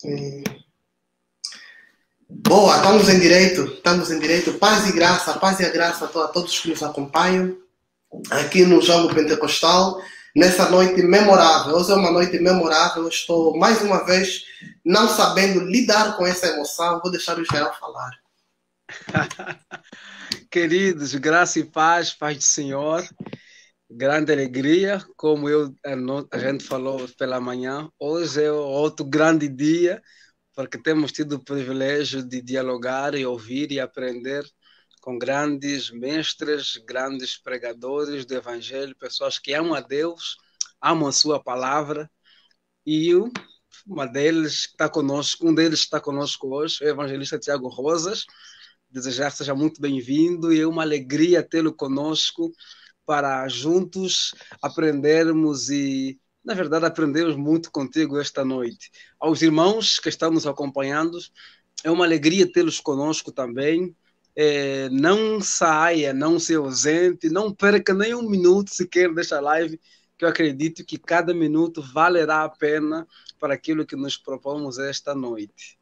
E... Boa, estamos em direito, estamos em direito. Paz e a graça a todos que nos acompanham aqui no Jogo Pentecostal, nessa noite memorável. Hoje é uma noite memorável, eu estou mais uma vez não sabendo lidar com essa emoção, vou deixar o Israel falar. Queridos, graça e paz, paz do Senhor, grande alegria, como a gente falou pela manhã, hoje é outro grande dia, porque temos tido o privilégio de dialogar e ouvir e aprender com grandes mestres, grandes pregadores do Evangelho, pessoas que amam a Deus, amam a sua palavra, e um deles está conosco hoje, o evangelista Tiago Rosas. Desejar que seja muito bem-vindo e é uma alegria tê-lo conosco para juntos aprendermos e, na verdade, aprendemos muito contigo esta noite. Aos irmãos que estão nos acompanhando, é uma alegria tê-los conosco também. Não saia, não se ausente, não perca nem um minuto sequer desta live, que eu acredito que cada minuto valerá a pena para aquilo que nos propomos esta noite.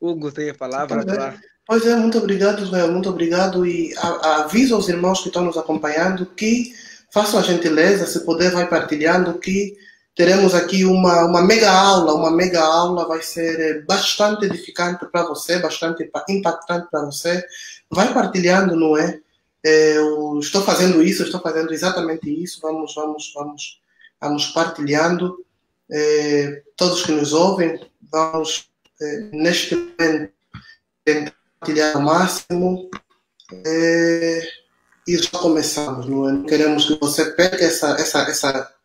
Hugo tem a palavra para... Pois é, muito obrigado, Israel, muito obrigado. E aviso aos irmãos que estão nos acompanhando que façam a gentileza, se puder, vai partilhando, que teremos aqui uma mega aula, vai ser bastante edificante para você, bastante impactante para você. Vai partilhando, não é? Eu estou fazendo exatamente isso. Vamos partilhando. Todos que nos ouvem, vamos, neste momento, tentar partilhar ao máximo e já começamos, não é? Não queremos que você perca essa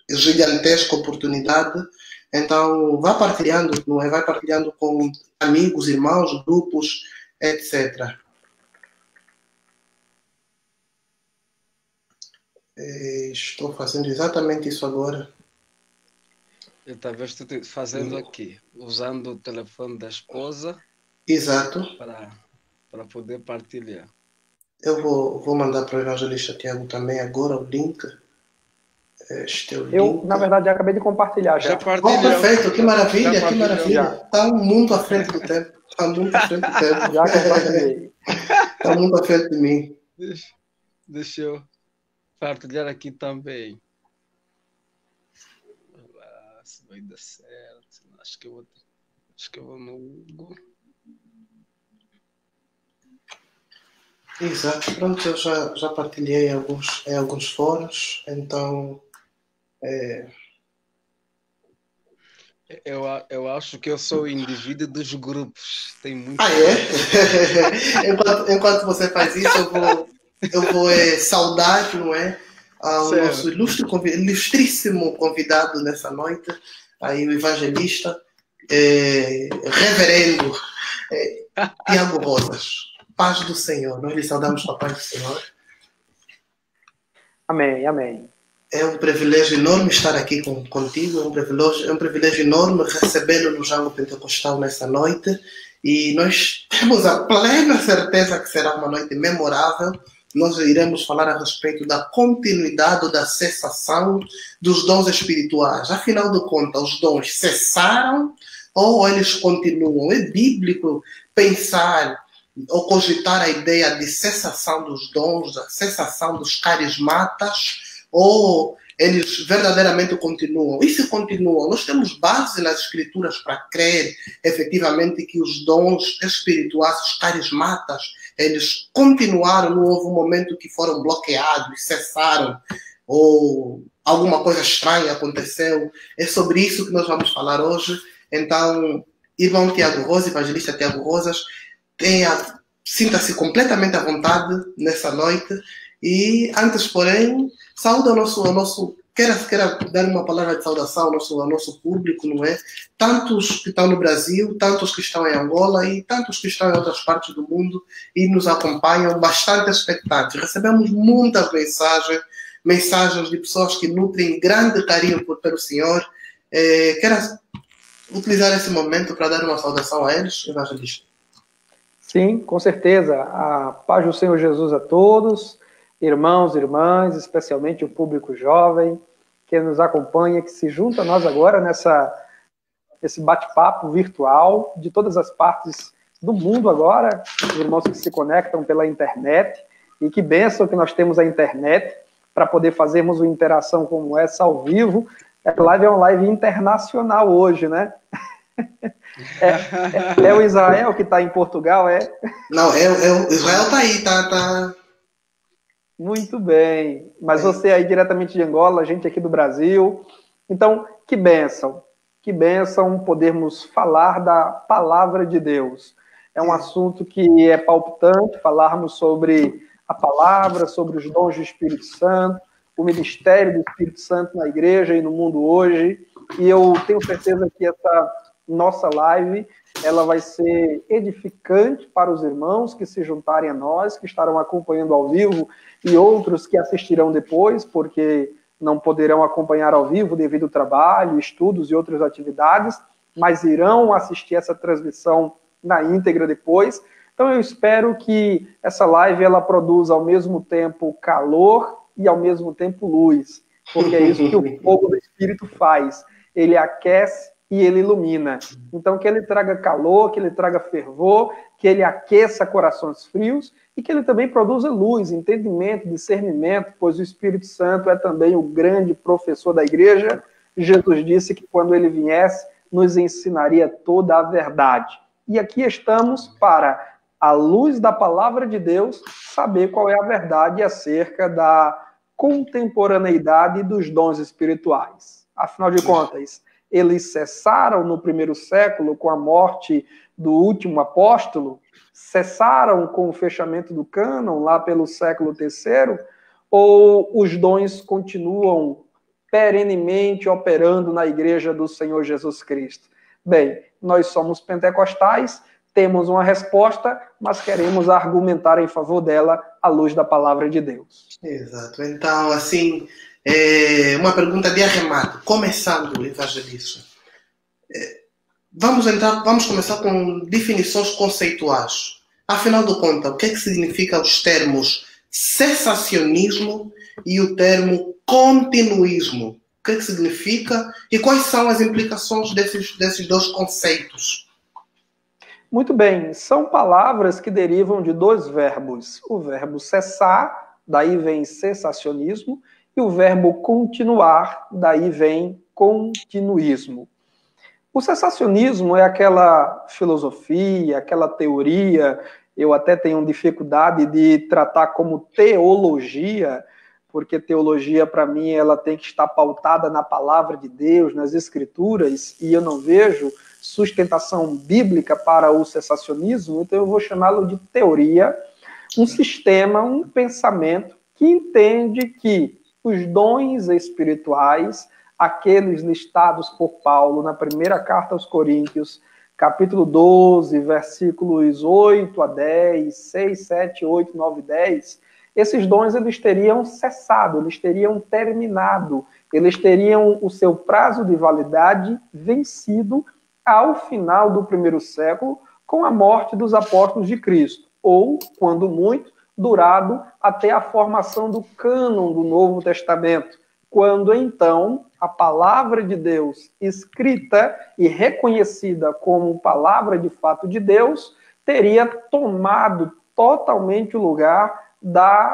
gigantesca oportunidade, então vá partilhando, não é? Vai partilhando com amigos, irmãos, grupos, etc. Estou fazendo exatamente isso agora. Eu talvez estou fazendo aqui, usando o telefone da esposa. Exato. Para poder partilhar. Eu vou mandar para o evangelista Tiago também agora o link. Este é o link. Na verdade, já acabei de compartilhar já. Perfeito, que maravilha, que maravilha. Está muito à frente do tempo. Está muito à frente do tempo. Já compartilhei. Está muito à frente de mim. Deixa eu partilhar aqui também. Se vai dar certo. Acho que eu vou no Hugo. Exato, pronto, eu já partilhei em alguns fóruns, então... Eu acho que eu sou o indivíduo dos grupos. Tem muito. É? enquanto você faz isso, eu vou saudar, não é? Ao nosso ilustríssimo convidado nessa noite, aí o evangelista, reverendo Tiago Rosas. Paz do Senhor. Nós lhe saudamos com a paz do Senhor. Amém, amém. É um privilégio enorme estar aqui contigo. É um privilégio enorme recebê-lo no Jogo Pentecostal nessa noite. E nós temos a plena certeza que será uma noite memorável. Nós iremos falar a respeito da continuidade, da cessação dos dons espirituais. Afinal de contas, os dons cessaram ou eles continuam? É bíblico pensar ou cogitar a ideia de cessação dos dons, a cessação dos carismatas, ou eles verdadeiramente continuam? E se continuam? Nós temos base nas escrituras para crer efetivamente que os dons espirituais, os carismatas, eles continuaram, não houve um momento que foram bloqueados, cessaram, ou alguma coisa estranha aconteceu. É sobre isso que nós vamos falar hoje. Então, irmão Tiago Rosas, evangelista Tiago Rosas, sinta-se completamente à vontade nessa noite. E antes, porém, saúde ao nosso quero dar uma palavra de saudação ao nosso público, não é? Tantos que estão no Brasil, tantos que estão em Angola e tantos que estão em outras partes do mundo e nos acompanham, bastante expectantes. Recebemos muitas mensagens de pessoas que nutrem grande carinho pelo Senhor. Quero utilizar esse momento para dar uma saudação a eles, evangelista. Sim, com certeza. A paz do Senhor Jesus a todos, irmãos e irmãs, especialmente o público jovem que nos acompanha, que se junta a nós agora nessa esse bate-papo virtual de todas as partes do mundo agora, os irmãos que se conectam pela internet, e que bênção que nós temos a internet para poder fazermos uma interação como essa ao vivo. A live é uma live internacional hoje, né? É o Israel que está em Portugal, é? Não, o Israel está aí, tá. Muito bem. Mas você aí diretamente de Angola, a gente aqui do Brasil. Então, que bênção podermos falar da palavra de Deus. É um assunto que é palpitante, falarmos sobre a palavra, sobre os dons do Espírito Santo, o ministério do Espírito Santo na igreja e no mundo hoje. E eu tenho certeza que essa nossa live ela vai ser edificante para os irmãos que se juntarem a nós, que estarão acompanhando ao vivo, e outros que assistirão depois, porque não poderão acompanhar ao vivo devido ao trabalho, estudos e outras atividades, mas irão assistir essa transmissão na íntegra depois. Então eu espero que essa live ela produza ao mesmo tempo calor e ao mesmo tempo luz, porque é isso que o fogo do Espírito faz. Ele aquece e ele ilumina. Então que ele traga calor, que ele traga fervor, que ele aqueça corações frios e que ele também produza luz, entendimento, discernimento, pois o Espírito Santo é também o grande professor da igreja. Jesus disse que quando ele viesse, nos ensinaria toda a verdade. E aqui estamos para, à luz da palavra de Deus, saber qual é a verdade acerca da contemporaneidade dos dons espirituais. Afinal de contas, eles cessaram no primeiro século com a morte do último apóstolo? Cessaram com o fechamento do cânon lá pelo século III? Ou os dons continuam perenemente operando na igreja do Senhor Jesus Cristo? Bem, nós somos pentecostais, temos uma resposta, mas queremos argumentar em favor dela à luz da palavra de Deus. Exato. Então, assim, uma pergunta de arremate, começando o evangelismo. Vamos começar com definições conceituais. Afinal de contas, o que é que significa os termos cessacionismo e o termo continuismo? O que é que significa e quais são as implicações desses dois conceitos? Muito bem, são palavras que derivam de dois verbos. O verbo cessar, daí vem cessacionismo, e o verbo continuar, daí vem continuismo. O cessacionismo é aquela filosofia, aquela teoria, eu até tenho dificuldade de tratar como teologia, porque teologia, para mim, ela tem que estar pautada na palavra de Deus, nas escrituras, e eu não vejo sustentação bíblica para o cessacionismo, então eu vou chamá-lo de teoria, um sistema, um pensamento que entende que os dons espirituais, aqueles listados por Paulo na primeira carta aos Coríntios, capítulo 12, versículos 8 a 10, 6, 7, 8, 9, 10, esses dons eles teriam cessado, eles teriam terminado, eles teriam o seu prazo de validade vencido ao final do primeiro século, com a morte dos apóstolos de Cristo, ou, quando muito, durado até a formação do cânon do Novo Testamento, quando então a palavra de Deus, escrita e reconhecida como palavra de fato de Deus, teria tomado totalmente o lugar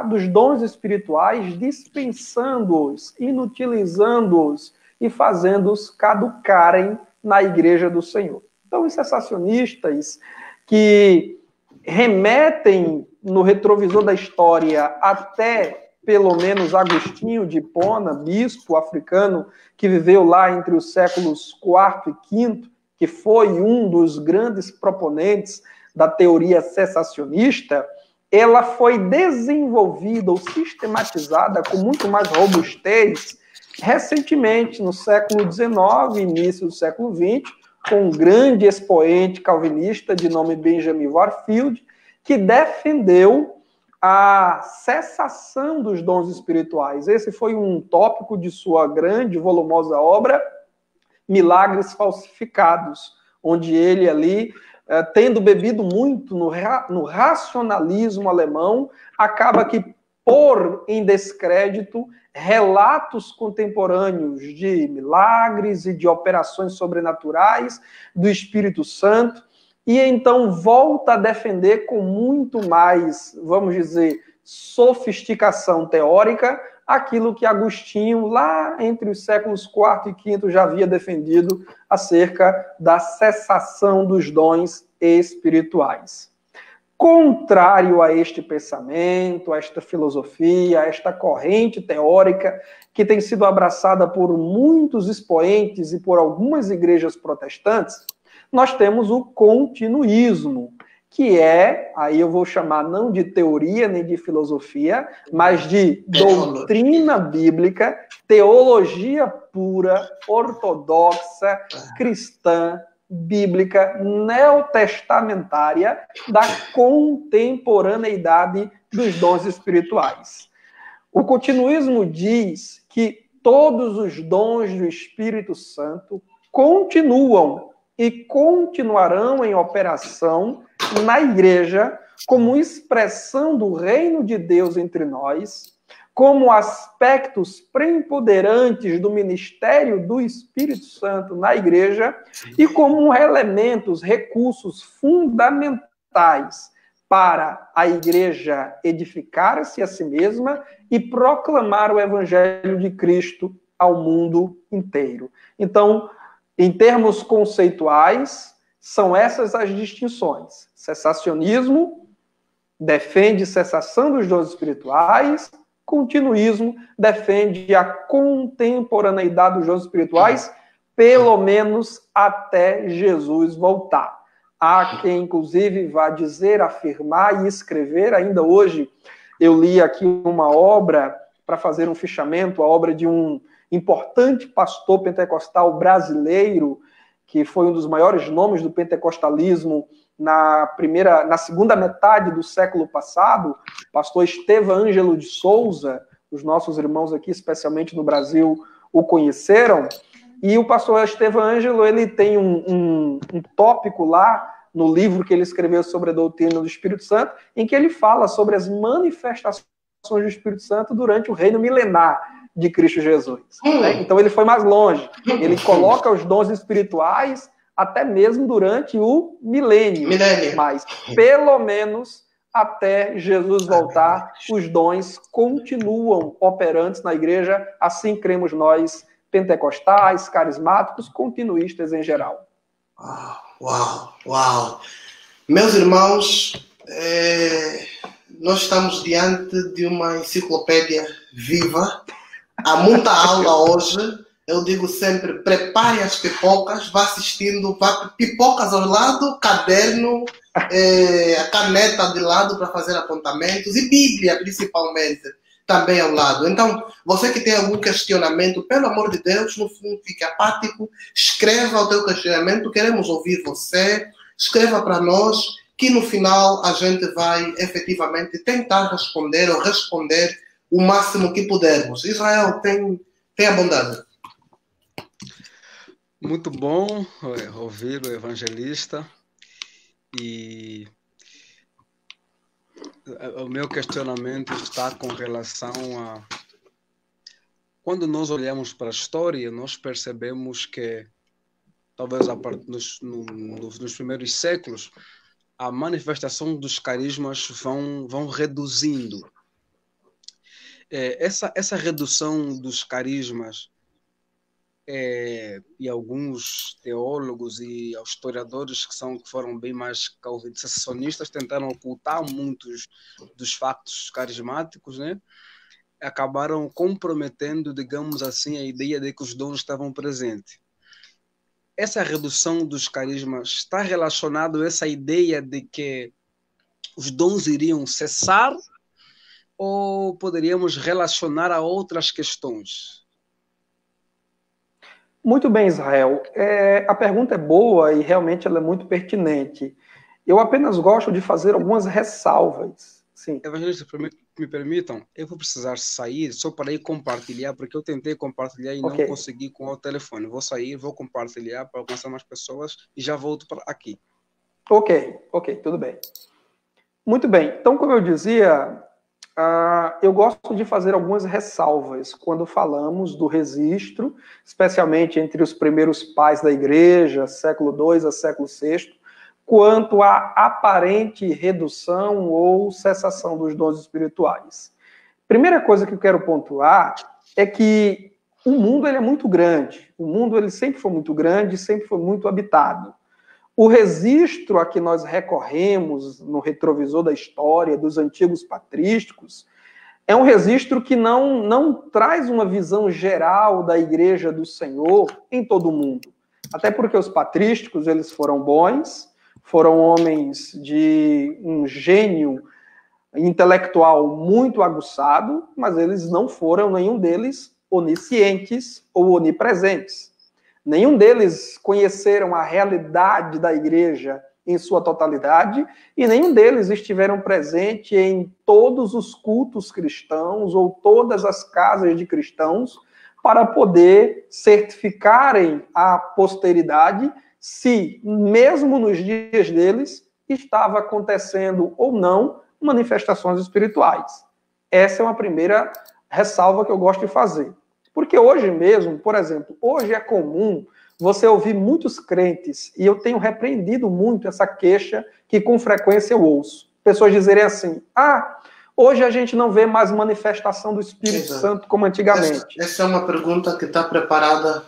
dos dons espirituais, dispensando-os, inutilizando-os e fazendo-os caducarem na igreja do Senhor. Então, os cessacionistas que remetem no retrovisor da história até, pelo menos, Agostinho de Hipona, bispo africano, que viveu lá entre os séculos IV e V, que foi um dos grandes proponentes da teoria cessacionista, ela foi desenvolvida ou sistematizada com muito mais robustez recentemente, no século XIX, início do século XX, com um grande expoente calvinista de nome Benjamin Warfield, que defendeu a cessação dos dons espirituais. Esse foi um tópico de sua grande, volumosa obra, Milagres Falsificados, onde ele ali, tendo bebido muito no racionalismo alemão, acaba que pôr em descrédito relatos contemporâneos de milagres e de operações sobrenaturais do Espírito Santo, e então volta a defender com muito mais, vamos dizer, sofisticação teórica, aquilo que Agostinho, lá entre os séculos IV e V, já havia defendido acerca da cessação dos dons espirituais. Contrário a este pensamento, a esta filosofia, a esta corrente teórica que tem sido abraçada por muitos expoentes e por algumas igrejas protestantes, nós temos o continuismo, que é, aí eu vou chamar não de teoria nem de filosofia, mas de doutrina bíblica, teologia pura, ortodoxa, cristã, bíblica, neotestamentária, da contemporaneidade dos dons espirituais. O continuismo diz que todos os dons do Espírito Santo continuam e continuarão em operação na igreja como expressão do reino de Deus entre nós, como aspectos preponderantes do ministério do Espírito Santo na igreja e como elementos, recursos fundamentais para a igreja edificar-se a si mesma e proclamar o evangelho de Cristo ao mundo inteiro. Então, em termos conceituais, são essas as distinções. Cessacionismo defende cessação dos dons espirituais, continuismo defende a contemporaneidade dos dons espirituais, pelo menos até Jesus voltar. Há quem, inclusive, vá dizer, afirmar e escrever, ainda hoje eu li aqui uma obra para fazer um fichamento, a obra de um importante pastor pentecostal brasileiro, que foi um dos maiores nomes do pentecostalismo na segunda metade do século passado, pastor Estevão Ângelo de Souza, os nossos irmãos aqui, especialmente no Brasil, o conheceram, e o pastor Estevão Ângelo, ele tem um tópico lá, no livro que ele escreveu sobre a doutrina do Espírito Santo, em que ele fala sobre as manifestações do Espírito Santo durante o reino milenar de Cristo Jesus. Né? Então ele foi mais longe. Ele coloca os dons espirituais até mesmo durante o milênio. Mas, pelo menos, até Jesus voltar, os dons continuam operantes na igreja, assim cremos nós, pentecostais, carismáticos, continuistas em geral. Uau! Meus irmãos, nós estamos diante de uma enciclopédia viva. Há muita aula hoje. Eu digo sempre, prepare as pipocas, vá assistindo, pipocas ao lado, caderno, a caneta de lado para fazer apontamentos e Bíblia, principalmente, também ao lado. Então, você que tem algum questionamento, pelo amor de Deus, não fique apático, escreva o teu questionamento, queremos ouvir você, escreva para nós, que no final a gente vai efetivamente tentar responder ou responder o máximo que pudermos. Israel, tem a bondade. Muito bom ouvir o evangelista, e o meu questionamento está com relação a... Quando nós olhamos para a história, nós percebemos que, talvez nos primeiros séculos, a manifestação dos carismas vão reduzindo. Essa redução dos carismas, e alguns teólogos e historiadores que foram bem mais sensacionistas tentaram ocultar muitos dos factos carismáticos, né? Acabaram comprometendo, digamos assim, a ideia de que os dons estavam presentes. Essa redução dos carismas está relacionado a essa ideia de que os dons iriam cessar, ou poderíamos relacionar a outras questões? Muito bem, Israel. A pergunta é boa e realmente ela é muito pertinente. Eu apenas gosto de fazer algumas ressalvas. Sim. Evangelista, me permitam, eu vou precisar sair só para ir compartilhar, porque eu tentei compartilhar e não consegui com o telefone. Vou sair, vou compartilhar para alcançar mais pessoas e já volto para aqui. Ok, tudo bem. Muito bem. Então, como eu dizia, eu gosto de fazer algumas ressalvas quando falamos do registro, especialmente entre os primeiros pais da igreja, século II a século VI, quanto à aparente redução ou cessação dos dons espirituais. Primeira coisa que eu quero pontuar é que o mundo ele é muito grande. O mundo ele sempre foi muito grande, sempre foi muito habitado. O registro a que nós recorremos no retrovisor da história dos antigos patrísticos é um registro que não traz uma visão geral da Igreja do Senhor em todo o mundo. Até porque os patrísticos eles foram bons, foram homens de um gênio intelectual muito aguçado, mas eles não foram, nenhum deles, oniscientes ou onipresentes. Nenhum deles conheceram a realidade da igreja em sua totalidade e nenhum deles estiveram presentes em todos os cultos cristãos ou todas as casas de cristãos para poder certificarem à posteridade se, mesmo nos dias deles, estava acontecendo ou não manifestações espirituais. Essa é uma primeira ressalva que eu gosto de fazer. Porque hoje mesmo, por exemplo, hoje é comum você ouvir muitos crentes, e eu tenho repreendido muito essa queixa que com frequência eu ouço. Pessoas dizerem assim, hoje a gente não vê mais manifestação do Espírito Santo como antigamente. Essa é uma pergunta que está preparada,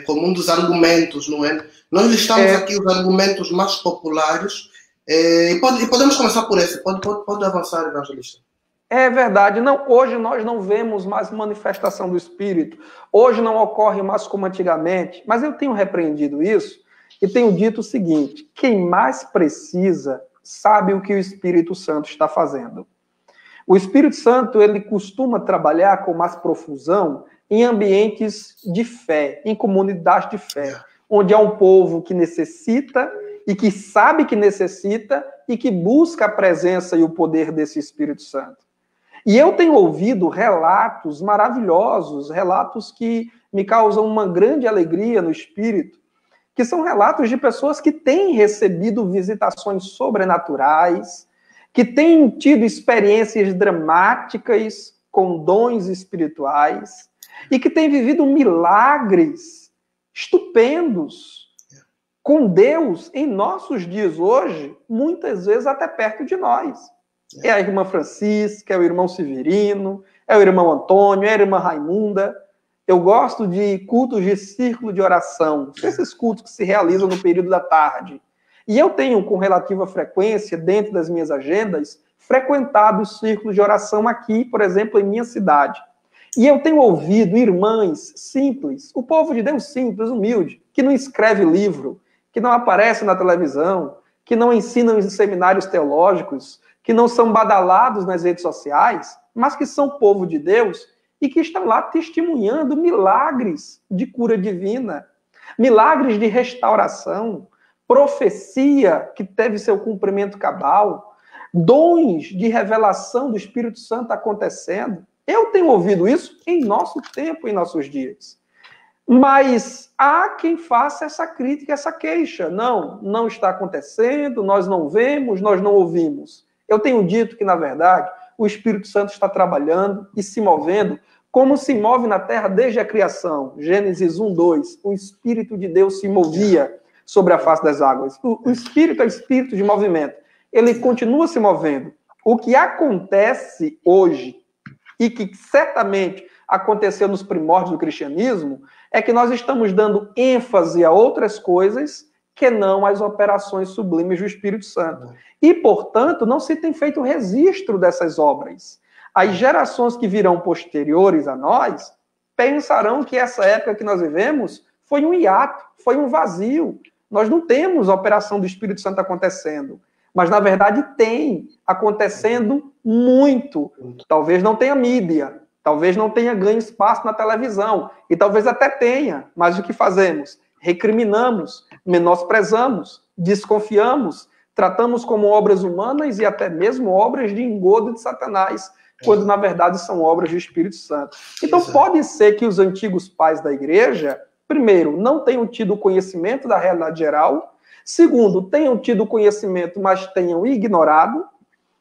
como um dos argumentos, não é? Nós listamos aqui os argumentos mais populares, e podemos começar por esse. Pode avançar, evangelista. É verdade. Não, hoje nós não vemos mais manifestação do Espírito. Hoje não ocorre mais como antigamente. Mas eu tenho repreendido isso e tenho dito o seguinte, quem mais precisa sabe o que o Espírito Santo está fazendo. O Espírito Santo, ele costuma trabalhar com mais profusão em ambientes de fé, em comunidades de fé, onde há um povo que necessita e que sabe que necessita e que busca a presença e o poder desse Espírito Santo. E eu tenho ouvido relatos maravilhosos, relatos que me causam uma grande alegria no espírito, que são relatos de pessoas que têm recebido visitações sobrenaturais, que têm tido experiências dramáticas com dons espirituais e que têm vivido milagres estupendos com Deus em nossos dias hoje, muitas vezes até perto de nós. É a irmã Francisca, é o irmão Severino, é o irmão Antônio, é a irmã Raimunda. Eu gosto de cultos de círculo de oração, esses cultos que se realizam no período da tarde. E eu tenho, com relativa frequência, dentro das minhas agendas, frequentado os círculos de oração aqui, por exemplo, em minha cidade. E eu tenho ouvido irmãs simples, o povo de Deus simples, humilde, que não escreve livro, que não aparece na televisão, que não ensinam em seminários teológicos, que não são badalados nas redes sociais, mas que são povo de Deus e que estão lá testemunhando milagres de cura divina, milagres de restauração, profecia que teve seu cumprimento cabal, dons de revelação do Espírito Santo acontecendo. Eu tenho ouvido isso em nosso tempo, em nossos dias. Mas há quem faça essa crítica, essa queixa. Não está acontecendo, nós não vemos, nós não ouvimos. Eu tenho dito que, na verdade, o Espírito Santo está trabalhando e se movendo como se move na terra desde a criação. Gênesis 1, 2. O Espírito de Deus se movia sobre a face das águas. O Espírito é o Espírito de movimento. Ele continua se movendo. O que acontece hoje, e que certamente aconteceu nos primórdios do cristianismo, é que nós estamos dando ênfase a outras coisas que não as operações sublimes do Espírito Santo. E, portanto, não se tem feito registro dessas obras. As gerações que virão posteriores a nós pensarão que essa época que nós vivemos foi um hiato, foi um vazio. Nós não temos a operação do Espírito Santo acontecendo. Mas, na verdade, tem acontecendo muito. Talvez não tenha mídia, talvez não tenha ganho espaço na televisão, e talvez até tenha, mas o que fazemos? Recriminamos, menosprezamos, desconfiamos, tratamos como obras humanas e até mesmo obras de engodo de Satanás, quando na verdade são obras do Espírito Santo. Então pode ser que os antigos pais da igreja, primeiro, não tenham tido conhecimento da realidade geral, segundo, tenham tido conhecimento, mas tenham ignorado,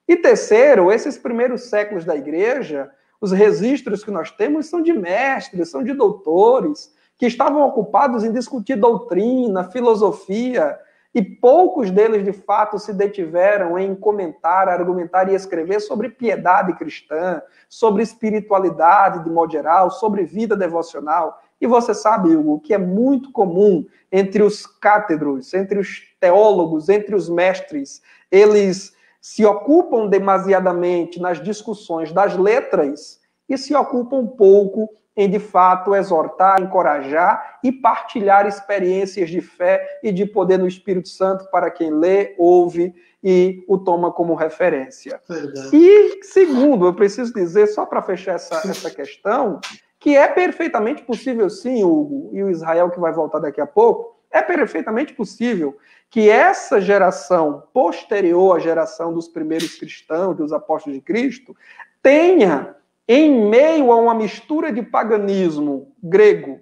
E terceiro, esses primeiros séculos da igreja, os registros que nós temos são de mestres, são de doutores, que estavam ocupados em discutir doutrina, filosofia, e poucos deles, de fato, se detiveram em comentar, argumentar e escrever sobre piedade cristã, sobre espiritualidade de modo geral, sobre vida devocional. E você sabe, Hugo, que é muito comum entre os cátedros, entre os teólogos, entre os mestres, eles se ocupam demasiadamente nas discussões das letras e se ocupam pouco em, de fato, exortar, encorajar e partilhar experiências de fé e de poder no Espírito Santo para quem lê, ouve e o toma como referência. Verdade. E, segundo, eu preciso dizer, só para fechar essa questão, que é perfeitamente possível, sim, Hugo, e o Israel que vai voltar daqui a pouco, é perfeitamente possível que essa geração posterior à geração dos primeiros cristãos, dos apóstolos de Cristo, tenha, em meio a uma mistura de paganismo grego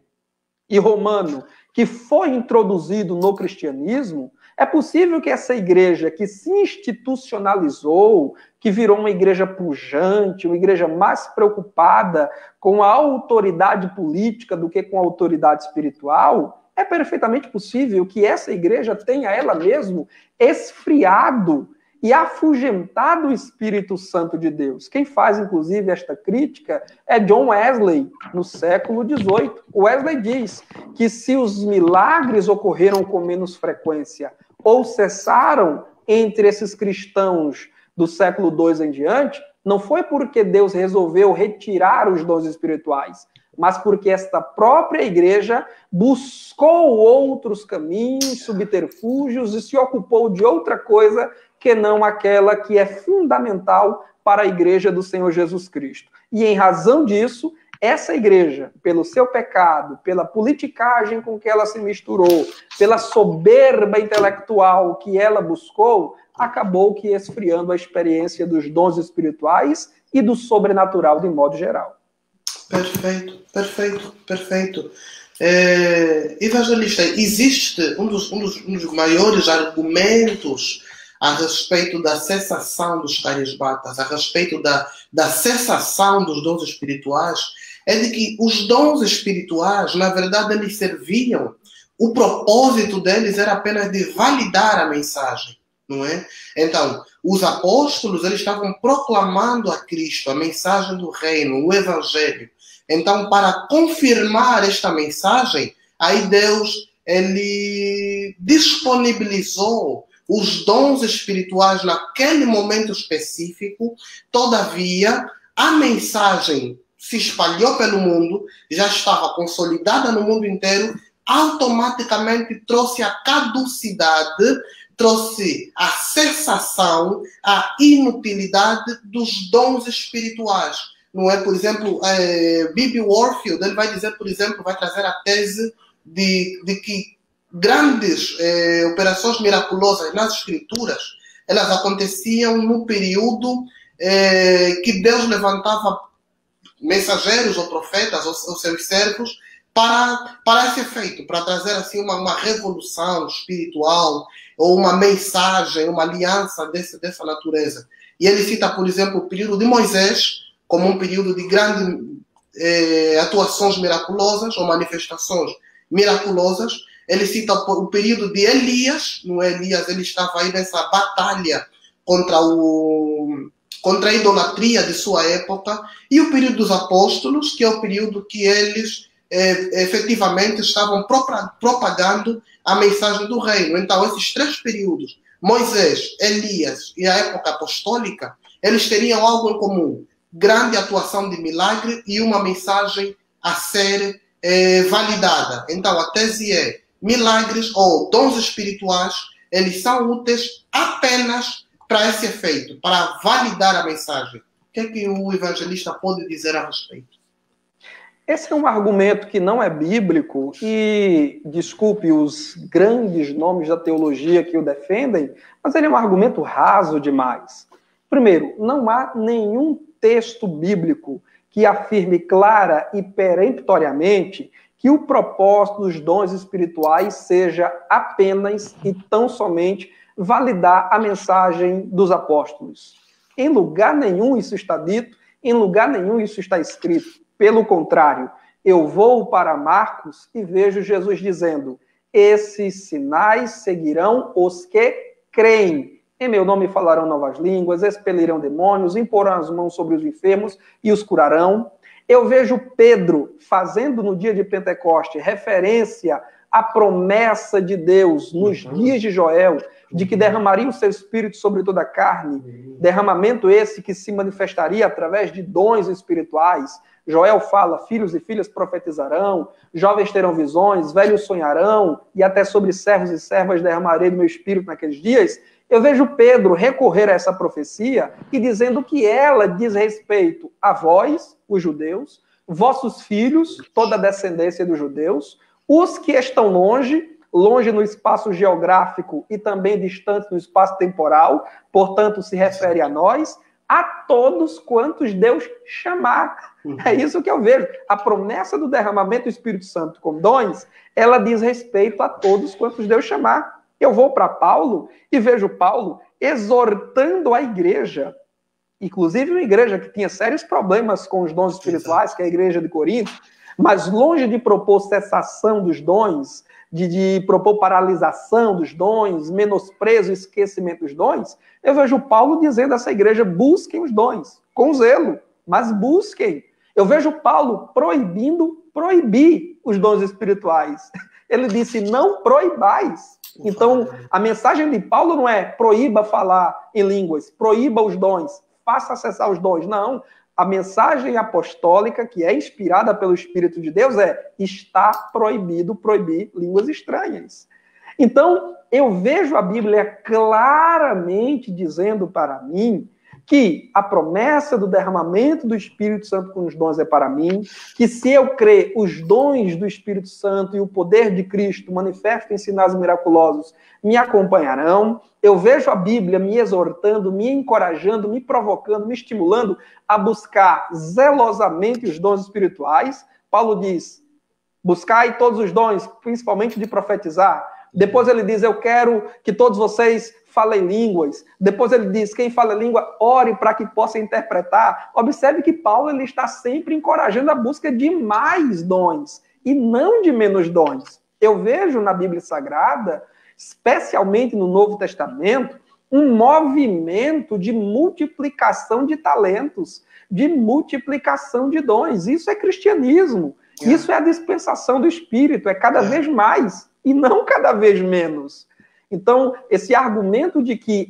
e romano que foi introduzido no cristianismo, é possível que essa igreja que se institucionalizou, que virou uma igreja pujante, uma igreja mais preocupada com a autoridade política do que com a autoridade espiritual, é perfeitamente possível que essa igreja tenha ela mesma esfriado e afugentado o Espírito Santo de Deus. Quem faz, inclusive, esta crítica é John Wesley, no século XVIII. Wesley diz que se os milagres ocorreram com menos frequência ou cessaram entre esses cristãos do século II em diante, não foi porque Deus resolveu retirar os dons espirituais, mas porque esta própria igreja buscou outros caminhos, subterfúgios e se ocupou de outra coisa que não aquela que é fundamental para a igreja do Senhor Jesus Cristo. E em razão disso, essa igreja, pelo seu pecado, pela politicagem com que ela se misturou, pela soberba intelectual que ela buscou, acabou que esfriando a experiência dos dons espirituais e do sobrenatural de modo geral. Perfeito, perfeito, perfeito. Evangelista, existe um dos maiores argumentos a respeito da cessação dos carismatas, a respeito da cessação dos dons espirituais, é de que os dons espirituais, na verdade, eles serviam, o propósito deles era apenas de validar a mensagem, não é? Então, os apóstolos, eles estavam proclamando a Cristo, a mensagem do reino, o evangelho. Então, para confirmar esta mensagem, aí Deus, ele disponibilizou os dons espirituais naquele momento específico. Todavia, a mensagem se espalhou pelo mundo, já estava consolidada no mundo inteiro, automaticamente trouxe a caducidade, trouxe a cessação, a inutilidade dos dons espirituais. Não é, por exemplo, B.B. Warfield, ele vai dizer, por exemplo, vai trazer a tese de que grandes operações miraculosas nas escrituras, elas aconteciam no período que Deus levantava mensageiros ou profetas ou seus servos para esse efeito, para trazer assim uma revolução espiritual ou uma mensagem, uma aliança dessa natureza. E ele cita, por exemplo, o período de Moisés como um período de grandes atuações miraculosas ou manifestações miraculosas. Ele cita o período de Elias. No Elias, ele estava aí nessa batalha contra a idolatria de sua época. E o período dos apóstolos, que é o período que eles efetivamente estavam propagando a mensagem do reino. Então, esses três períodos, Moisés, Elias e a época apostólica, eles teriam algo em comum: grande atuação de milagre e uma mensagem a ser validada. Então, a tese é: milagres ou dons espirituais, eles são úteis apenas para esse efeito, para validar a mensagem. O que é que o evangelista pode dizer a respeito? Esse é um argumento que não é bíblico e, desculpe os grandes nomes da teologia que o defendem, mas ele é um argumento raso demais. Primeiro, não há nenhum texto bíblico que afirme clara e peremptoriamente que o propósito dos dons espirituais seja apenas e tão somente validar a mensagem dos apóstolos. Em lugar nenhum isso está dito, em lugar nenhum isso está escrito. Pelo contrário, eu vou para Marcos e vejo Jesus dizendo: esses sinais seguirão os que creem. Em meu nome falarão novas línguas, expelirão demônios, imporão as mãos sobre os enfermos e os curarão. Eu vejo Pedro fazendo no dia de Pentecoste referência à promessa de Deus nos dias de Joel, de que derramaria o seu espírito sobre toda a carne, derramamento esse que se manifestaria através de dons espirituais. Joel fala: filhos e filhas profetizarão, jovens terão visões, velhos sonharão, e até sobre servos e servas derramarei do meu espírito naqueles dias. Eu vejo Pedro recorrer a essa profecia e dizendo que ela diz respeito a vós, os judeus, vossos filhos, toda a descendência dos judeus, os que estão longe no espaço geográfico e também distantes no espaço temporal, portanto se refere a nós, a todos quantos Deus chamar. É isso que eu vejo. A promessa do derramamento do Espírito Santo com dons, ela diz respeito a todos quantos Deus chamar. Eu vou para Paulo e vejo Paulo exortando a igreja, inclusive uma igreja que tinha sérios problemas com os dons espirituais, que é a igreja de Corinto, mas longe de propor cessação dos dons, de propor paralisação dos dons, menosprezo, esquecimento dos dons, eu vejo Paulo dizendo a essa igreja: busquem os dons, com zelo, mas busquem. Eu vejo Paulo proibir os dons espirituais. Ele disse: não proibais. Então, a mensagem de Paulo não é proíba falar em línguas, proíba os dons, faça acessar os dons. Não. A mensagem apostólica, que é inspirada pelo Espírito de Deus, é: está proibido proibir línguas estranhas. Então, eu vejo a Bíblia claramente dizendo para mim que a promessa do derramamento do Espírito Santo com os dons é para mim, que se eu crer, os dons do Espírito Santo e o poder de Cristo manifestos em sinais miraculosos me acompanharão. Eu vejo a Bíblia me exortando, me encorajando, me provocando, me estimulando a buscar zelosamente os dons espirituais. Paulo diz: buscai todos os dons, principalmente de profetizar. Depois ele diz: eu quero que todos vocês falem línguas. Depois ele diz: quem fala língua, ore para que possa interpretar. Observe que Paulo ele está sempre encorajando a busca de mais dons e não de menos dons. Eu vejo na Bíblia Sagrada, especialmente no Novo Testamento, um movimento de multiplicação de talentos, de multiplicação de dons. Isso é cristianismo. Isso é a dispensação do Espírito. É cada vez mais e não cada vez menos. Então, esse argumento de que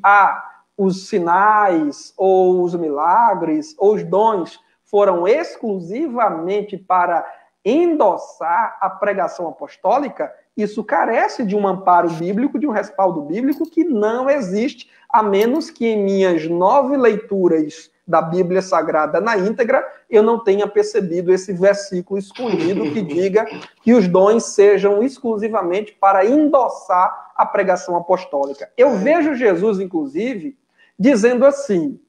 os sinais, ou os milagres, ou os dons foram exclusivamente para endossar a pregação apostólica, isso carece de um amparo bíblico, de um respaldo bíblico que não existe, a menos que em minhas 9 leituras da Bíblia Sagrada na íntegra, eu não tenha percebido esse versículo escondido que diga que os dons sejam exclusivamente para endossar a pregação apostólica. Eu vejo Jesus, inclusive, dizendo assim: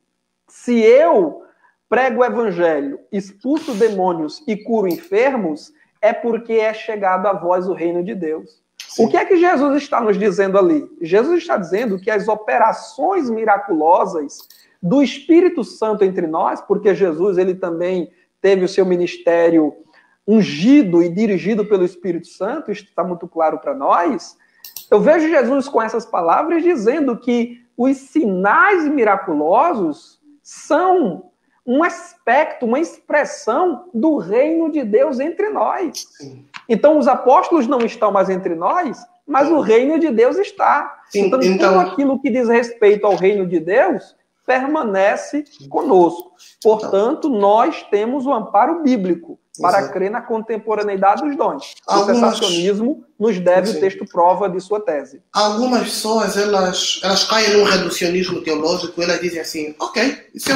se eu prego o evangelho, expulso demônios e curo enfermos, é porque é chegado a vós o reino de Deus. Sim. O que é que Jesus está nos dizendo ali? Jesus está dizendo que as operações miraculosas do Espírito Santo entre nós, porque Jesus ele também teve o seu ministério ungido e dirigido pelo Espírito Santo, isso está muito claro para nós. Eu vejo Jesus com essas palavras dizendo que os sinais miraculosos são um aspecto, uma expressão do reino de Deus entre nós. Sim. Então, os apóstolos não estão mais entre nós, mas o reino de Deus está. Sim, então, tudo aquilo que diz respeito ao reino de Deus permanece conosco. Portanto, nós temos o amparo bíblico para crer na contemporaneidade dos dons. O cessacionismo nos deve o texto prova de sua tese. Algumas pessoas, elas caem num reducionismo teológico, elas dizem assim: ok, isso é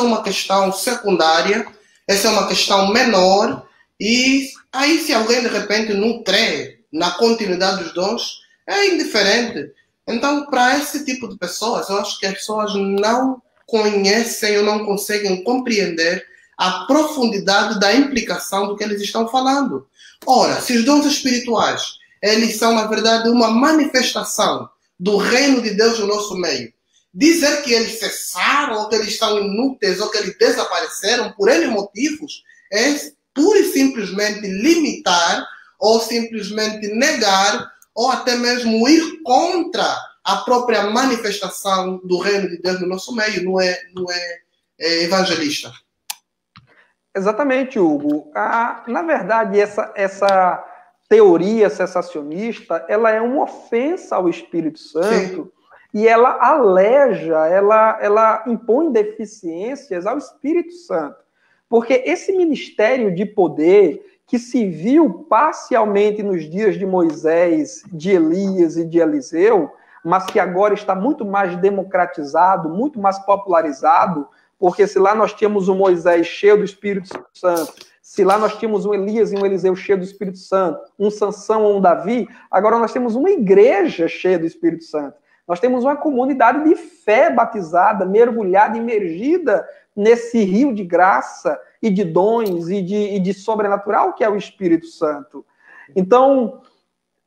uma questão secundária, essa é uma questão menor, e aí se alguém de repente não crê na continuidade dos dons, é indiferente. Então, para esse tipo de pessoas, eu acho que as pessoas não conhecem ou não conseguem compreender a profundidade da implicação do que eles estão falando. Ora, se os dons espirituais, eles são, na verdade, uma manifestação do reino de Deus no nosso meio, dizer que eles cessaram, ou que eles estão inúteis, ou que eles desapareceram por N motivos, é pura e simplesmente limitar, ou simplesmente negar, ou até mesmo ir contra a própria manifestação do reino de Deus no nosso meio. Não é evangelista. Exatamente, Hugo. Na verdade, essa teoria cessacionista, ela é uma ofensa ao Espírito Santo. Sim. E ela aleja, ela impõe deficiências ao Espírito Santo. Porque esse ministério de poder que se viu parcialmente nos dias de Moisés, de Elias e de Eliseu, mas que agora está muito mais democratizado, muito mais popularizado, porque se lá nós tínhamos um Moisés cheio do Espírito Santo, se lá nós tínhamos um Elias e um Eliseu cheio do Espírito Santo, um Sansão ou um Davi, agora nós temos uma igreja cheia do Espírito Santo. Nós temos uma comunidade de fé batizada, mergulhada, imergida nesse rio de graça e de dons e de sobrenatural que é o Espírito Santo. Então,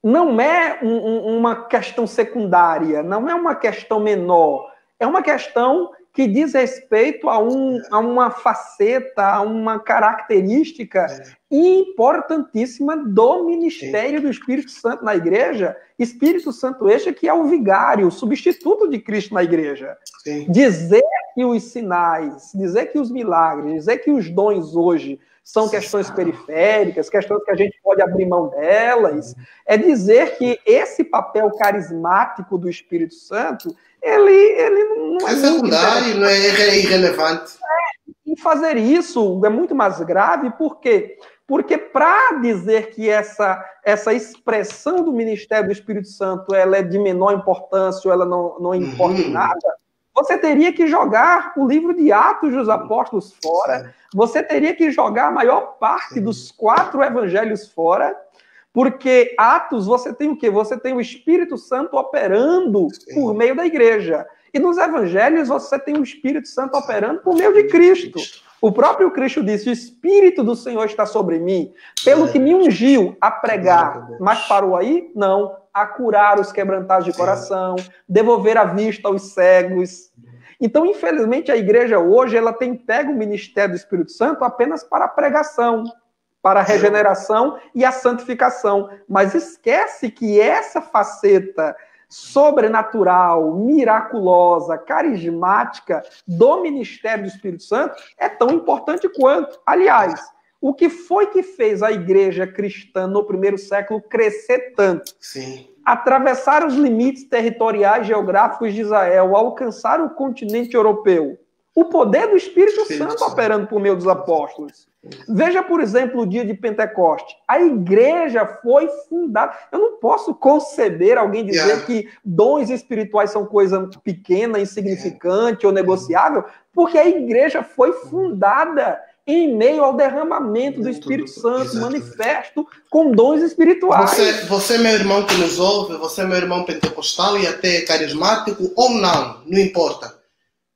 não é uma questão secundária, não é uma questão menor, é uma questão que diz respeito a uma faceta, a uma característica importantíssima do ministério do Espírito Santo na igreja. Espírito Santo este que é o vigário, o substituto de Cristo na igreja. Sim. Dizer que os sinais, dizer que os milagres, dizer que os dons hoje são questões periféricas, questões que a gente pode abrir mão delas, é dizer que esse papel carismático do Espírito Santo ele não é secundário, não é irrelevante. E fazer isso é muito mais grave, por quê? Porque para dizer que essa expressão do ministério do Espírito Santo ela é de menor importância, ou ela não importa em nada, você teria que jogar o livro de Atos dos Apóstolos fora, você teria que jogar a maior parte dos 4 evangelhos fora, porque Atos, você tem o quê? Você tem o Espírito Santo operando por meio da igreja. E nos evangelhos você tem o Espírito Santo operando por meio de Cristo. O próprio Cristo disse, o Espírito do Senhor está sobre mim, pelo que me ungiu a pregar. Mas parou aí? Não. A curar os quebrantados de coração, devolver a vista aos cegos. Então, infelizmente, a igreja hoje ela tem pego o ministério do Espírito Santo apenas para a pregação, para a regeneração e a santificação. Mas esquece que essa faceta sobrenatural, miraculosa, carismática do ministério do Espírito Santo é tão importante quanto. Aliás, o que foi que fez a igreja cristã no primeiro século crescer tanto? Sim. Atravessar os limites territoriais geográficos de Israel, alcançar o continente europeu. O poder do Espírito Santo operando por meio dos apóstolos. Veja, por exemplo, o dia de Pentecoste. A igreja foi fundada. Eu não posso conceber alguém dizer que dons espirituais são coisa pequena, insignificante ou negociável, porque a igreja foi fundada em meio ao derramamento do Espírito Santo, manifesto com dons espirituais. Você, meu irmão que nos ouve, você, meu irmão pentecostal e até carismático ou não importa.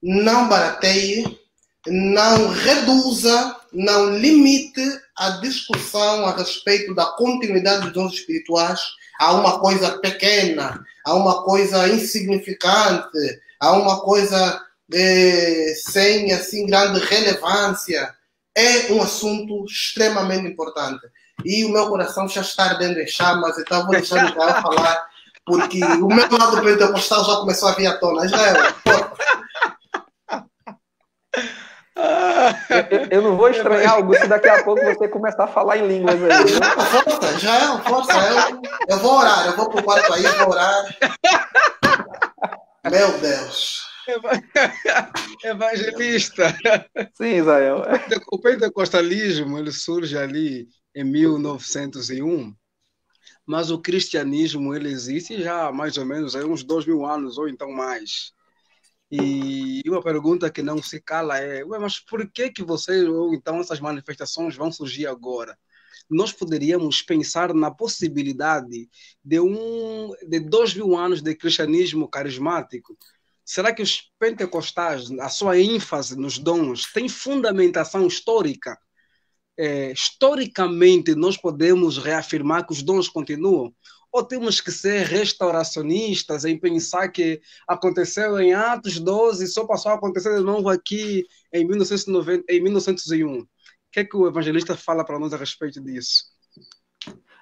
Não barateie, não reduza, não limite a discussão a respeito da continuidade dos dons espirituais a uma coisa pequena, a uma coisa insignificante, a uma coisa sem assim grande relevância. É um assunto extremamente importante. E o meu coração já está ardendo em chamas, então vou deixar o Israel falar, porque o meu lado pentecostal já começou a vir à tona. Israel, eu não vou estranhar algo se daqui a pouco você começar a falar em línguas aí. Força, Israel, força. Eu vou orar, eu vou para o quarto aí, vou orar. Meu Deus. Evangelista. Sim, Israel. O pentecostalismo ele surge ali em 1901, mas o cristianismo ele existe já mais ou menos há uns 2000 anos ou então mais. E uma pergunta que não se cala é: mas por que vocês ou então essas manifestações vão surgir agora? Nós poderíamos pensar na possibilidade de 2000 anos de cristianismo carismático. Será que os pentecostais, a sua ênfase nos dons, tem fundamentação histórica? Historicamente, nós podemos reafirmar que os dons continuam? ou temos que ser restauracionistas em pensar que aconteceu em Atos 12 e só passou a acontecer de novo aqui em 1990, em 1901? O que é que o evangelista fala para nós a respeito disso?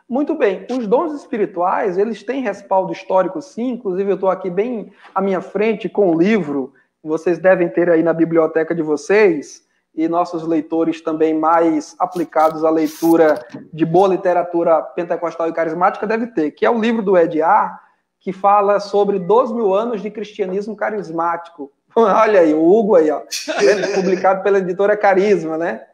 Muito bem, os dons espirituais, eles têm respaldo histórico, sim. Inclusive, eu estou aqui bem à minha frente com o livro, vocês devem ter aí na biblioteca de vocês, e nossos leitores também mais aplicados à leitura de boa literatura pentecostal e carismática deve ter, que é o livro do Ed A., que fala sobre 2.000 anos de cristianismo carismático. Olha aí, o Hugo aí, ó, publicado pela editora Carisma, né?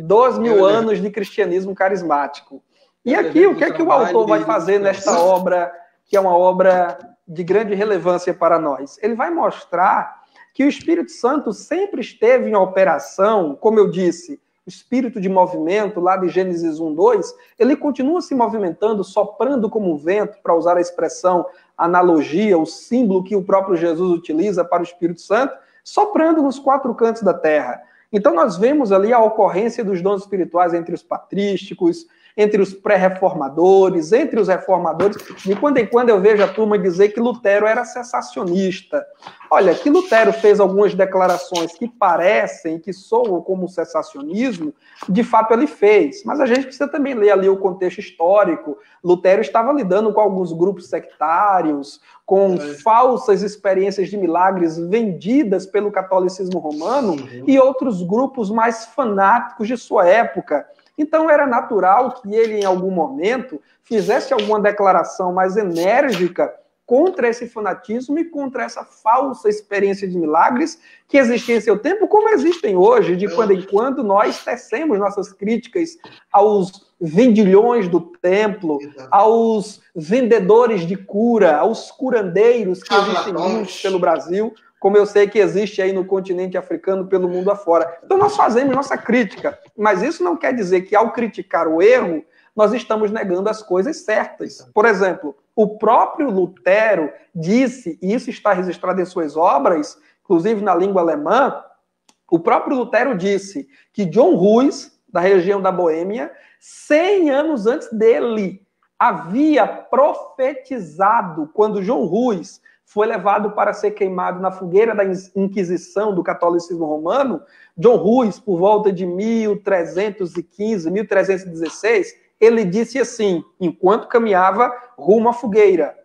2.000 anos de cristianismo carismático. E aqui, o que é que o autor vai fazer nesta obra, que é uma obra de grande relevância para nós? Ele vai mostrar que o Espírito Santo sempre esteve em operação, como eu disse, o espírito de movimento, lá de Gênesis 1:2, ele continua se movimentando, soprando como um vento, para usar a expressão, analogia, o símbolo que o próprio Jesus utiliza para o Espírito Santo, soprando nos 4 cantos da terra. Então nós vemos ali a ocorrência dos dons espirituais entre os patrísticos, entre os pré-reformadores, entre os reformadores. De quando em quando eu vejo a turma dizer que Lutero era cessacionista. Olha, que Lutero fez algumas declarações que parecem, que soam como cessacionismo, de fato ele fez. Mas a gente precisa também ler ali o contexto histórico. Lutero estava lidando com alguns grupos sectários, com falsas experiências de milagres vendidas pelo catolicismo romano e outros grupos mais fanáticos de sua época. Então, era natural que ele, em algum momento, fizesse alguma declaração mais enérgica contra esse fanatismo e contra essa falsa experiência de milagres que existia em seu tempo, como existem hoje. De quando em quando, nós tecemos nossas críticas aos vendilhões do templo, aos vendedores de cura, aos curandeiros que existem muitos pelo Brasil, como eu sei que existe aí no continente africano, pelo mundo afora. Então, nós fazemos nossa crítica, mas isso não quer dizer que, ao criticar o erro, nós estamos negando as coisas certas. Por exemplo, o próprio Lutero disse, e isso está registrado em suas obras, inclusive na língua alemã, o próprio Lutero disse que John Hus, da região da Boêmia, 100 anos antes dele, havia profetizado, quando John Hus foi levado para ser queimado na fogueira da Inquisição do catolicismo romano, John Hus, por volta de 1315, 1316, ele disse assim, enquanto caminhava rumo à fogueira: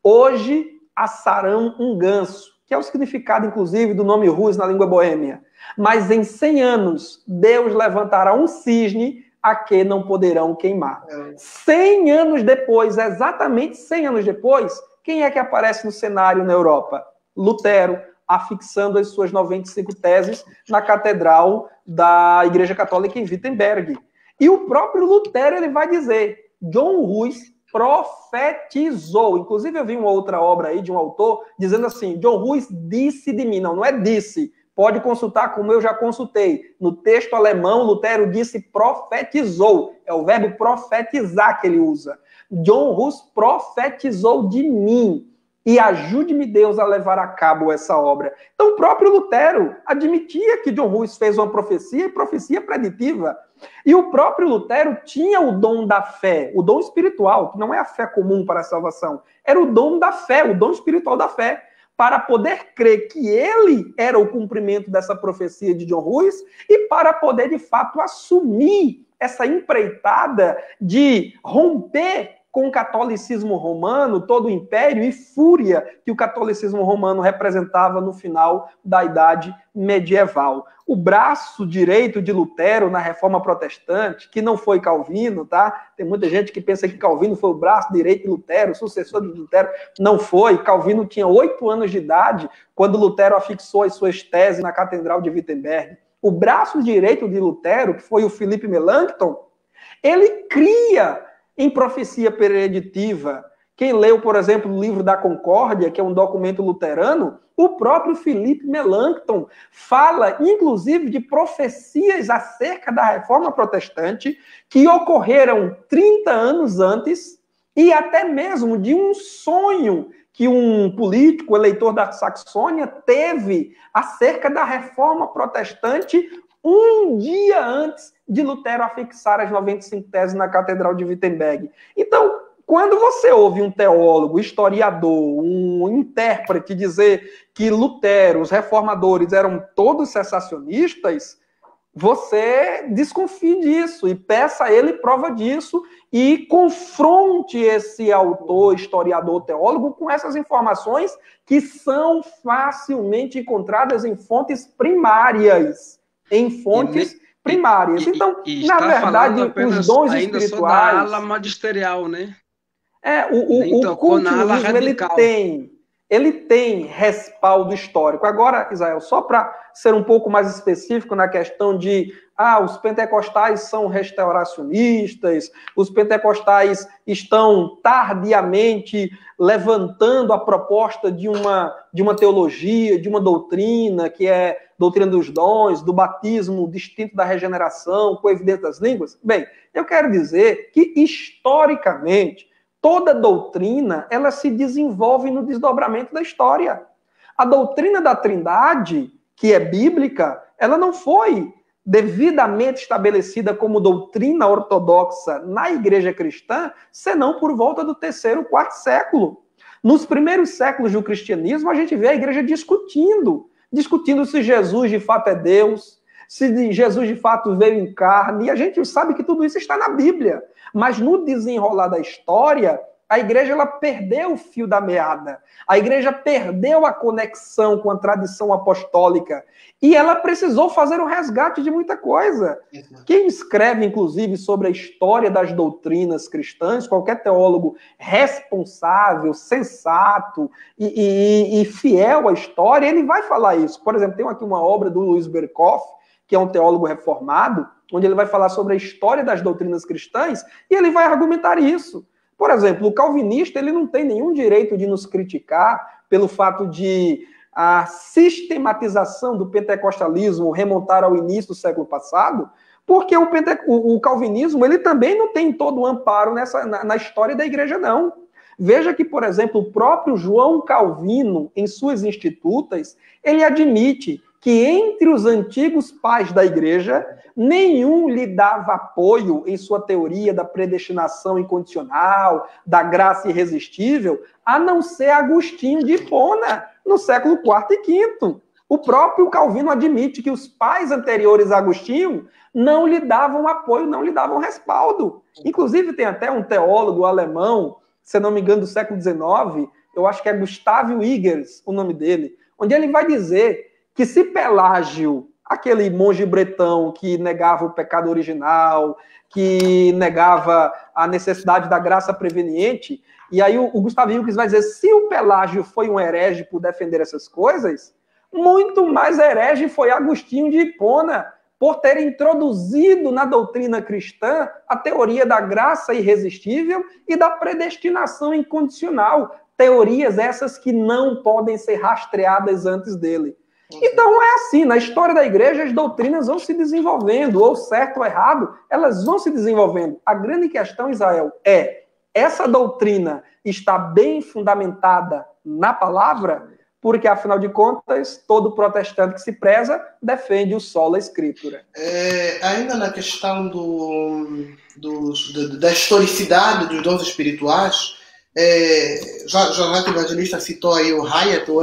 hoje assarão um ganso, que é o significado, inclusive, do nome Hus na língua boêmia. Mas em 100 anos, Deus levantará um cisne a que não poderão queimar. 100 anos depois, exatamente 100 anos depois, quem é que aparece no cenário na Europa? Lutero, afixando as suas 95 teses na catedral da Igreja Católica em Wittenberg. E o próprio Lutero, ele vai dizer, John Hus profetizou. Inclusive, eu vi uma outra obra aí de um autor dizendo assim, John Hus disse de mim. Não, não é disse. Pode consultar como eu já consultei. No texto alemão, Lutero disse profetizou. É o verbo profetizar que ele usa. John Hus profetizou de mim. E ajude-me Deus a levar a cabo essa obra. Então, o próprio Lutero admitia que John Hus fez uma profecia, e profecia preditiva. E o próprio Lutero tinha o dom da fé, o dom espiritual, que não é a fé comum para a salvação. Era o dom da fé, o dom espiritual da fé, para poder crer que ele era o cumprimento dessa profecia de John Hus e para poder, de fato, assumir essa empreitada de romper com o catolicismo romano, todo o império e fúria que o catolicismo romano representava no final da Idade Medieval. O braço direito de Lutero na Reforma Protestante, que não foi Calvino, tá? Tem muita gente que pensa que Calvino foi o braço direito de Lutero, o sucessor de Lutero. Não foi. Calvino tinha 8 anos de idade quando Lutero afixou as suas teses na Catedral de Wittenberg. O braço direito de Lutero, que foi o Philippe Melanchthon, ele cria em profecia preditiva. Quem leu, por exemplo, o livro da Concórdia, que é um documento luterano, o próprio Philippe Melanchthon fala, inclusive, de profecias acerca da Reforma Protestante que ocorreram 30 anos antes e até mesmo de um sonho que um político, eleitor da Saxônia, teve acerca da Reforma Protestante um dia antes de Lutero afixar as 95 teses na Catedral de Wittenberg. Então, Quando você ouve um teólogo, historiador, um intérprete dizer que Lutero, os reformadores eram todos cessacionistas, você desconfie disso e peça a ele prova disso e confronte esse autor, historiador, teólogo com essas informações que são facilmente encontradas em fontes primárias. Então, na verdade, os dons espirituais... Só da ala magisterial, né? O cultivismo, ele tem respaldo histórico. Agora, Israel, só para ser um pouco mais específico na questão de os pentecostais são restauracionistas, os pentecostais estão tardiamente levantando a proposta de uma teologia, de uma doutrina, que é doutrina dos dons, do batismo distinto da regeneração, com evidência das línguas. Bem, eu quero dizer que, historicamente, toda doutrina, ela se desenvolve no desdobramento da história. A doutrina da Trindade, que é bíblica, ela não foi devidamente estabelecida como doutrina ortodoxa na igreja cristã, senão por volta do 3º, 4º século. Nos primeiros séculos do cristianismo, a gente vê a igreja discutindo se Jesus de fato é Deus, se Jesus de fato veio em carne, e a gente sabe que tudo isso está na Bíblia. Mas no desenrolar da história, a igreja ela perdeu o fio da meada. A igreja perdeu a conexão com a tradição apostólica. E ela precisou fazer um resgate de muita coisa. Quem escreve, inclusive, sobre a história das doutrinas cristãs, qualquer teólogo responsável, sensato e fiel à história, ele vai falar isso. Por exemplo, tem aqui uma obra do Louis Berkhoff, que é um teólogo reformado, onde ele vai falar sobre a história das doutrinas cristãs, e ele vai argumentar isso. Por exemplo, o calvinista ele não tem nenhum direito de nos criticar pelo fato de a sistematização do pentecostalismo remontar ao início do século passado, porque o calvinismo ele também não tem todo o amparo na história da igreja, não. Veja que, por exemplo, o próprio João Calvino, em suas Institutas, ele admite que entre os antigos pais da igreja, nenhum lhe dava apoio em sua teoria da predestinação incondicional, da graça irresistível, a não ser Agostinho de Hipona, no século IV e V. O próprio Calvino admite que os pais anteriores a Agostinho não lhe davam apoio, não lhe davam respaldo. Inclusive, tem até um teólogo alemão, se não me engano, do século XIX, eu acho que é Gustav Huygens, o nome dele, onde ele vai dizer que se Pelágio, aquele monge bretão que negava o pecado original, que negava a necessidade da graça preveniente, e aí o Gustav Huygens vai dizer, se o Pelágio foi um herege por defender essas coisas, muito mais herege foi Agostinho de Hipona, por ter introduzido na doutrina cristã a teoria da graça irresistível e da predestinação incondicional, teorias essas que não podem ser rastreadas antes dele. Então é assim, na história da igreja as doutrinas vão se desenvolvendo, ou certo ou errado, elas vão se desenvolvendo. A grande questão, Israel, é, essa doutrina está bem fundamentada na palavra? Porque, afinal de contas, todo protestante que se preza defende o sola escritura. Ainda na questão da historicidade dos dons espirituais, já que o evangelista citou aí o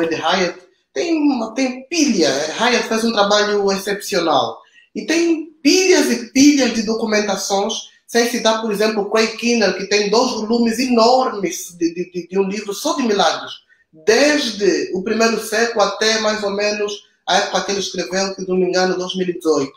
Ed Hyatt, tem pilha. Hyatt faz um trabalho excepcional. E tem pilhas e pilhas de documentações, sem citar, por exemplo, o Craig Keener, que tem 2 volumes enormes de um livro só de milagres, desde o 1º século até mais ou menos a época que ele escreveu, que não me engano, 2018.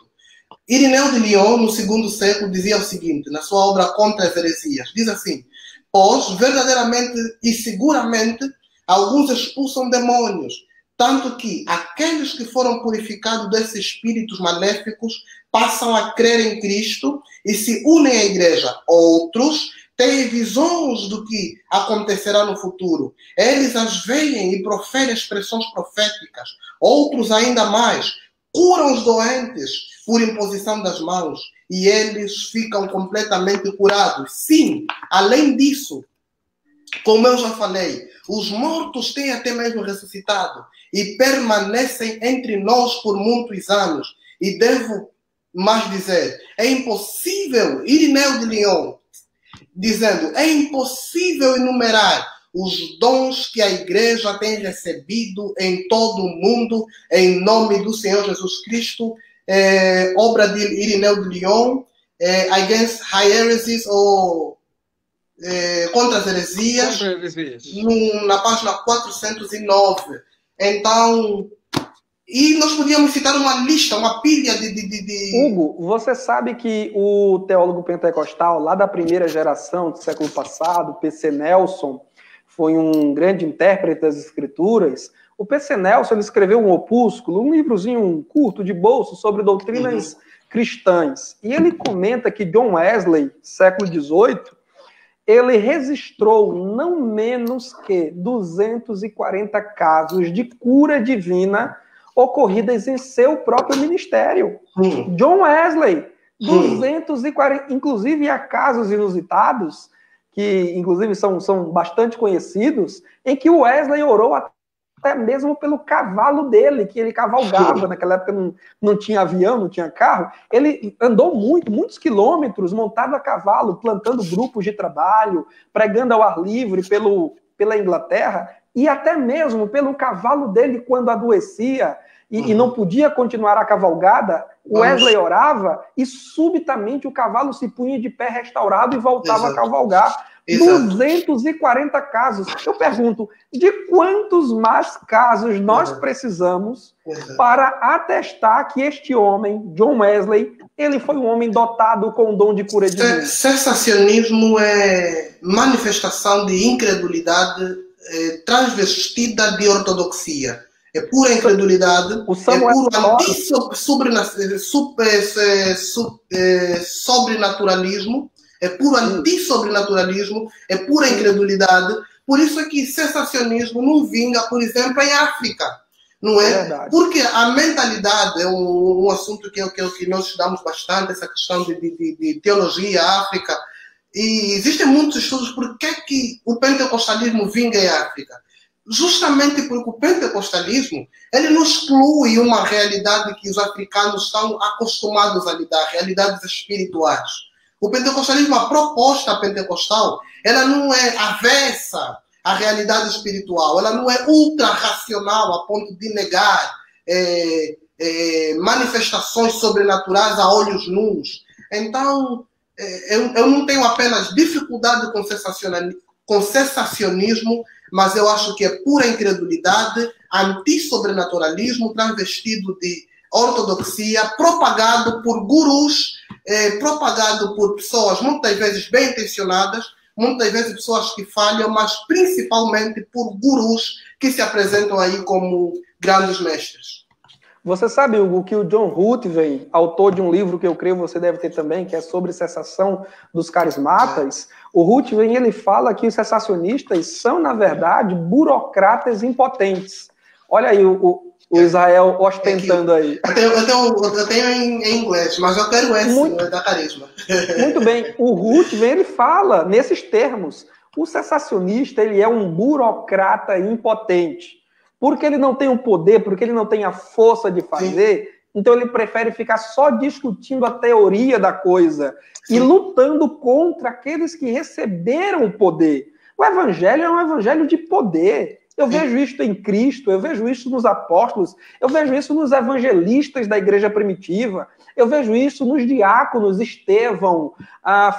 Irineu de Lyon, no 2º século, dizia o seguinte, na sua obra Contra as Heresias, diz assim, pois, verdadeiramente e seguramente, alguns expulsam demônios, tanto que aqueles que foram purificados desses espíritos maléficos passam a crer em Cristo e se unem à igreja. Outros têm visões do que acontecerá no futuro. Eles as veem e proferem expressões proféticas. Outros, ainda mais, curam os doentes por imposição das mãos e eles ficam completamente curados. Sim, além disso, como eu já falei, os mortos têm até mesmo ressuscitado e permanecem entre nós por muitos anos. E devo mais dizer, é impossível Irineu de Lyon dizendo: é impossível enumerar os dons que a igreja tem recebido em todo o mundo, em nome do Senhor Jesus Cristo, obra de Irineu de Lyon, Against Heresies, ou Contra as Heresias, na página 409. Então, e nós podíamos citar uma lista, uma pilha de... Hugo, você sabe que o teólogo pentecostal, lá da primeira geração do século passado, P.C. Nelson, foi um grande intérprete das Escrituras. O P.C. Nelson, ele escreveu um opúsculo, um livrozinho curto de bolso sobre doutrinas cristãs. E ele comenta que John Wesley, século XVIII, ele registrou não menos que 240 casos de cura divina ocorridas em seu próprio ministério. John Wesley, 240, inclusive há casos inusitados, que inclusive são bastante conhecidos, em que o Wesley orou até mesmo pelo cavalo dele, que ele cavalgava. Naquela época não tinha avião, não tinha carro. Ele andou muitos quilômetros montado a cavalo, plantando grupos de trabalho, pregando ao ar livre pela Inglaterra, e até mesmo pelo cavalo dele quando adoecia e não podia continuar a cavalgada. Wesley orava e subitamente o cavalo se punha de pé restaurado e voltava a cavalgar. 240 casos. Eu pergunto, de quantos mais casos nós precisamos para atestar que este homem, John Wesley, ele foi um homem dotado com o dom de cura divina? Cessacionismo é manifestação de incredulidade transvestida de ortodoxia. É pura incredulidade, é puro sobrenaturalismo, é puro antissobrenaturalismo, é pura incredulidade. Por isso é que cessacionismo não vinga, por exemplo, em África. Não é? Porque a mentalidade é um assunto que nós estudamos bastante, essa questão de teologia, África. E existem muitos estudos por que o pentecostalismo vinga em África. Justamente porque o pentecostalismo ele não exclui uma realidade que os africanos estão acostumados a lidar, realidades espirituais. O pentecostalismo, a proposta pentecostal, ela não é avessa à realidade espiritual, ela não é ultra-racional a ponto de negar manifestações sobrenaturais a olhos nus. Então, eu não tenho apenas dificuldade com cessacionismo, mas eu acho que é pura incredulidade, antissobrenaturalismo transvestido de ortodoxia, propagado por gurus, propagado por pessoas muitas vezes bem intencionadas, muitas vezes pessoas que falham, mas principalmente por gurus que se apresentam aí como grandes mestres. Você sabe, Hugo, que o John Ruthven, autor de um livro que eu creio você deve ter também, que é sobre cessação dos carismatas, o Ruthven, ele fala que os cessacionistas são, na verdade, burocratas impotentes. Olha aí o Israel ostentando aí. Eu tenho em inglês, mas eu quero esse da carisma. Muito bem. O Ruthven, ele fala nesses termos. O cessacionista, ele é um burocrata impotente. Porque ele não tem o poder, porque ele não tem a força de fazer, então ele prefere ficar só discutindo a teoria da coisa e lutando contra aqueles que receberam o poder. O evangelho é um evangelho de poder. Eu vejo isso em Cristo, eu vejo isso nos apóstolos, eu vejo isso nos evangelistas da igreja primitiva, eu vejo isso nos diáconos, Estevão,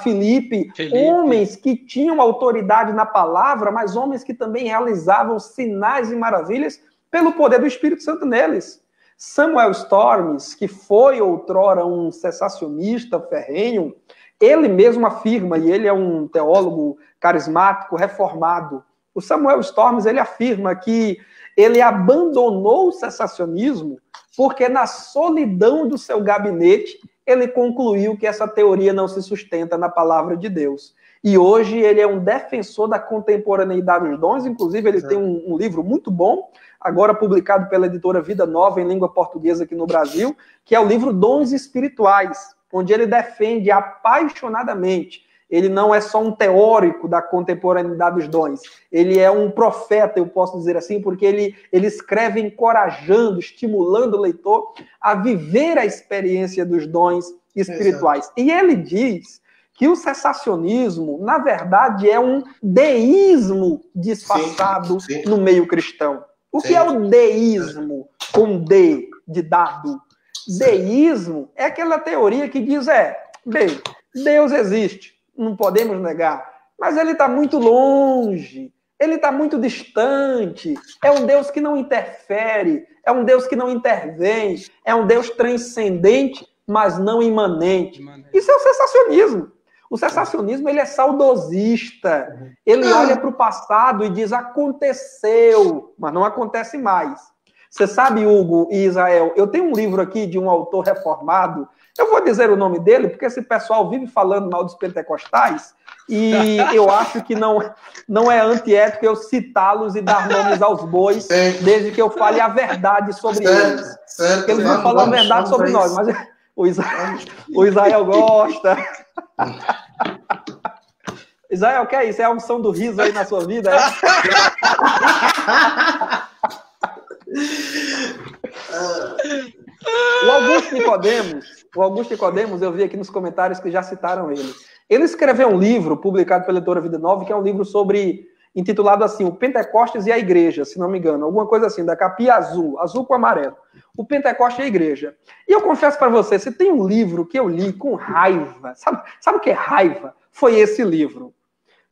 Filipe, homens que tinham autoridade na palavra, mas homens que também realizavam sinais e maravilhas pelo poder do Espírito Santo neles. Samuel Storms, que foi outrora um cessacionista ferrenho, ele mesmo afirma, e ele é um teólogo carismático, reformado, o Samuel Storms, ele afirma que ele abandonou o cessacionismo porque na solidão do seu gabinete ele concluiu que essa teoria não se sustenta na palavra de Deus. E hoje ele é um defensor da contemporaneidade dos dons, inclusive ele tem um livro muito bom, agora publicado pela editora Vida Nova em língua portuguesa aqui no Brasil, que é o livro Dons Espirituais, onde ele defende apaixonadamente. Ele não é só um teórico da contemporaneidade dos dons, ele é um profeta, eu posso dizer assim, porque ele escreve encorajando, estimulando o leitor a viver a experiência dos dons espirituais. Exato. E ele diz que o cessacionismo, na verdade, é um deísmo disfarçado no meio cristão. O que é o deísmo com D de dado? Deísmo é aquela teoria que diz, bem, Deus existe, não podemos negar, mas ele está muito longe, ele está muito distante, é um Deus que não interfere, é um Deus que não intervém, é um Deus transcendente, mas não imanente. Isso é o cessacionismo. O cessacionismo, ele é saudosista. Ele olha para o passado e diz, aconteceu, mas não acontece mais. Você sabe, Hugo e Israel, eu tenho um livro aqui de um autor reformado, eu vou dizer o nome dele, porque esse pessoal vive falando mal dos pentecostais, e eu acho que não é antiético eu citá-los e dar nomes aos bois, desde que eu fale a verdade sobre eles. Certo, eles vão falar a verdade sobre nós, mas o Israel gosta. Israel, o que é isso? É a unção do riso aí na sua vida? O Augusto Nicodemos, eu vi aqui nos comentários que já citaram ele. Ele escreveu um livro publicado pela editora Vida Nova, que é um livro intitulado assim, O Pentecostes e a Igreja, se não me engano, alguma coisa assim, da capinha azul com amarelo. O Pentecostes e a Igreja. E eu confesso para você, se tem um livro que eu li com raiva, sabe o que é raiva? Foi esse livro.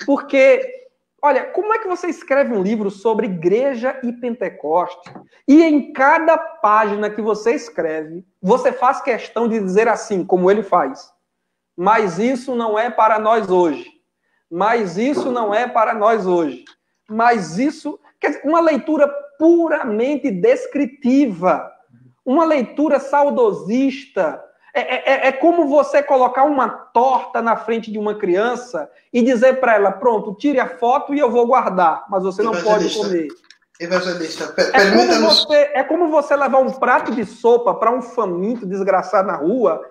Porque, olha, como é que você escreve um livro sobre igreja e Pentecoste e em cada página que você escreve, você faz questão de dizer assim, como ele faz, mas isso não é para nós hoje. Mas isso não é para nós hoje. Mas isso... Quer dizer, uma leitura puramente descritiva. Uma leitura saudosista. É como você colocar uma torta na frente de uma criança e dizer para ela, pronto, tire a foto e eu vou guardar, mas você não pode comer. Evangelista, é como você levar um prato de sopa para um faminto desgraçado na rua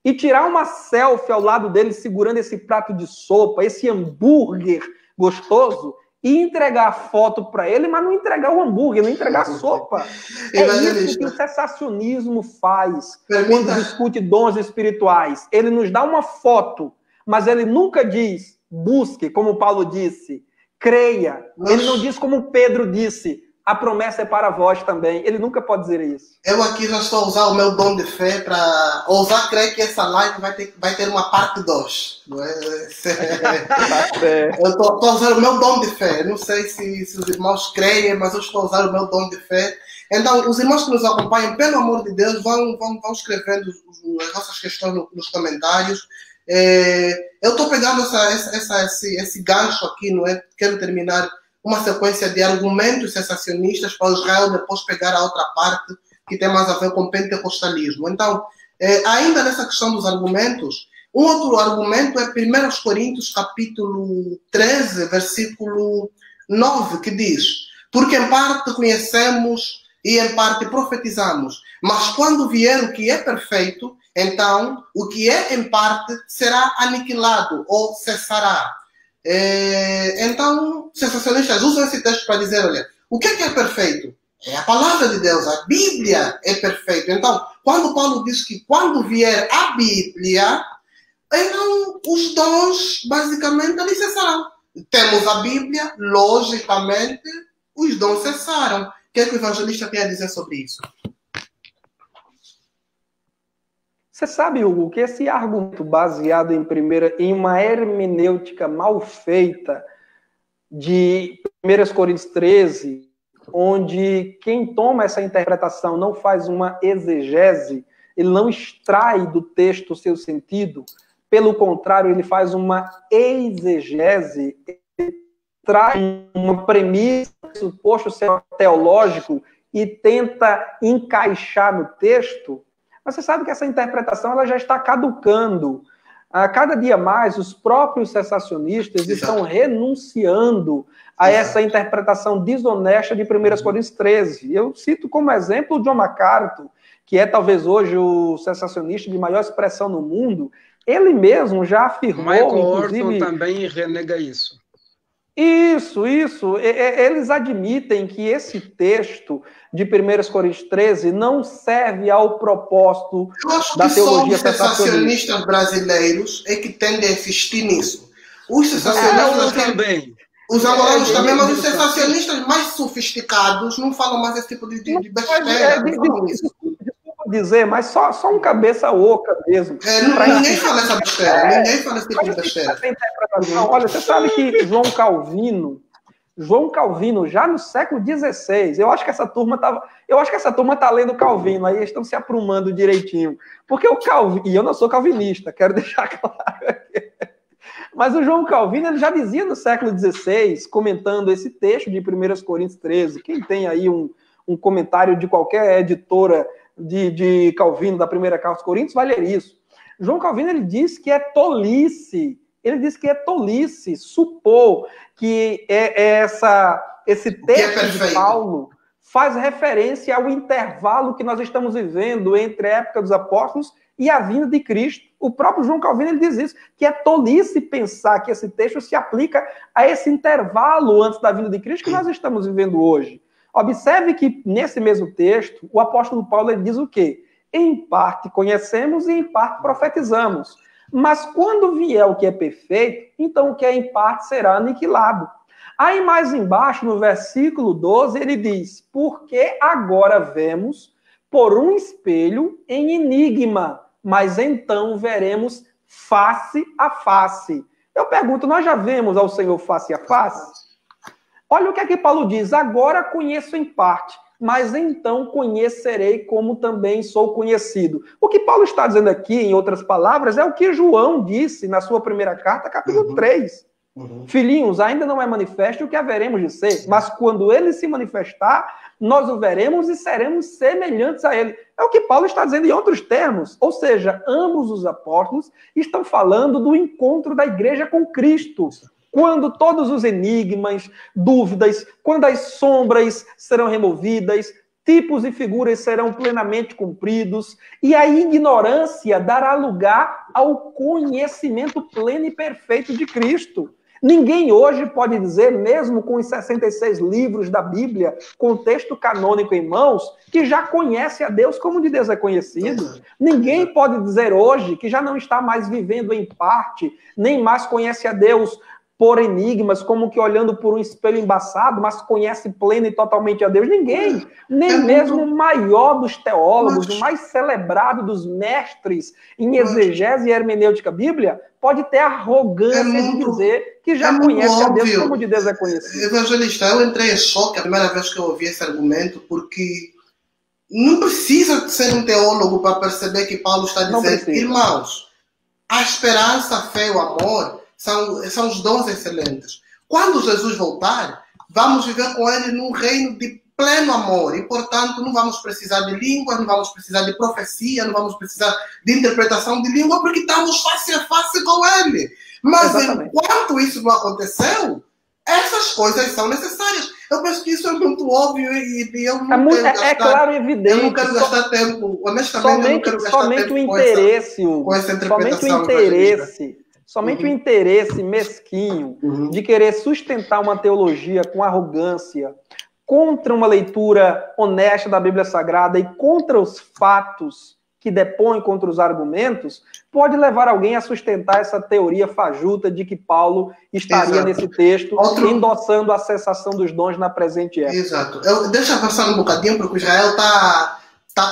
e tirar uma selfie ao lado dele segurando esse prato de sopa, esse hambúrguer gostoso, e entregar a foto para ele, mas não entregar o hambúrguer, não entregar a sopa. É isso que o cessacionismo faz quando discute dons espirituais. Ele nos dá uma foto, mas ele nunca diz, busque, como Paulo disse, creia. Ele não diz como Pedro disse, a promessa é para vós também. Ele nunca pode dizer isso. Eu aqui já estou a usar o meu dom de fé para ousar crer que essa live vai ter uma parte 2. Não é? Eu estou a usar o meu dom de fé. Não sei se os irmãos creem, mas eu estou a usar o meu dom de fé. Então, os irmãos que nos acompanham, pelo amor de Deus, vão escrevendo as nossas questões nos comentários. Eu estou pegando esse gancho aqui, não é? Quero terminar uma sequência de argumentos sensacionistas para Israel depois pegar a outra parte que tem mais a ver com pentecostalismo. Então, ainda nessa questão dos argumentos, um outro argumento é 1 Coríntios capítulo 13, versículo 9, que diz: porque em parte conhecemos e em parte profetizamos, mas quando vier o que é perfeito, então o que é em parte será aniquilado ou cessará. Então, sensacionistas usam esse texto para dizer, olha, o que é perfeito? É a palavra de Deus, a Bíblia é perfeita. Então, quando Paulo diz que quando vier a Bíblia, então os dons basicamente ali cessarão. Temos a Bíblia, logicamente, os dons cessaram. O que é que o evangelista tem a dizer sobre isso? Você sabe, Hugo, que esse argumento baseado em uma hermenêutica mal feita de 1 Coríntios 13, onde quem toma essa interpretação não faz uma exegese, ele não extrai do texto o seu sentido, pelo contrário, ele faz uma exegese, ele traz uma premissa, suposto ser teológico, e tenta encaixar no texto. Mas você sabe que essa interpretação ela já está caducando. A cada dia mais, os próprios cessacionistas estão renunciando a essa interpretação desonesta de 1 Coríntios 13. Eu cito como exemplo o John MacArthur, que é talvez hoje o cessacionista de maior expressão no mundo. Ele mesmo já afirmou, Michael Horton também renega isso. Isso. Eles admitem que esse texto de 1 Coríntios 13 não serve ao propósito da teologia sensacionista. Eu acho que só os sensacionistas brasileiros é que tendem a insistir nisso. Os sensacionistas também. Os angolanos também, mas os sensacionistas mais sofisticados não falam mais esse tipo de besteira. Desculpa dizer, mas só um cabeça oca mesmo. Ninguém fala essa besteira. Ninguém fala esse tipo de besteira. Olha, você sabe que João Calvino, já no século XVI, eu acho que essa turma está lendo Calvino, aí eles estão se aprumando direitinho. Porque o Calvino, e eu não sou calvinista, quero deixar claro aqui. Mas o João Calvino ele já dizia no século XVI, comentando esse texto de 1 Coríntios 13. Quem tem aí um comentário de qualquer editora de Calvino, da primeira carta aos Coríntios, vai ler isso. João Calvino ele diz que é tolice. Ele diz que é tolice supor que esse texto de Paulo faz referência ao intervalo que nós estamos vivendo entre a época dos apóstolos e a vinda de Cristo. O próprio João Calvino ele diz isso, que é tolice pensar que esse texto se aplica a esse intervalo antes da vinda de Cristo que nós estamos vivendo hoje. Observe que nesse mesmo texto, o apóstolo Paulo ele diz o quê? Em parte conhecemos e em parte profetizamos. Mas quando vier o que é perfeito, então o que é em parte será aniquilado. Aí mais embaixo, no versículo 12, ele diz, porque agora vemos por um espelho em enigma, mas então veremos face a face. Eu pergunto, nós já vemos ao Senhor face a face? Olha o que é que Paulo diz, agora conheço em parte, mas então conhecerei como também sou conhecido. O que Paulo está dizendo aqui, em outras palavras, é o que João disse na sua primeira carta, capítulo 3. Filhinhos, ainda não é manifesto o que haveremos de ser, mas quando ele se manifestar, nós o veremos e seremos semelhantes a ele. É o que Paulo está dizendo em outros termos. Ou seja, ambos os apóstolos estão falando do encontro da igreja com Cristo. Quando todos os enigmas, dúvidas, quando as sombras serão removidas, tipos e figuras serão plenamente cumpridos, e a ignorância dará lugar ao conhecimento pleno e perfeito de Cristo. Ninguém hoje pode dizer, mesmo com os 66 livros da Bíblia, com o texto canônico em mãos, que já conhece a Deus como de Deus é conhecido. Ninguém pode dizer hoje que já não está mais vivendo em parte, nem mais conhece a Deus por enigmas, como que olhando por um espelho embaçado, mas conhece pleno e totalmente a Deus. Ninguém, nem mesmo o maior dos teólogos, o mais celebrado dos mestres em exegese e hermenêutica bíblia, pode ter arrogância de dizer que já conhece a Deus como de Deus é conhecido. Evangelista, eu entrei em choque a primeira vez que eu ouvi esse argumento, porque não precisa ser um teólogo para perceber que Paulo está dizendo, irmãos, a esperança, a fé e o amor são os dons excelentes. Quando Jesus voltar, vamos viver com ele num reino de pleno amor. E, portanto, não vamos precisar de língua, não vamos precisar de profecia, não vamos precisar de interpretação de língua, porque estamos face a face com ele. Mas, enquanto isso não aconteceu, essas coisas são necessárias. Eu penso que isso é muito óbvio e eu não quero gastar... É claro e evidente. Eu não quero gastar tempo, honestamente, eu não quero gastar tempo com essa interpretação. Somente o interesse mesquinho de querer sustentar uma teologia com arrogância contra uma leitura honesta da Bíblia Sagrada e contra os fatos que depõem contra os argumentos, pode levar alguém a sustentar essa teoria fajuta de que Paulo estaria nesse texto endossando a cessação dos dons na presente época. Exato. Deixa eu avançar um bocadinho, porque o Israel está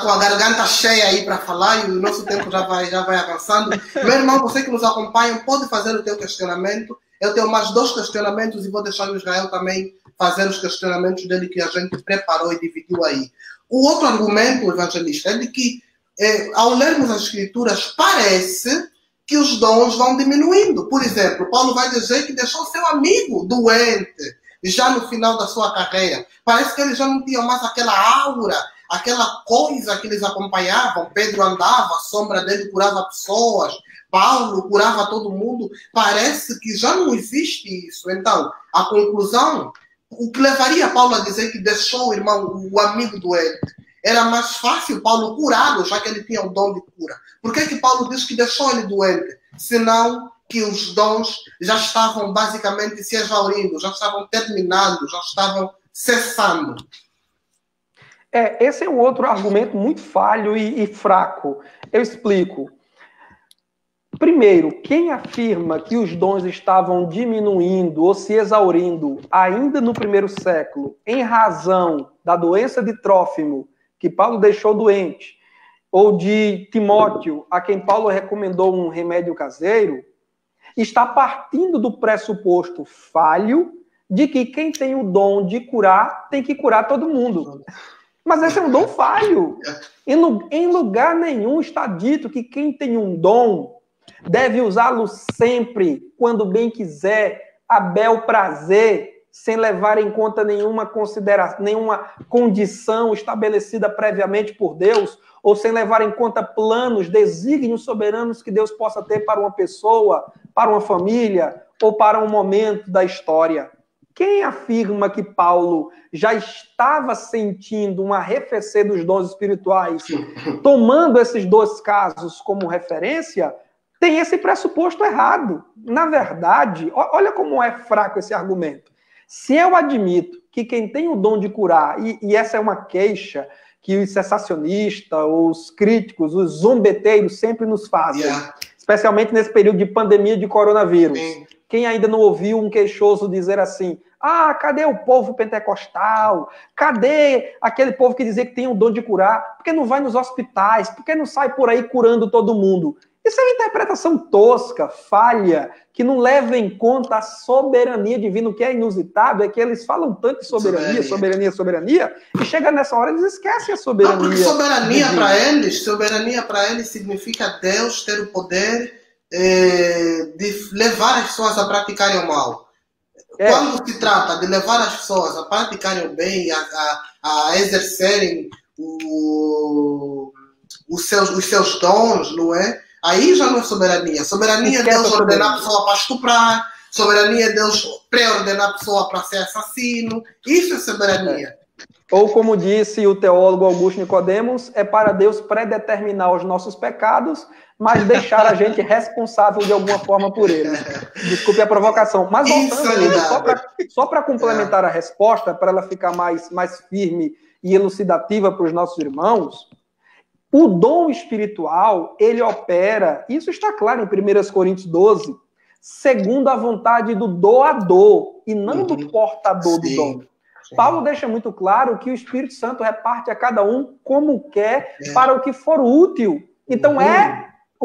com a garganta cheia aí para falar e o nosso tempo já vai avançando. Meu irmão, você que nos acompanha, pode fazer o teu questionamento. Eu tenho mais 2 questionamentos e vou deixar o Israel também fazer os questionamentos dele que a gente preparou e dividiu aí. O outro argumento, evangelista, é de que ao lermos as Escrituras, parece que os dons vão diminuindo. Por exemplo, Paulo vai dizer que deixou seu amigo doente já no final da sua carreira. Parece que ele já não tinha mais aquela aura, aquela coisa que eles acompanhavam. Pedro andava, a sombra dele curava pessoas, Paulo curava todo mundo. Parece que já não existe isso. Então, a conclusão, o que levaria Paulo a dizer que deixou o irmão, o amigo doente, era mais fácil Paulo curá-lo, já que ele tinha o dom de cura. Por que Paulo diz que deixou ele doente? Senão, que os dons já estavam basicamente se exaurindo, já estavam terminando, já estavam cessando. Esse é um outro argumento muito falho e fraco. Eu explico. Primeiro, quem afirma que os dons estavam diminuindo ou se exaurindo ainda no primeiro século, em razão da doença de Trófimo, que Paulo deixou doente, ou de Timóteo, a quem Paulo recomendou um remédio caseiro, está partindo do pressuposto falho de que quem tem o dom de curar tem que curar todo mundo. Mas esse é um dom falho. Em lugar nenhum está dito que quem tem um dom deve usá-lo sempre, quando bem quiser, a bel prazer, sem levar em conta nenhuma consideração, nenhuma condição estabelecida previamente por Deus, ou sem levar em conta planos, desígnios soberanos que Deus possa ter para uma pessoa, para uma família, ou para um momento da história. Quem afirma que Paulo já estava sentindo um arrefecer dos dons espirituais, tomando esses dois casos como referência, tem esse pressuposto errado. Na verdade, olha como é fraco esse argumento. Se eu admito que quem tem o dom de curar, e essa é uma queixa que os cessacionistas, os críticos, os zombeteiros sempre nos fazem, especialmente nesse período de pandemia de coronavírus. Sim. Quem ainda não ouviu um queixoso dizer assim, cadê o povo pentecostal? Cadê aquele povo que dizia que tem o dom de curar? Por que não vai nos hospitais? Por que não sai por aí curando todo mundo? Isso é uma interpretação tosca, falha, que não leva em conta a soberania divina. O que é inusitado é que eles falam tanto de soberania, e chega nessa hora eles esquecem a soberania. Porque soberania para eles significa Deus ter o poder de levar as pessoas a praticarem o mal. Quando se trata de levar as pessoas a praticarem o bem, a exercerem os seus dons, não é? Aí já não é soberania. Soberania é Deus ordenar a pessoa para estuprar. Soberania é Deus pré-ordenar a pessoa para ser assassino. Isso é soberania. Ou como disse o teólogo Augusto Nicodemos, é para Deus predeterminar os nossos pecados, mas deixar a gente responsável de alguma forma por eles. Desculpe a provocação. Mas voltando, só para complementar a resposta, para ela ficar mais firme e elucidativa para os nossos irmãos, o dom espiritual, ele opera, isso está claro em 1 Coríntios 12, segundo a vontade do doador, e não do portador do dom. Paulo deixa muito claro que o Espírito Santo reparte a cada um como quer, para o que for útil. Então,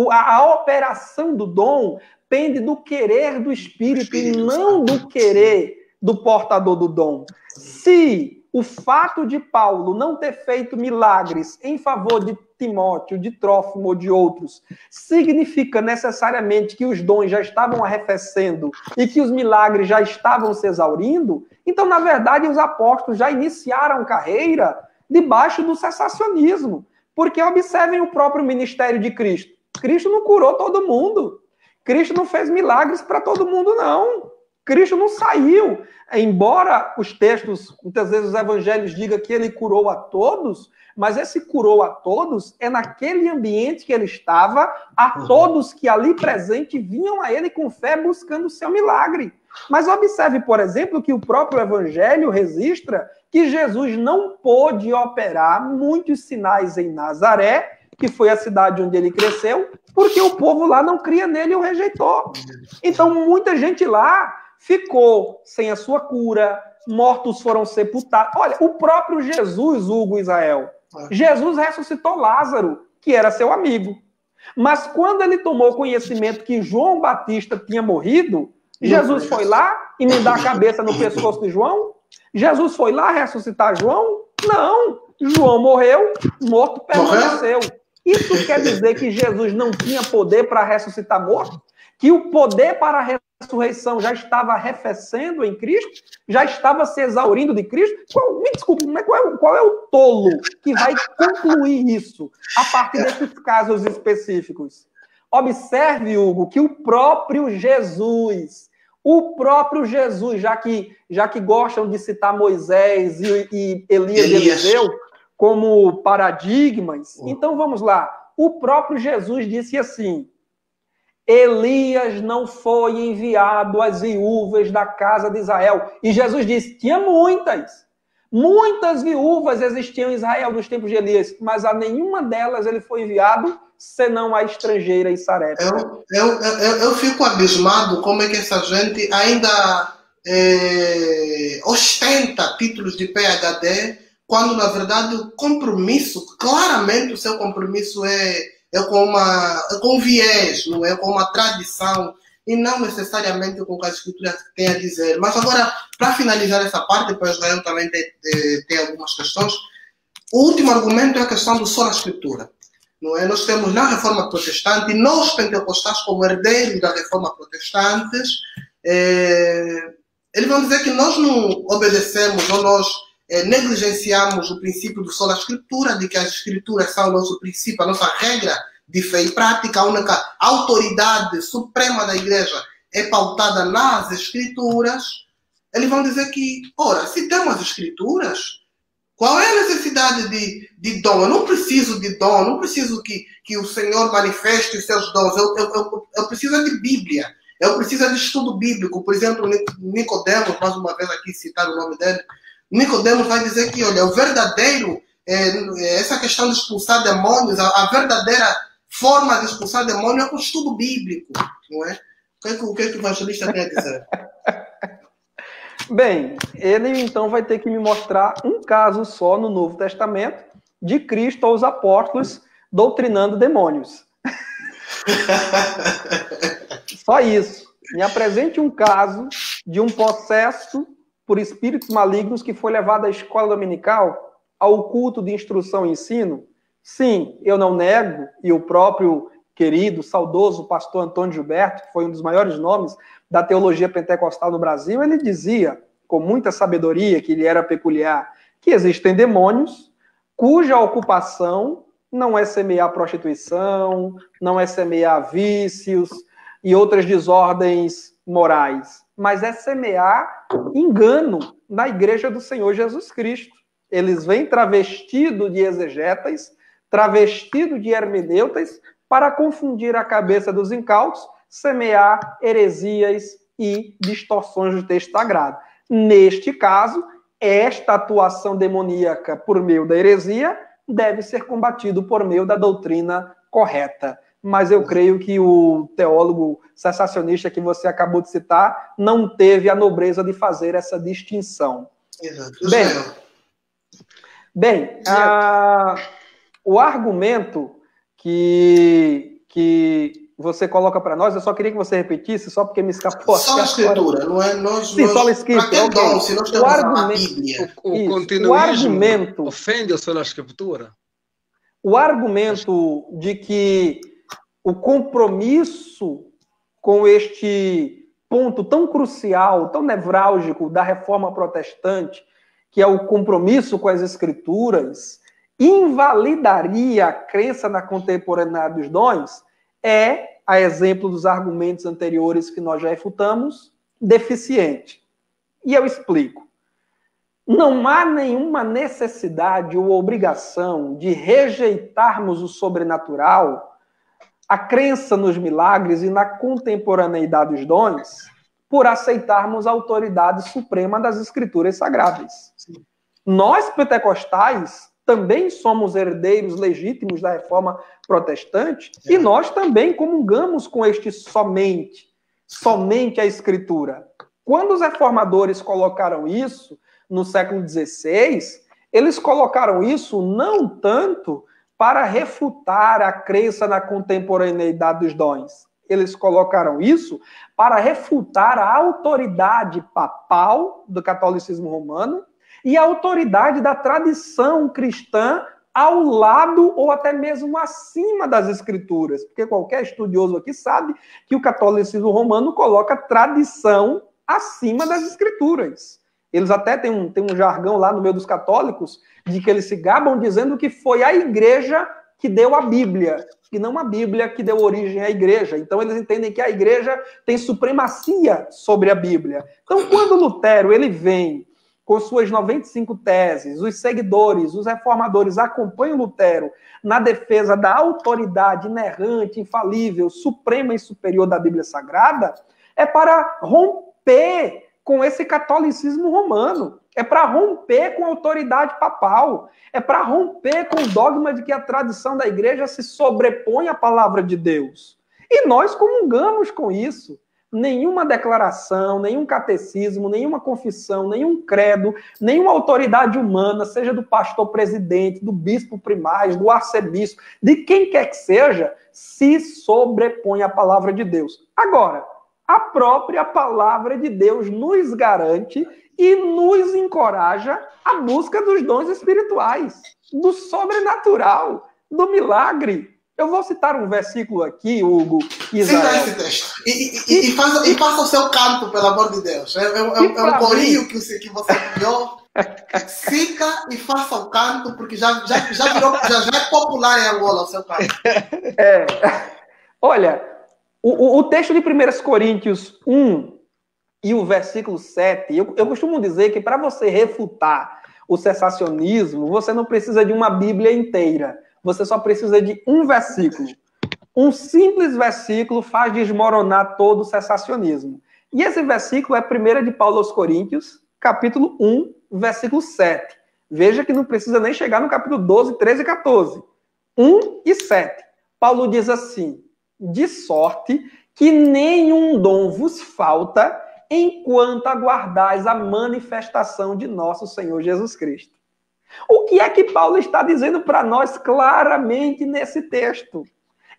a operação do dom pende do querer do Espírito e não do querer do portador do dom. Se o fato de Paulo não ter feito milagres em favor de Timóteo, de Trófimo ou de outros, significa necessariamente que os dons já estavam arrefecendo e que os milagres já estavam se exaurindo, então, na verdade, os apóstolos já iniciaram carreira debaixo do cessacionismo. Porque observem o próprio ministério de Cristo. Cristo não curou todo mundo. Cristo não fez milagres para todo mundo, não. Cristo não saiu. Embora os textos, muitas vezes os evangelhos digam que ele curou a todos, mas esse curou a todos é naquele ambiente que ele estava, a todos que ali presentes vinham a ele com fé buscando o seu milagre. Mas observe, por exemplo, que o próprio evangelho registra que Jesus não pôde operar muitos sinais em Nazaré, que foi a cidade onde ele cresceu, porque o povo lá não cria nele e o rejeitou. Então, muita gente lá ficou sem a sua cura, mortos foram sepultados. Olha, o próprio Jesus, Hugo Israel, Jesus ressuscitou Lázaro, que era seu amigo. Mas quando ele tomou conhecimento que João Batista tinha morrido, Jesus foi lá emendar a cabeça no pescoço de João? Jesus foi lá ressuscitar João? Não. João morreu, morto permaneceu. Isso quer dizer que Jesus não tinha poder para ressuscitar morto? Que o poder para a ressurreição já estava arrefecendo em Cristo? Já estava se exaurindo de Cristo? Me desculpe, mas qual é o tolo que vai concluir isso a partir desses casos específicos? Observe, Hugo, que o próprio Jesus, já que gostam de citar Moisés e Elias e Eliseu como paradigmas, então vamos lá. O próprio Jesus disse assim: Elias não foi enviado às viúvas da casa de Israel. E Jesus disse, tinha muitas viúvas existiam em Israel nos tempos de Elias, mas a nenhuma delas ele foi enviado, senão a estrangeira em Sarepta. Eu fico abismado como é que essa gente ainda ostenta títulos de PhD, quando na verdade o compromisso, claramente o seu compromisso é com viés, não é, com uma tradição, e não necessariamente com o que a Escritura tem a dizer. Mas agora, para finalizar essa parte, pois Israel também tem algumas questões, o último argumento é a questão do sola Escritura. Não é? Nós temos na Reforma Protestante, nós pentecostais como herdeiros da Reforma Protestante, eles vão dizer que nós não obedecemos ou nós negligenciamos o princípio do sola Escritura, de que as Escrituras são o nosso princípio, a nossa regra de fé e prática, a única autoridade suprema da Igreja é pautada nas Escrituras. Eles vão dizer que, ora, se temos as Escrituras, qual é a necessidade de dom? Eu não preciso de dom, não preciso que o Senhor manifeste os seus dons. Eu preciso de Bíblia, eu preciso de estudo bíblico. Por exemplo, Nicodemos, mais uma vez aqui citar o nome dele, Nicodemos vai dizer que, olha, o verdadeiro, essa questão de expulsar demônios, a verdadeira forma de expulsar demônio é com o estudo bíblico, não é? O que o evangelista tem a dizer? Bem, ele então vai ter que me mostrar um caso só no Novo Testamento de Cristo aos apóstolos doutrinando demônios. Só isso. Me apresente um caso de um possesso por espíritos malignos que foi levado à escola dominical, ao culto de instrução e ensino. Sim, eu não nego, e o próprio querido, saudoso pastor Antônio Gilberto, que foi um dos maiores nomes da teologia pentecostal no Brasil, ele dizia, com muita sabedoria, que ele era peculiar, que existem demônios cuja ocupação não é semear prostituição, não é semear vícios e outras desordens morais, mas é semear engano na igreja do Senhor Jesus Cristo. Eles vêm travestidos de exegetas, travestidos de hermeneutas, para confundir a cabeça dos incautos, semear heresias e distorções do texto sagrado. Neste caso, esta atuação demoníaca por meio da heresia deve ser combatido por meio da doutrina correta. Mas eu creio que o teólogo cessacionista que você acabou de citar não teve a nobreza de fazer essa distinção. Exato. O argumento que você coloca para nós, eu só queria que você repetisse, só porque me escapou. Só a Escritura, não é? Sim, só a Escritura. Okay. Se nós temos a Bíblia. O continuismo ofende a só a Escritura? O argumento de que o compromisso com este ponto tão crucial, tão nevrálgico da reforma protestante, que é o compromisso com as Escrituras, invalidaria a crença na contemporaneidade dos dons, a exemplo dos argumentos anteriores que nós já refutamos, deficiente. E eu explico. Não há nenhuma necessidade ou obrigação de rejeitarmos o sobrenatural, a crença nos milagres e na contemporaneidade dos dons, por aceitarmos a autoridade suprema das Escrituras Sagradas. Sim. Nós, pentecostais, também somos herdeiros legítimos da reforma protestante e nós também comungamos com este somente a Escritura. Quando os reformadores colocaram isso no século XVI, eles colocaram isso não tanto para refutar a crença na contemporaneidade dos dons. Eles colocaram isso para refutar a autoridade papal do catolicismo romano e a autoridade da tradição cristã ao lado ou até mesmo acima das Escrituras. Porque qualquer estudioso aqui sabe que o catolicismo romano coloca tradição acima das Escrituras. Eles até têm um jargão lá no meio dos católicos de que eles se gabam dizendo que foi a igreja que deu a Bíblia, e não a Bíblia que deu origem à igreja. Então eles entendem que a igreja tem supremacia sobre a Bíblia. Então quando Lutero ele vem com suas 95 teses, os seguidores, os reformadores acompanham Lutero na defesa da autoridade inerrante, infalível, suprema e superior da Bíblia Sagrada, é para romper com esse catolicismo romano, é para romper com a autoridade papal, é para romper com o dogma de que a tradição da igreja se sobrepõe à palavra de Deus. E nós comungamos com isso. Nenhuma declaração, nenhum catecismo, nenhuma confissão, nenhum credo, nenhuma autoridade humana, seja do pastor presidente, do bispo primaz, do arcebispo, de quem quer que seja, se sobrepõe à palavra de Deus. Agora, a própria palavra de Deus nos garante e nos encoraja à busca dos dons espirituais, do sobrenatural, do milagre. Eu vou citar um versículo aqui, Hugo, Israel. Cita esse texto. E faça o seu canto, pelo amor de Deus. É um corinho que você criou. Cita e faça o canto, porque já é popular em Angola o seu canto. Olha, o texto de 1 Coríntios 1 e o versículo 7, eu costumo dizer que para você refutar o cessacionismo, você não precisa de uma Bíblia inteira. Você só precisa de um versículo. Um simples versículo faz desmoronar todo o cessacionismo. E esse versículo é 1 de Paulo aos Coríntios, capítulo 1, versículo 7. Veja que não precisa nem chegar no capítulo 12, 13 e 14. 1 e 7. Paulo diz assim: de sorte que nenhum dom vos falta enquanto aguardais a manifestação de nosso Senhor Jesus Cristo. O que é que Paulo está dizendo para nós claramente nesse texto?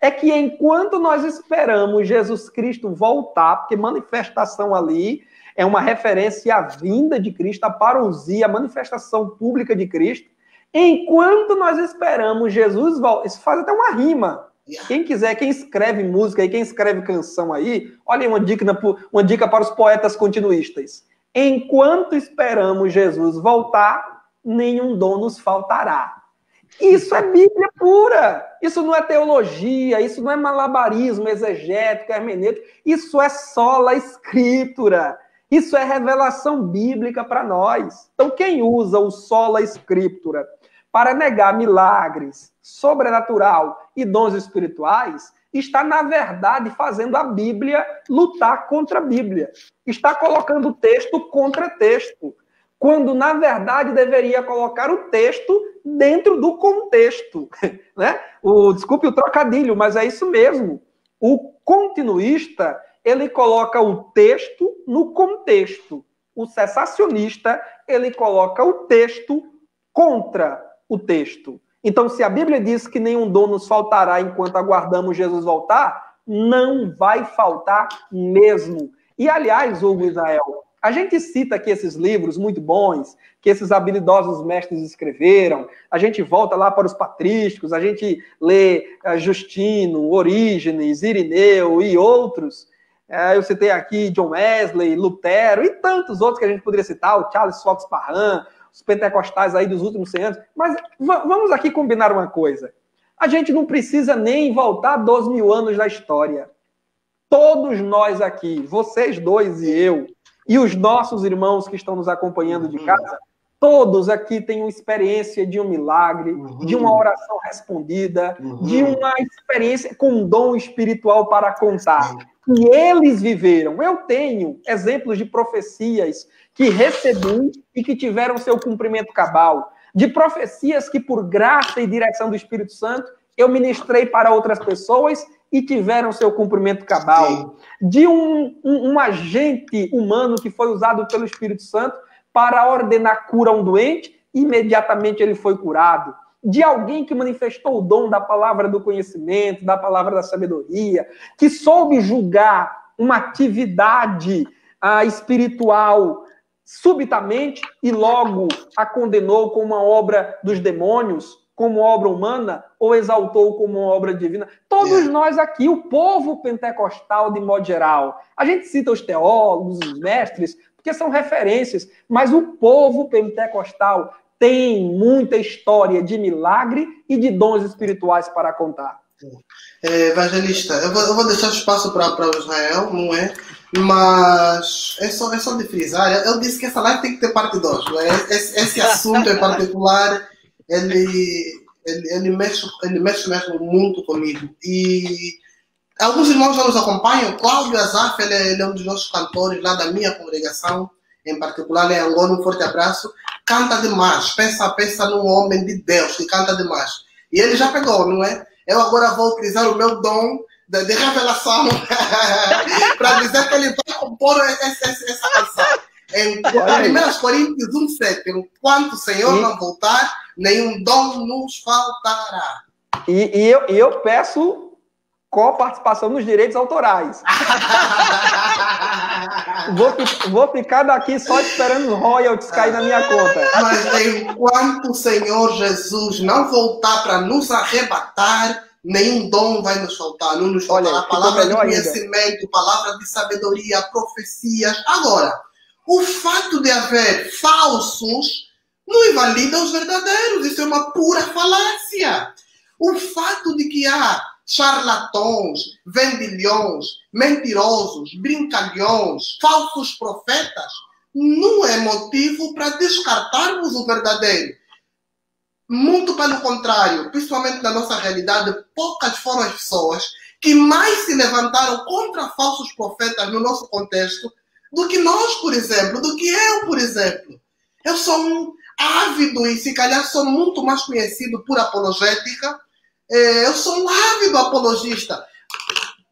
É que enquanto nós esperamos Jesus Cristo voltar, porque manifestação ali é uma referência à vinda de Cristo, a parousia, a manifestação pública de Cristo, enquanto nós esperamos Jesus voltar, isso faz até uma rima. Quem quiser, quem escreve música e quem escreve canção aí, olha uma dica para os poetas continuistas. Enquanto esperamos Jesus voltar, nenhum dom nos faltará. Isso é Bíblia pura. Isso não é teologia, isso não é malabarismo exegético, hermenêutico. Isso é sola escritura. Isso é revelação bíblica para nós. Então, quem usa o sola escritura para negar milagres, sobrenatural e dons espirituais, está, na verdade, fazendo a Bíblia lutar contra a Bíblia. Está colocando texto contra texto, quando, na verdade, deveria colocar o texto dentro do contexto. Né? Desculpe o trocadilho, mas é isso mesmo. O continuista, ele coloca o texto no contexto. O cessacionista, ele coloca o texto contra o texto. Então, se a Bíblia diz que nenhum dom nos faltará enquanto aguardamos Jesus voltar, não vai faltar mesmo. E, aliás, Hugo, Israel, a gente cita aqui esses livros muito bons, que esses habilidosos mestres escreveram, a gente volta lá para os patrísticos, a gente lê Justino, Orígenes, Irineu e outros. Eu citei aqui John Wesley, Lutero e tantos outros que a gente poderia citar, o Charles Fox Parham, os pentecostais aí dos últimos 100 anos. Mas vamos aqui combinar uma coisa. A gente não precisa nem voltar 2.000 anos da história. Todos nós aqui, vocês dois e eu, e os nossos irmãos que estão nos acompanhando de casa, todos aqui têm uma experiência de um milagre, de uma oração respondida, de uma experiência com um dom espiritual para contar. Que eles viveram. Eu tenho exemplos de profecias que recebi e que tiveram seu cumprimento cabal. De profecias que, por graça e direção do Espírito Santo, eu ministrei para outras pessoas e tiveram seu cumprimento cabal. Sim. De um agente humano que foi usado pelo Espírito Santo para ordenar cura a um doente, imediatamente ele foi curado. De alguém que manifestou o dom da palavra do conhecimento, da palavra da sabedoria, que soube julgar uma atividade espiritual subitamente e logo a condenou como uma obra dos demônios, como obra humana, ou exaltou como uma obra divina. Todos nós aqui, o povo pentecostal de modo geral, a gente cita os teólogos, os mestres, porque são referências, mas o povo pentecostal tem muita história de milagre e de dons espirituais para contar. Evangelista, eu vou deixar espaço para o Israel, não é? Mas é só de frisar. Eu disse que essa live tem que ter parte 2. Esse assunto em particular, ele mexe mesmo muito comigo. E alguns irmãos já nos acompanham. Cláudio Azaf, ele é um dos nossos cantores lá da minha congregação, em particular em Angola. Um forte abraço. Canta demais. Pensa num homem de Deus que canta demais. E ele já pegou, não é? Eu agora vou utilizar o meu dom de revelação para dizer que ele vai compor essa canção. Em 1 Coríntios 1,7, enquanto o Senhor não voltar, nenhum dom nos faltará. E eu peço co-participação nos direitos autorais. Vou ficar daqui só esperando os royalties cair na minha conta. Mas enquanto o Senhor Jesus não voltar para nos arrebatar, nenhum dom vai nos faltar. Não nos faltará palavra de conhecimento, palavra de sabedoria, profecias. Agora, o fato de haver falsos não invalida os verdadeiros. Isso é uma pura falácia. O fato de que há charlatões, vendilhões, mentirosos, brincalhões, falsos profetas, não é motivo para descartarmos o verdadeiro. Muito pelo contrário, principalmente na nossa realidade, poucas foram as pessoas que mais se levantaram contra falsos profetas no nosso contexto do que nós, por exemplo, do que eu, por exemplo. Eu sou um ávido e se calhar sou muito mais conhecido por apologética. Eu sou um ávido apologista.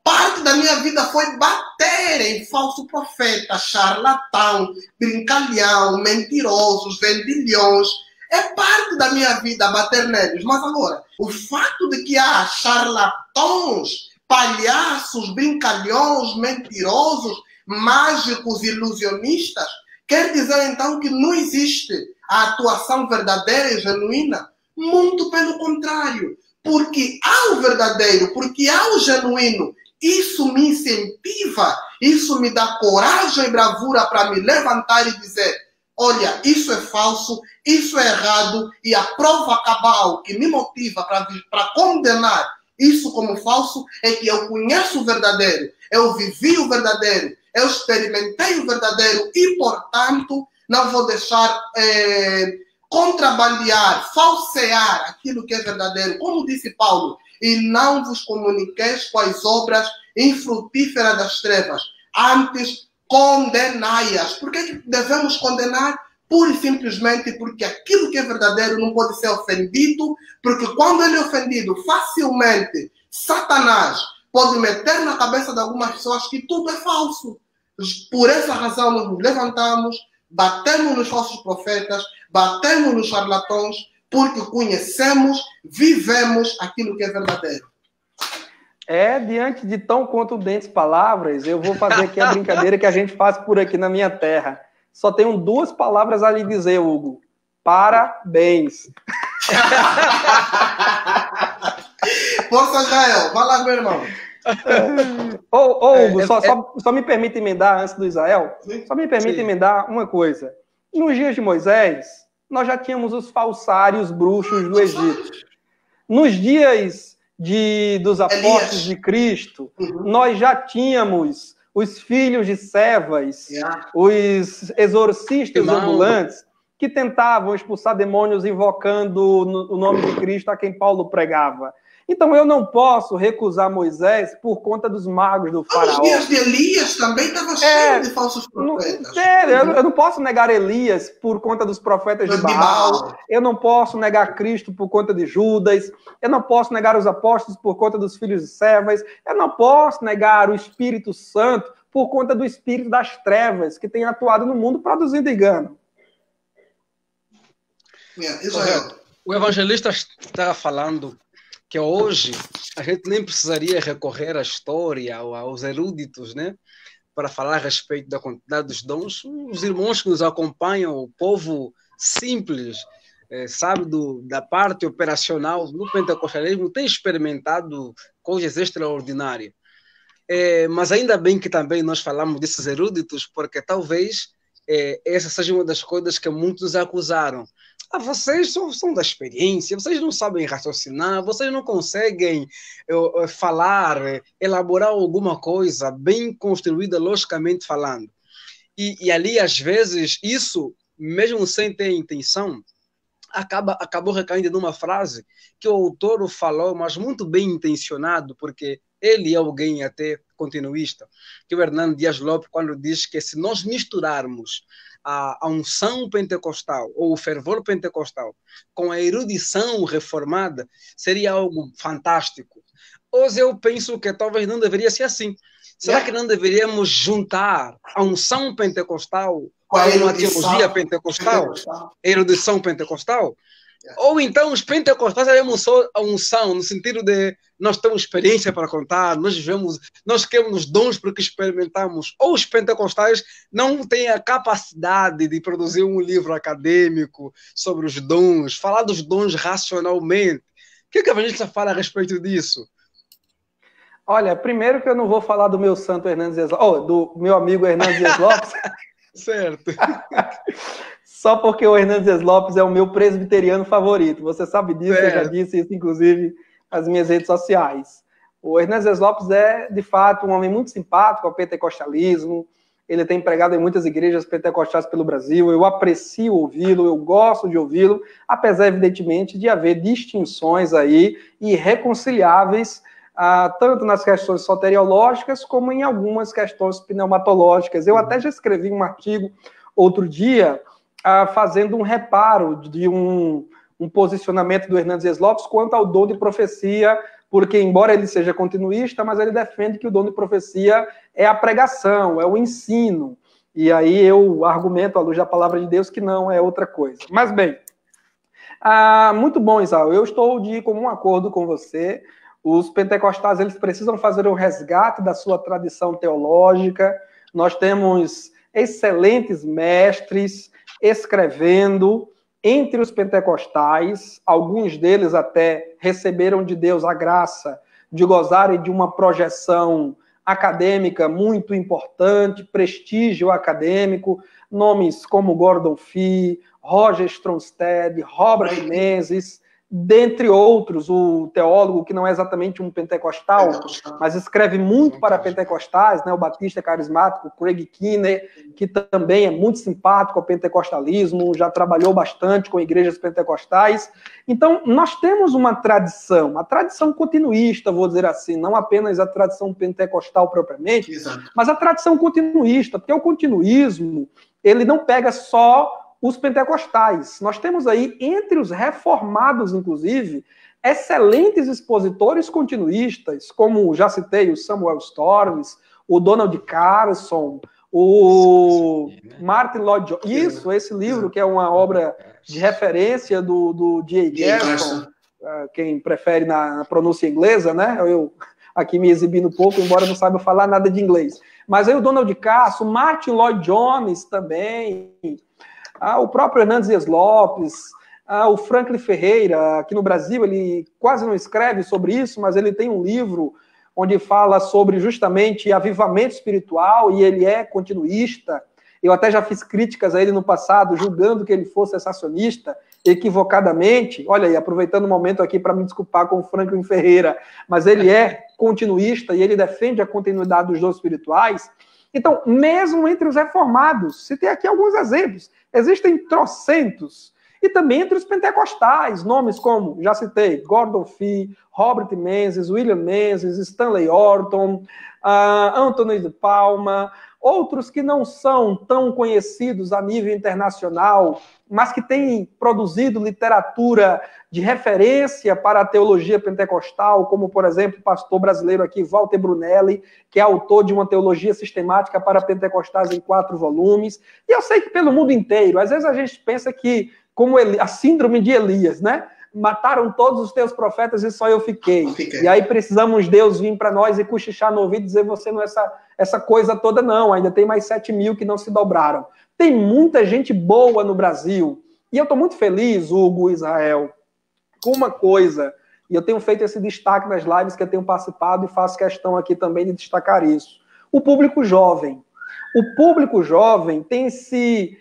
Parte da minha vida foi bater em falso profeta, charlatão, brincalhão, mentirosos, vendilhões. É parte da minha vida bater neles. Mas agora, o fato de que há charlatões, palhaços, brincalhões, mentirosos, mágicos, ilusionistas, quer dizer então que não existe a atuação verdadeira e genuína? Muito pelo contrário. Porque há o verdadeiro, porque há o genuíno. Isso me incentiva, isso me dá coragem e bravura para me levantar e dizer: olha, isso é falso, isso é errado, e a prova cabal que me motiva para condenar isso como falso é que eu conheço o verdadeiro, eu vivi o verdadeiro, eu experimentei o verdadeiro e, portanto, não vou deixar contrabandear, falsear aquilo que é verdadeiro. Como disse Paulo, e não vos comuniqueis com as obras infrutíferas das trevas, antes condenai-as. Por que devemos condenar? Pura e simplesmente porque aquilo que é verdadeiro não pode ser ofendido, porque quando ele é ofendido, facilmente Satanás pode meter na cabeça de algumas pessoas que tudo é falso. Por essa razão nós nos levantamos, batemos nos falsos profetas, batemos nos charlatões, porque conhecemos, vivemos aquilo que é verdadeiro. Diante de tão contundentes palavras, eu vou fazer aqui a brincadeira que a gente faz por aqui na minha terra. Só tenho 2 palavras a lhe dizer, Hugo. Parabéns. Força, Israel. Vai lá, meu irmão. Hugo, só me permite emendar antes do Israel? Sim. Só me permite emendar uma coisa. Nos dias de Moisés, nós já tínhamos os falsários bruxos do Egito. Nos dias dos apóstolos de Cristo, nós já tínhamos os filhos de Cefas, os exorcistas ambulantes, que tentavam expulsar demônios invocando o nome de Cristo a quem Paulo pregava. Então eu não posso recusar Moisés por conta dos magos do faraó. Os dias de Elias também estavam cheios de falsos profetas. Eu não posso negar Elias por conta dos profetas de Baal. Eu não posso negar Cristo por conta de Judas. Eu não posso negar os apóstolos por conta dos filhos de Cefas. Eu não posso negar o Espírito Santo por conta do espírito das trevas que tem atuado no mundo produzindo engano. O evangelista estava falando que hoje a gente nem precisaria recorrer à história ou aos eruditos, né, para falar a respeito da quantidade dos dons. Os irmãos que nos acompanham, o povo simples, sabe, da parte operacional no pentecostalismo, tem experimentado coisas extraordinárias. Mas ainda bem que também nós falamos desses eruditos, porque talvez essa seja uma das coisas que muitos acusaram. Vocês são da experiência, vocês não sabem raciocinar, vocês não conseguem falar, elaborar alguma coisa bem construída, logicamente falando. E ali, às vezes, isso, mesmo sem ter intenção, acabou recaindo numa frase que o autor falou, mas muito bem intencionado, porque ele é alguém até continuista, que o Hernando Dias Lopes, quando diz que se nós misturarmos a unção pentecostal ou o fervor pentecostal com a erudição reformada, seria algo fantástico. Hoje eu penso que talvez não deveria ser assim. Será que não deveríamos juntar a unção pentecostal com uma teologia pentecostal? Erudição pentecostal? Ou então os pentecostais sabemos só a unção, no sentido de nós temos experiência para contar, nós vivemos, nós temos dons porque experimentamos. Ou os pentecostais não têm a capacidade de produzir um livro acadêmico sobre os dons, falar dos dons racionalmente. O que a evangelista fala a respeito disso? Olha, primeiro que eu não vou falar do meu santo Hernandes Dias Lopes, do meu amigo Hernandes Dias Lopes. Certo. Só porque o Hernandes Dias Lopes é o meu presbiteriano favorito. Você sabe disso, eu já disse isso, inclusive, nas minhas redes sociais. O Hernandes Dias Lopes é, de fato, um homem muito simpático ao pentecostalismo. Ele tem pregado em muitas igrejas pentecostais pelo Brasil. Eu aprecio ouvi-lo, eu gosto de ouvi-lo, apesar, evidentemente, de haver distinções aí irreconciliáveis, tanto nas questões soteriológicas como em algumas questões pneumatológicas. Eu até já escrevi um artigo outro dia fazendo um reparo de um posicionamento do Hernandes Dias Lopes quanto ao dom de profecia, porque, embora ele seja continuista, mas ele defende que o dom de profecia é a pregação, é o ensino. E aí eu argumento, à luz da palavra de Deus, que não, é outra coisa. Mas, bem, muito bom, Isaú. Eu estou de comum acordo com você. Os pentecostais, eles precisam fazer um resgate da sua tradição teológica. Nós temos excelentes mestres escrevendo entre os pentecostais. Alguns deles até receberam de Deus a graça de gozarem de uma projeção acadêmica muito importante, prestígio acadêmico, nomes como Gordon Fee, Roger Stronstedt, Robert Menzies, dentre outros, o teólogo que não é exatamente um pentecostal, mas escreve muito para pentecostais, né, o batista carismático Craig Keener, que também é muito simpático ao pentecostalismo, já trabalhou bastante com igrejas pentecostais. Então, nós temos uma tradição, a tradição continuista, vou dizer assim, não apenas a tradição pentecostal propriamente, mas a tradição continuista, porque o continuismo, ele não pega só os pentecostais. Nós temos aí, entre os reformados, inclusive, excelentes expositores continuistas, como já citei, o Samuel Storms, o Donald Carson, o Martin Lloyd Jones. Isso, esse livro, que é uma obra de referência do D.A. Gerson, quem prefere na pronúncia inglesa, né? Eu aqui me exibindo pouco, embora não saiba falar nada de inglês. Mas aí o Donald Carson, o Martin Lloyd Jones também, o próprio Hernandes Dias Lopes, o Franklin Ferreira, aqui no Brasil, ele quase não escreve sobre isso, mas ele tem um livro onde fala sobre justamente avivamento espiritual, e ele é continuista. Eu até já fiz críticas a ele no passado, julgando que ele fosse cessacionista, equivocadamente. Olha aí, aproveitando o momento aqui para me desculpar com o Franklin Ferreira, mas ele é continuista e ele defende a continuidade dos dons espirituais. Então, mesmo entre os reformados, citei aqui alguns exemplos, existem trocentos. E também entre os pentecostais, nomes como, já citei, Gordon Fee, Robert Menzies, William Menzies, Stanley Orton, Anthony de Palma, outros que não são tão conhecidos a nível internacional, mas que têm produzido literatura de referência para a teologia pentecostal, como, por exemplo, o pastor brasileiro aqui, Walter Brunelli, que é autor de uma teologia sistemática para pentecostais em 4 volumes. E eu sei que pelo mundo inteiro, às vezes a gente pensa que, como a síndrome de Elias, né? Mataram todos os teus profetas e só eu fiquei. E aí precisamos Deus vir para nós e cochichar no ouvido e dizer, você não é essa coisa toda, não. Ainda tem mais 7 mil que não se dobraram. Tem muita gente boa no Brasil. E eu estou muito feliz, Hugo, Israel, com uma coisa, e eu tenho feito esse destaque nas lives que eu tenho participado e faço questão aqui também de destacar isso. O público jovem. O público jovem tem se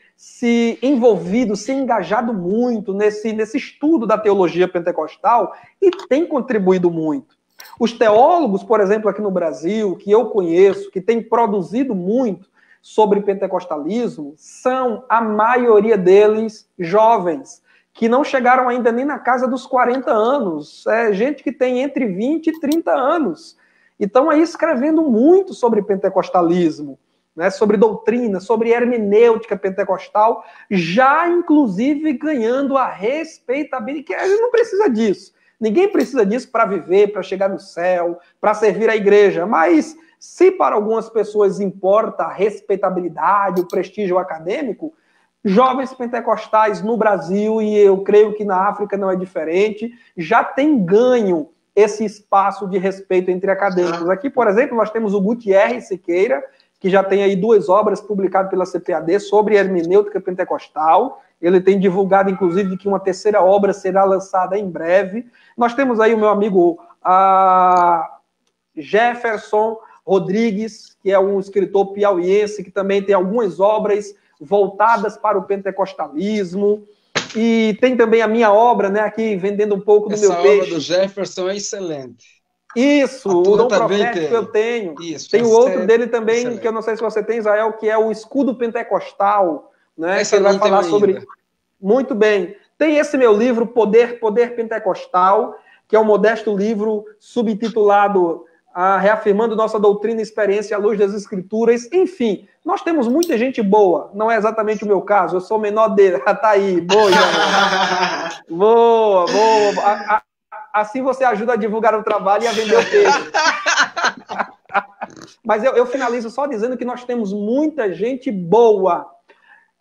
envolvido, se engajado muito nesse estudo da teologia pentecostal e tem contribuído muito. Os teólogos, por exemplo, aqui no Brasil, que eu conheço, que têm produzido muito sobre pentecostalismo, são, a maioria deles, jovens, que não chegaram ainda nem na casa dos 40 anos. É gente que tem entre 20 e 30 anos. E estão aí escrevendo muito sobre pentecostalismo, né, sobre doutrina, sobre hermenêutica pentecostal, já inclusive ganhando a respeitabilidade, que a gente não precisa disso. Ninguém precisa disso para viver, para chegar no céu, para servir a igreja, mas se para algumas pessoas importa a respeitabilidade, o prestígio acadêmico, jovens pentecostais no Brasil, e eu creio que na África não é diferente, já têm ganho esse espaço de respeito entre acadêmicos. Aqui, por exemplo, nós temos o Gutierre Siqueira, que já tem aí 2 obras publicadas pela CPAD sobre hermenêutica pentecostal. Ele tem divulgado, inclusive, que uma 3ª obra será lançada em breve. Nós temos aí o meu amigo Jefferson Rodrigues, que é um escritor piauiense, que também tem algumas obras voltadas para o pentecostalismo. E tem também a minha obra, né, aqui vendendo um pouco do meu peixe. Essa obra do Jefferson é excelente. Isso, o dom profético que eu tenho. Isso, tem o outro dele também, excelente. que eu não sei se você tem, Israel, que é o escudo pentecostal, né? Essa que vai falar sobre... Ainda. Muito bem. Tem esse meu livro, Poder Pentecostal, que é um modesto livro subtitulado Reafirmando Nossa Doutrina e Experiência à Luz das Escrituras. Enfim, nós temos muita gente boa. Não é exatamente o meu caso, eu sou o menor dele. Tá aí, boa, boa, boa. Assim você ajuda a divulgar o trabalho e a vender o peixe. Mas eu finalizo só dizendo que nós temos muita gente boa,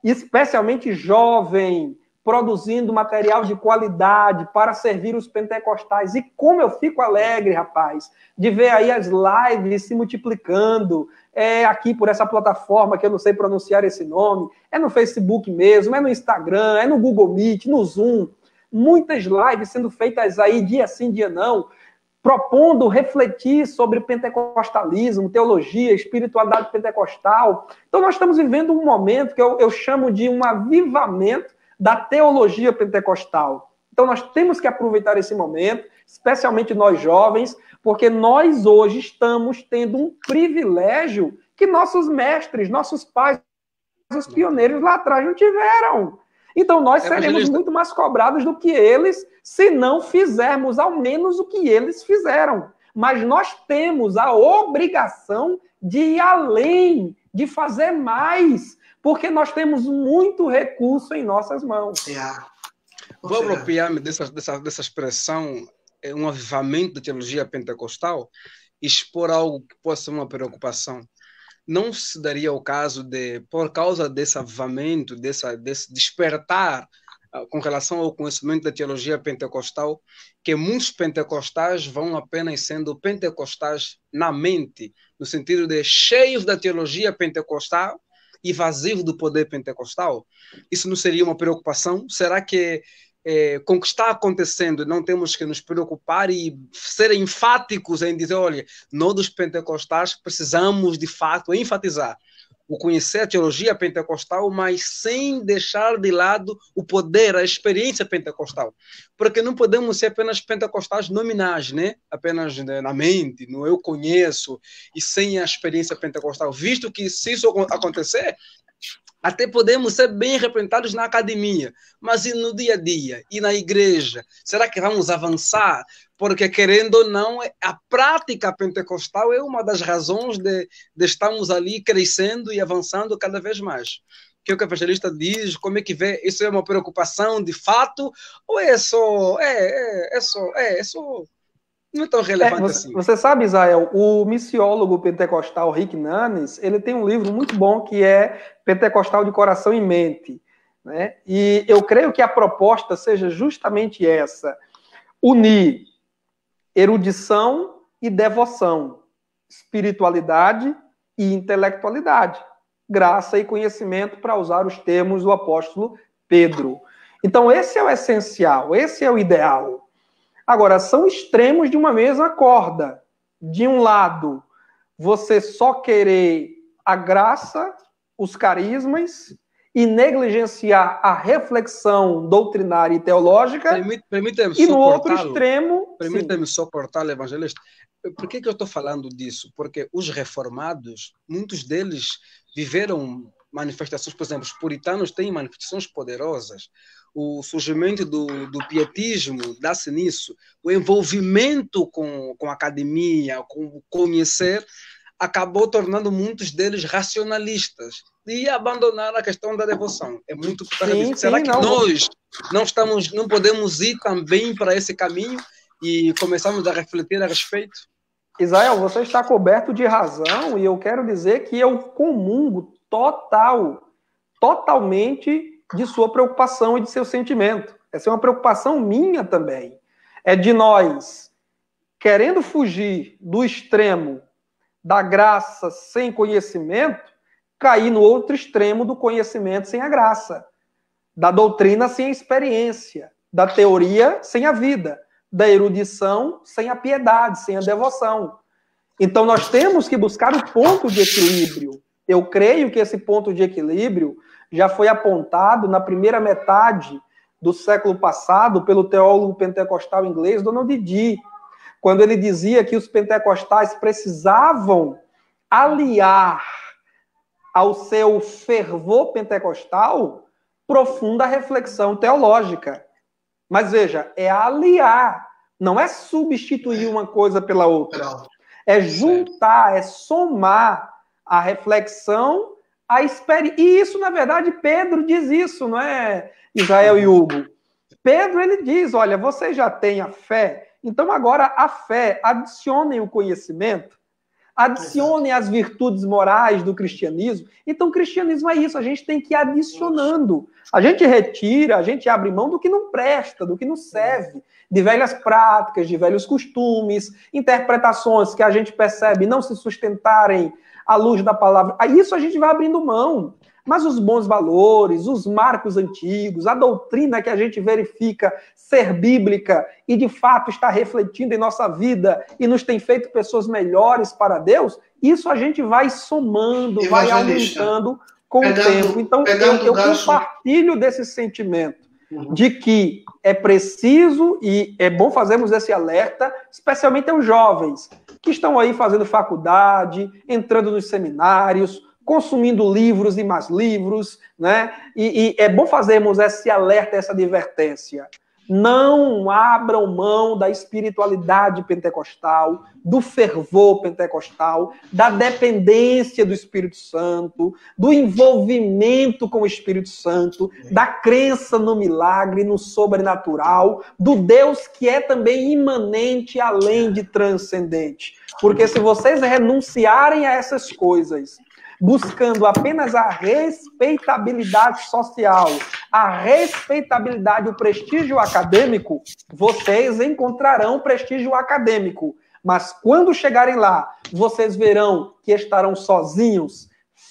especialmente jovem, produzindo material de qualidade para servir os pentecostais. E como eu fico alegre, rapaz, de ver aí as lives se multiplicando, aqui por essa plataforma, que eu não sei pronunciar esse nome, é no Facebook mesmo, é no Instagram, é no Google Meet, no Zoom. Muitas lives sendo feitas aí dia sim, dia não, propondo refletir sobre pentecostalismo, teologia, espiritualidade pentecostal. Então nós estamos vivendo um momento que eu chamo de um avivamento da teologia pentecostal. Então nós temos que aproveitar esse momento, especialmente nós jovens, porque nós hoje estamos tendo um privilégio que nossos mestres, nossos pais, os pioneiros lá atrás não tiveram. Então, nós seremos muito mais cobrados do que eles, se não fizermos ao menos o que eles fizeram. Mas nós temos a obrigação de ir além, de fazer mais, porque nós temos muito recurso em nossas mãos. Vou apropriar-me dessa expressão, um avivamento da teologia pentecostal, e expor algo que possa ser uma preocupação. Não se daria o caso de, por causa desse avivamento, desse despertar com relação ao conhecimento da teologia pentecostal, que muitos pentecostais vão apenas sendo pentecostais na mente, no sentido de cheios da teologia pentecostal e vazios do poder pentecostal? Isso não seria uma preocupação? Será que com o que está acontecendo, não temos que nos preocupar e ser enfáticos em dizer, olha, nós dos pentecostais precisamos de fato enfatizar o conhecer a teologia pentecostal, mas sem deixar de lado o poder, a experiência pentecostal, porque não podemos ser apenas pentecostais nominais, né? Apenas na mente, no eu conheço, e sem a experiência pentecostal, visto que se isso acontecer, até podemos ser bem representados na academia, mas e no dia a dia? E na igreja? Será que vamos avançar? Porque, querendo ou não, a prática pentecostal é uma das razões de estarmos ali crescendo e avançando cada vez mais. O que o evangelista diz? Como é que vê? Isso é uma preocupação de fato? Ou é só... não é tão relevante assim? Você sabe, Israel, o missiólogo pentecostal Rick Nanes, ele tem um livro muito bom que é Pentecostal de Coração e Mente, né? E eu creio que a proposta seja justamente essa: unir erudição e devoção, espiritualidade e intelectualidade, graça e conhecimento, para usar os termos do apóstolo Pedro. Então esse é o essencial, esse é o ideal. Agora, são extremos de uma mesma corda. De um lado, você só querer a graça, os carismas e negligenciar a reflexão doutrinária e teológica. Permita-me e só no outro cortá-lo. extremo... Permita-me só cortá-lo, evangelista. Por que eu estou falando disso? Porque os reformados, muitos deles viveram manifestações, por exemplo, os puritanos têm manifestações poderosas. O surgimento do pietismo dá-se nisso. O envolvimento com a academia, com o conhecer, acabou tornando muitos deles racionalistas e abandonaram a questão da devoção. É muito por causa disso. Será que nós não podemos ir também para esse caminho e começamos a refletir a respeito? Israel, você está coberto de razão e eu quero dizer que eu comungo totalmente de sua preocupação e de seu sentimento. Essa é uma preocupação minha também. É de nós, querendo fugir do extremo da graça sem conhecimento, cair no outro extremo do conhecimento sem a graça, da doutrina sem a experiência, da teoria sem a vida, da erudição sem a piedade, sem a devoção. Então nós temos que buscar o ponto de equilíbrio. Eu creio que esse ponto de equilíbrio já foi apontado na primeira metade do século passado pelo teólogo pentecostal inglês Donald Dee, quando ele dizia que os pentecostais precisavam aliar ao seu fervor pentecostal profunda reflexão teológica. Mas veja, é aliar, não é substituir uma coisa pela outra. É juntar, é somar a reflexão à experiência. E isso, na verdade, Pedro diz isso, não é, Israel e Hugo? Pedro, ele diz, olha, você já tem a fé, então agora a fé, adicionem o conhecimento, adicionem as virtudes morais do cristianismo. Então o cristianismo é isso, a gente tem que ir adicionando. A gente retira, a gente abre mão do que não presta, do que não serve, de velhas práticas, de velhos costumes, interpretações que a gente percebe não se sustentarem à luz da palavra. A isso a gente vai abrindo mão. Mas os bons valores, os marcos antigos, a doutrina que a gente verifica ser bíblica e de fato está refletindo em nossa vida e nos tem feito pessoas melhores para Deus, isso a gente vai somando, vai aumentando com o tempo. Então eu compartilho desse sentimento de que é preciso e é bom fazermos esse alerta, especialmente aos jovens que estão aí fazendo faculdade, entrando nos seminários, consumindo livros e mais livros, né? E é bom fazermos esse alerta, essa advertência. Não abram mão da espiritualidade pentecostal, do fervor pentecostal, da dependência do Espírito Santo, do envolvimento com o Espírito Santo, da crença no milagre, no sobrenatural, do Deus que é também imanente, além de transcendente. Porque se vocês renunciarem a essas coisas, buscando apenas a respeitabilidade social, a respeitabilidade, o prestígio acadêmico, vocês encontrarão prestígio acadêmico. Mas quando chegarem lá, vocês verão que estarão sozinhos,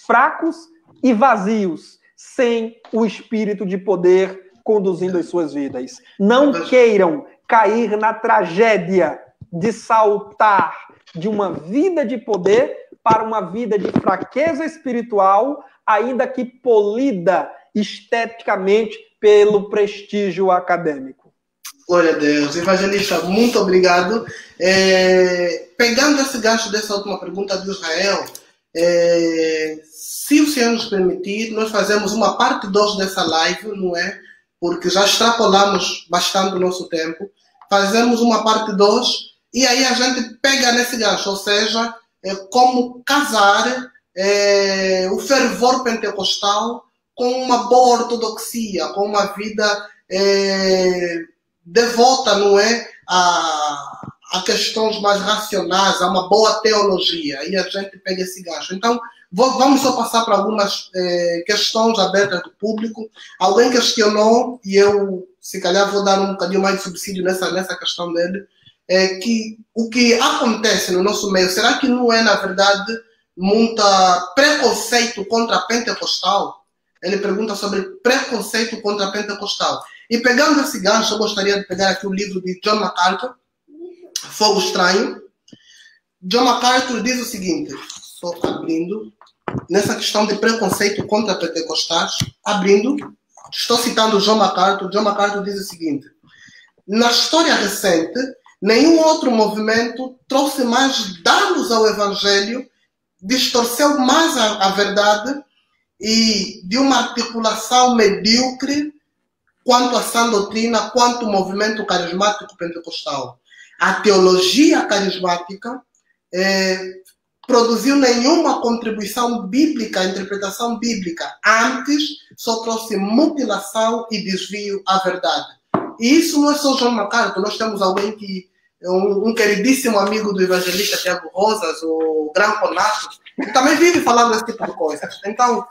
fracos e vazios, sem o espírito de poder conduzindo as suas vidas. Não queiram cair na tragédia de saltar de uma vida de poder para uma vida de fraqueza espiritual, ainda que polida esteticamente pelo prestígio acadêmico. Glória a Deus. Evangelista, muito obrigado. Pegando esse gancho dessa última pergunta do Israel, se o Senhor nos permitir, nós fazemos uma parte 2 dessa live, não é? Porque já extrapolamos bastante o nosso tempo. Fazemos uma parte 2 e aí a gente pega nesse gancho, ou seja, como casar o fervor pentecostal com uma boa ortodoxia, com uma vida devota, não é? A questões mais racionais, a uma boa teologia. Aí a gente pega esse gancho. Então, vamos só passar para algumas questões abertas do público. Alguém questionou, e eu, se calhar, vou dar um bocadinho mais de subsídio nessa questão dele, que o que acontece no nosso meio, será que não é, na verdade, muito preconceito contra a pentecostal? Ele pergunta sobre preconceito contra a pentecostal. E pegando esse gancho, eu gostaria de pegar aqui o livro de John MacArthur, Fogo Estranho. John MacArthur diz o seguinte, só abrindo, nessa questão de preconceito contra pentecostais, abrindo, estou citando o John MacArthur. John MacArthur diz o seguinte: na história recente, nenhum outro movimento trouxe mais danos ao Evangelho, distorceu mais a verdade e de uma articulação medíocre quanto à sã doutrina, quanto ao movimento carismático pentecostal. A teologia carismática produziu nenhuma contribuição bíblica, interpretação bíblica. Antes, só trouxe mutilação e desvio à verdade. E isso não é só John MacArthur. Nós temos alguém que um queridíssimo amigo do evangelista Tiago Rosas, o Gran Conato, que também vive falando esse tipo de coisas. Então,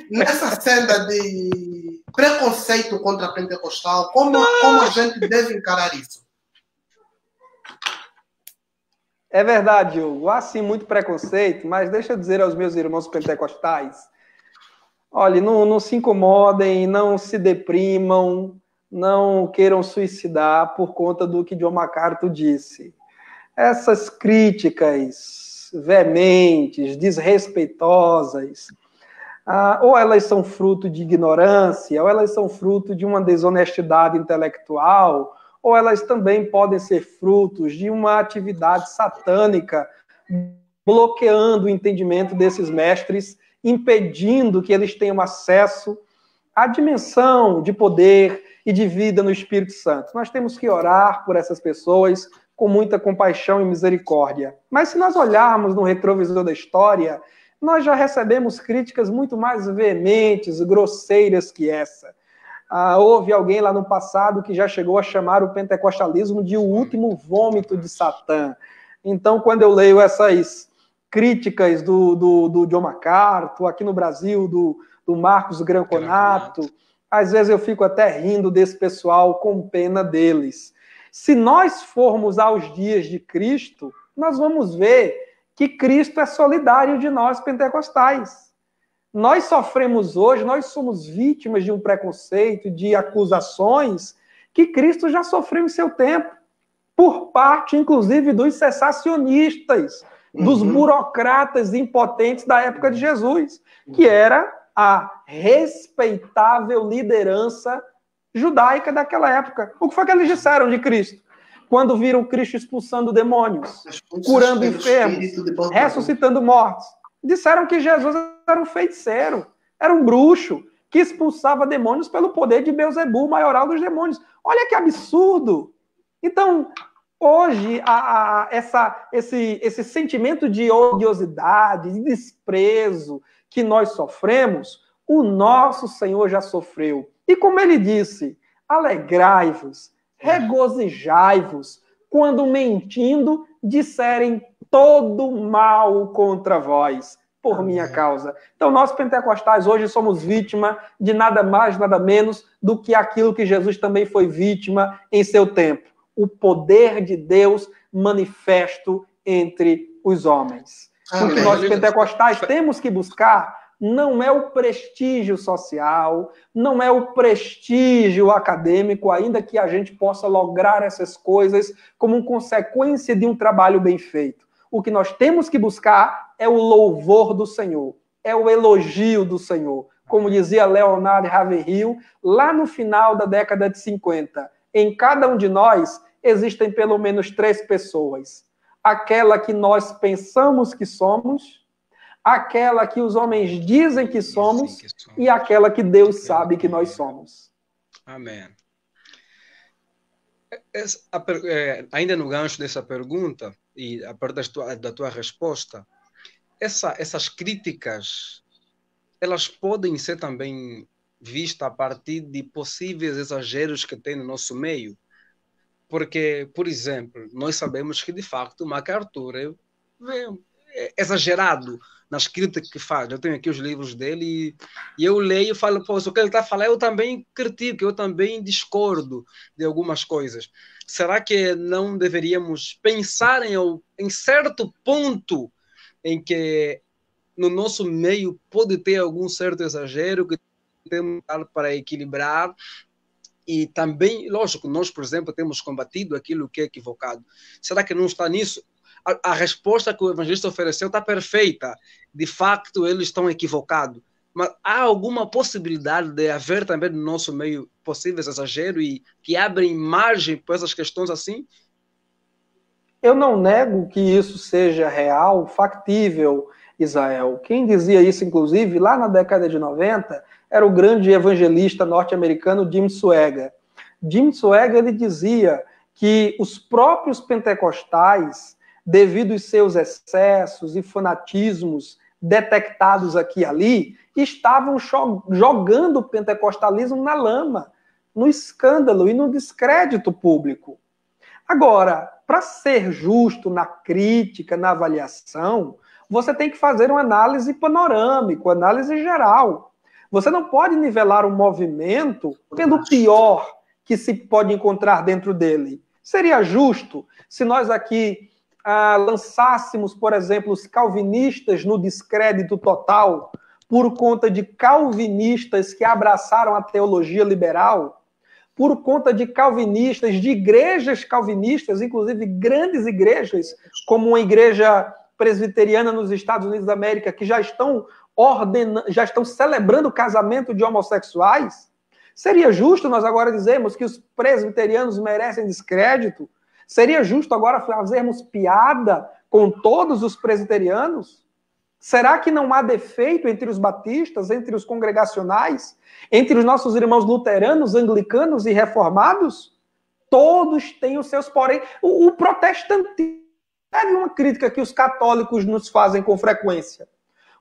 nessa senda de preconceito contra a pentecostal, como a gente deve encarar isso? É verdade, Hugo. Há sim muito preconceito, mas deixa eu dizer aos meus irmãos pentecostais, olha, não se incomodem, não se deprimam, não queiram suicidar por conta do que John MacArthur disse. Essas críticas veementes, desrespeitosas, ou elas são fruto de ignorância, ou elas são fruto de uma desonestidade intelectual, ou elas também podem ser frutos de uma atividade satânica bloqueando o entendimento desses mestres, impedindo que eles tenham acesso à dimensão de poder e de vida no Espírito Santo. Nós temos que orar por essas pessoas com muita compaixão e misericórdia. Mas se nós olharmos no retrovisor da história, nós já recebemos críticas muito mais veementes, grosseiras que essa. Houve alguém lá no passado que já chegou a chamar o pentecostalismo de o último vômito de Satã. Então, quando eu leio essas críticas do John MacArthur, aqui no Brasil, do Marcos Gran Conato, às vezes eu fico até rindo desse pessoal, com pena deles. Se nós formos aos dias de Cristo, nós vamos ver que Cristo é solidário de nós pentecostais. Nós sofremos hoje, nós somos vítimas de um preconceito, de acusações que Cristo já sofreu em seu tempo, por parte, inclusive, dos cessacionistas, dos burocratas impotentes da época de Jesus, que era a respeitável liderança judaica daquela época. O que foi que eles disseram de Cristo? Quando viram Cristo expulsando demônios, curando enfermos, ressuscitando mortos. Disseram que Jesus era um feiticeiro, era um bruxo, que expulsava demônios pelo poder de Beelzebul, maioral dos demônios. Olha que absurdo! Então, hoje, esse sentimento de odiosidade, de desprezo que nós sofremos, o nosso Senhor já sofreu. E como ele disse, alegrai-vos, regozijai-vos, quando mentindo disserem todo mal contra vós, por minha causa. Então, nós pentecostais hoje somos vítima de nada mais, nada menos do que aquilo que Jesus também foi vítima em seu tempo. O poder de Deus manifesto entre os homens. O que nós pentecostais temos que buscar não é o prestígio social, não é o prestígio acadêmico, ainda que a gente possa lograr essas coisas como consequência de um trabalho bem feito. O que nós temos que buscar é o louvor do Senhor, é o elogio do Senhor. Como dizia Leonard Ravenhill, lá no final da década de 50, em cada um de nós existem pelo menos 3 pessoas. Aquela que nós pensamos que somos, aquela que os homens dizem que somos e aquela que Deus sabe que nós somos. Amém. Ainda no gancho dessa pergunta e a partir da tua resposta, essas críticas, elas podem ser também vistas a partir de possíveis exageros que tem no nosso meio. Porque, por exemplo, nós sabemos que, de facto, MacArthur é exagerado nas críticas que faz. Eu tenho aqui os livros dele e eu leio e falo, pô, o que ele está falando, eu também critico, eu também discordo de algumas coisas. Será que não deveríamos pensar em certo ponto em que no nosso meio pode ter algum certo exagero que temos para equilibrar? E também, lógico, nós, por exemplo, temos combatido aquilo que é equivocado. Será que não está nisso a resposta que o evangelista ofereceu está perfeita. De facto, eles estão equivocados. Mas há alguma possibilidade de haver também no nosso meio possíveis exageros e que abrem margem para essas questões assim? Eu não nego que isso seja real, factível, Israel. Quem dizia isso, inclusive, lá na década de 90, era o grande evangelista norte-americano Jim Swaggart. Jim Swaggart, ele dizia que os próprios pentecostais, devido aos seus excessos e fanatismos detectados aqui e ali, estavam jogando o pentecostalismo na lama, no escândalo e no descrédito público. Agora, para ser justo na crítica, na avaliação, você tem que fazer uma análise panorâmica, uma análise geral. Você não pode nivelar um movimento pelo pior que se pode encontrar dentro dele. Seria justo se nós aqui lançássemos, por exemplo, os calvinistas no descrédito total por conta de calvinistas que abraçaram a teologia liberal, por conta de calvinistas, de igrejas calvinistas, inclusive grandes igrejas, como uma igreja presbiteriana nos Estados Unidos da América, que já estão celebrando o casamento de homossexuais? Seria justo nós agora dizermos que os presbiterianos merecem descrédito? Seria justo agora fazermos piada com todos os presbiterianos? Será que não há defeito entre os batistas, entre os congregacionais, entre os nossos irmãos luteranos, anglicanos e reformados? Todos têm os seus porém. O protestantismo é uma crítica que os católicos nos fazem com frequência.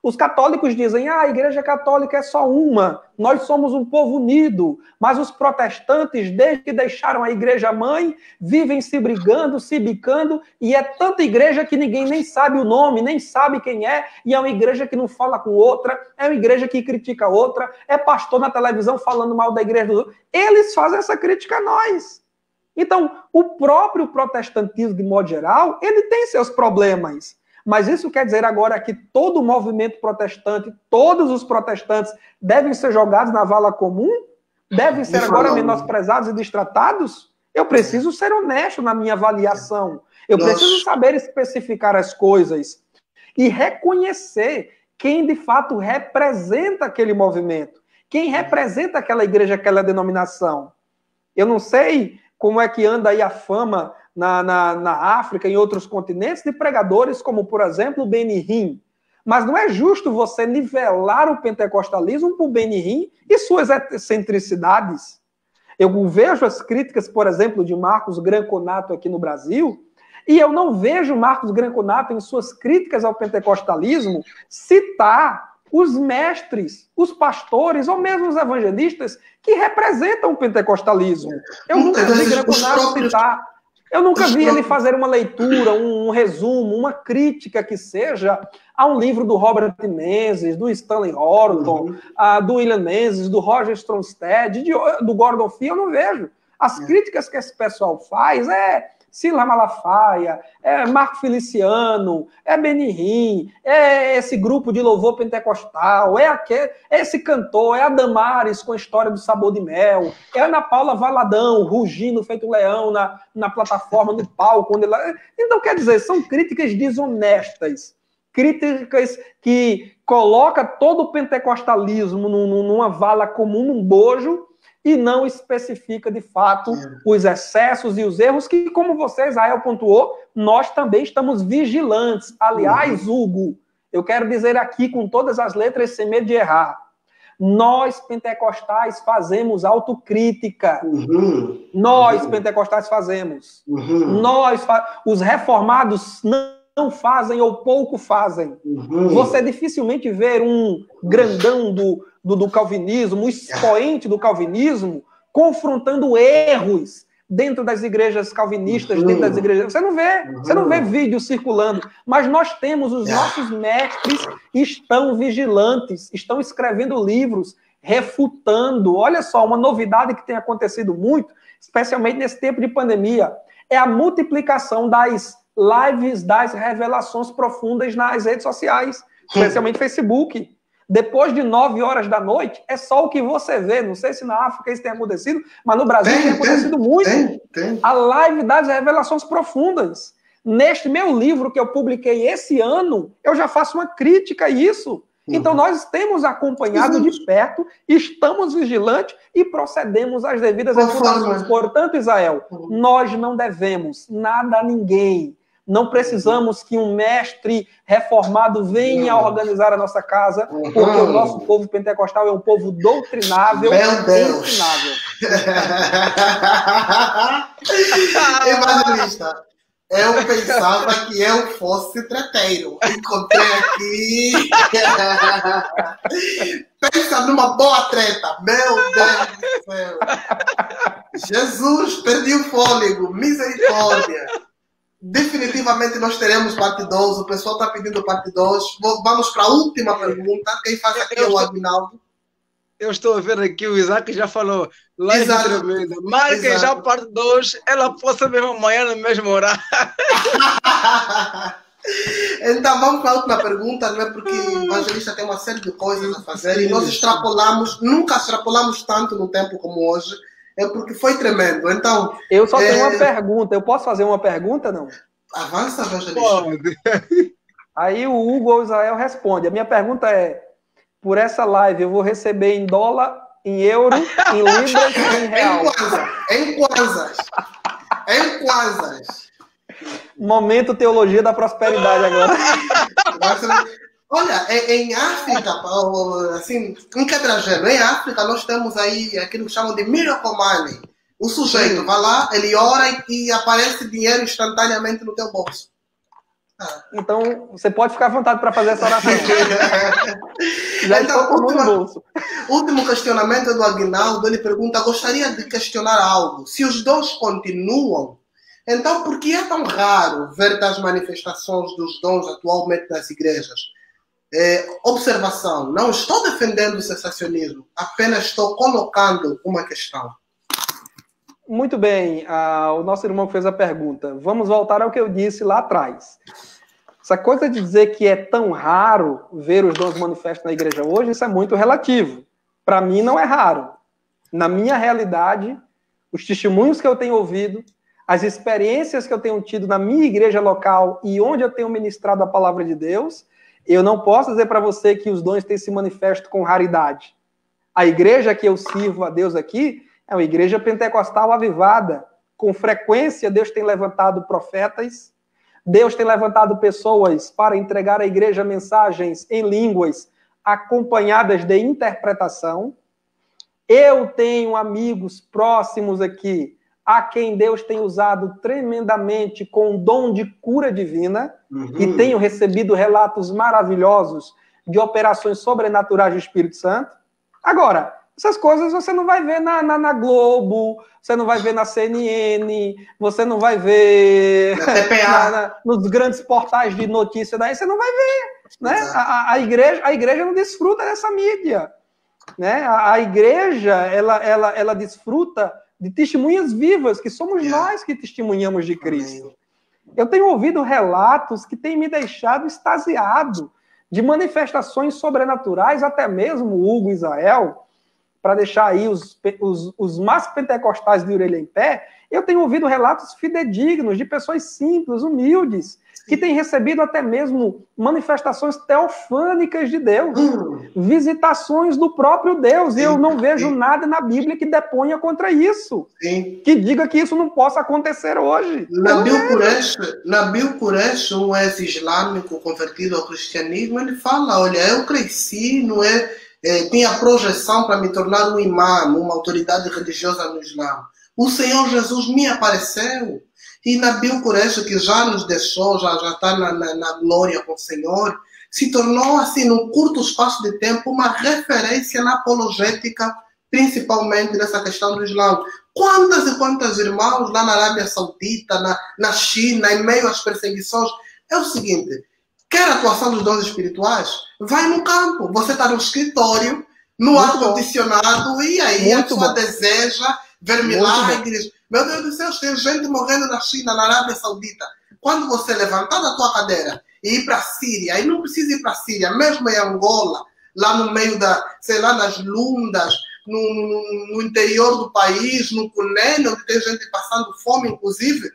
Os católicos dizem, a igreja católica é só uma, nós somos um povo unido, mas os protestantes, desde que deixaram a igreja mãe, vivem se brigando, se bicando, e é tanta igreja que ninguém nem sabe o nome, nem sabe quem é, e é uma igreja que não fala com outra, é uma igreja que critica outra, é pastor na televisão falando mal da igreja dos outros. Eles fazem essa crítica a nós. Então, o próprio protestantismo, de modo geral, ele tem seus problemas. Mas isso quer dizer agora que todo o movimento protestante, todos os protestantes devem ser jogados na vala comum? Devem ser agora menosprezados e destratados? Eu preciso ser honesto na minha avaliação. Eu preciso saber especificar as coisas e reconhecer quem de fato representa aquele movimento, quem representa aquela igreja, aquela denominação. Eu não sei como é que anda aí a fama na África e em outros continentes de pregadores como, por exemplo, o Benny Hinn. Mas não é justo você nivelar o pentecostalismo por Benny Hinn e suas excentricidades. Eu vejo as críticas, por exemplo, de Marcos Granconato aqui no Brasil, e eu não vejo Marcos Granconato, em suas críticas ao pentecostalismo, citar os mestres, os pastores, ou mesmo os evangelistas que representam o pentecostalismo. Eu nunca vi Granconato citar. Eu nunca vi ele fazer uma leitura, um resumo, uma crítica que seja a um livro do Robert Menzies, do Stanley Horton, do William Menzies, do Roger Stronstedt, do Gordon Fee. Eu não vejo. As críticas que esse pessoal faz Silas Malafaia, é Marco Feliciano, é Benny Hinn, é esse grupo de louvor pentecostal, é esse cantor, é a Damares com a história do sabor de mel, é a Ana Paula Valadão, rugindo feito leão na plataforma, no palco. Então, quer dizer, são críticas desonestas, críticas que colocam todo o pentecostalismo numa vala comum, num bojo, e não especifica, de fato, os excessos e os erros que, como você, Israel, pontuou, nós também estamos vigilantes. Aliás, Hugo, eu quero dizer aqui com todas as letras, sem medo de errar, nós, pentecostais, fazemos autocrítica. Nós, pentecostais, fazemos. Os reformados não fazem ou pouco fazem. Você dificilmente vê um grandão do calvinismo, um expoente do calvinismo, confrontando erros dentro das igrejas calvinistas, dentro das igrejas. Você não vê vídeo circulando, mas nós temos, os nossos mestres estão vigilantes, estão escrevendo livros, refutando. Olha só, uma novidade que tem acontecido muito, especialmente nesse tempo de pandemia, é a multiplicação das lives das revelações profundas nas redes sociais, especialmente Facebook. Depois de 9 horas da noite, é só o que você vê. Não sei se na África isso tem acontecido, mas no Brasil tem acontecido muito. A live das revelações profundas. Neste meu livro que eu publiquei esse ano, eu já faço uma crítica a isso. Então, nós temos acompanhado de perto, estamos vigilantes e procedemos às devidas refutações. Portanto, Israel, nós não devemos nada a ninguém. Não precisamos que um mestre reformado venha organizar a nossa casa, porque o nosso povo pentecostal é um povo doutrinável e ensinável. Evangelista, eu pensava que eu fosse treteiro. Encontrei aqui. Pensa numa boa treta. Meu Deus do céu. Jesus, perdi o fôlego. Misericórdia. Definitivamente nós teremos parte 2. O pessoal está pedindo parte 2. Vamos para a última pergunta. Quem faz aqui é o Aguinaldo. Eu estou a ver aqui, o Isaac já falou. Live tremenda. Marquem já a parte 2. Ela possa mesmo amanhã no mesmo horário. Então vamos para a última pergunta, não é? Porque o evangelista tem uma série de coisas a fazer e nós extrapolamos, nunca extrapolamos tanto no tempo como hoje. É porque foi tremendo. Então, eu só tenho uma pergunta. Eu posso fazer uma pergunta, não? Avança, evangelista. Pode. Aí o Hugo ou Israel responde. A minha pergunta é: por essa live eu vou receber em dólar, em euro, em libras e em real? Em kwanzas. Momento teologia da prosperidade agora. Olha, em África, assim, em Quebragelo, em África, nós temos aí aquilo que chamam de miracle money. O sujeito vai lá, ele ora e aparece dinheiro instantaneamente no teu bolso. Então, você pode ficar à vontade para fazer essa oração. Já estou com no bolso. Último questionamento do Aguinaldo, ele pergunta: gostaria de questionar algo. Se os dons continuam, então por que é tão raro ver as manifestações dos dons atualmente nas igrejas? Observação, não estou defendendo o cessacionismo, apenas estou colocando uma questão. Muito bem, o nosso irmão fez a pergunta. Vamos voltar ao que eu disse lá atrás. Essa coisa de dizer que é tão raro ver os dons manifestos na igreja hoje, isso é muito relativo. Para mim não é raro. Na minha realidade, os testemunhos que eu tenho ouvido, as experiências que eu tenho tido na minha igreja local e onde eu tenho ministrado a palavra de Deus, eu não posso dizer para você que os dons têm se manifesto com raridade. A igreja que eu sirvo a Deus aqui é uma igreja pentecostal avivada. Com frequência, Deus tem levantado profetas, Deus tem levantado pessoas para entregar à igreja mensagens em línguas acompanhadas de interpretação. Eu tenho amigos próximos aqui a quem Deus tem usado tremendamente com o dom de cura divina, e tenho recebido relatos maravilhosos de operações sobrenaturais do Espírito Santo. Agora, essas coisas você não vai ver na Globo, você não vai ver na CNN, você não vai ver nos grandes portais de notícia, daí você não vai ver. Né? A igreja não desfruta dessa mídia. Né? A igreja ela desfruta de testemunhas vivas, que somos nós que testemunhamos de Cristo. Eu tenho ouvido relatos que têm me deixado extasiado, de manifestações sobrenaturais, até mesmo o Hugo Israel, para deixar aí os mais pentecostais de orelha em pé. Eu tenho ouvido relatos fidedignos de pessoas simples, humildes, que têm recebido até mesmo manifestações teofânicas de Deus, visitações do próprio Deus, e eu não vejo nada na Bíblia que deponha contra isso, que diga que isso não possa acontecer hoje. Nabil Quresh, um ex-islâmico convertido ao cristianismo, ele fala: olha, eu cresci, não é? Tinha projeção para me tornar um imã, uma autoridade religiosa no Islã. O Senhor Jesus me apareceu. E Nabil Quresh, que já nos deixou, já está na glória com o Senhor, se tornou, assim, num curto espaço de tempo, uma referência na apologética, principalmente nessa questão do Islã. Quantas e quantas irmãos lá na Arábia Saudita, na China, em meio às perseguições. É o seguinte: quer a atuação dos dons espirituais? Vai no campo. Você está no escritório, no ar-condicionado, e aí a pessoa deseja ver milagres. Meu Deus do céu, tem gente morrendo na China, na Arábia Saudita. Quando você levantar da tua cadeira e ir para a Síria, e não precisa ir para a Síria, mesmo em Angola, lá no meio sei lá, nas Lundas, no interior do país, no Cunene, onde tem gente passando fome, inclusive,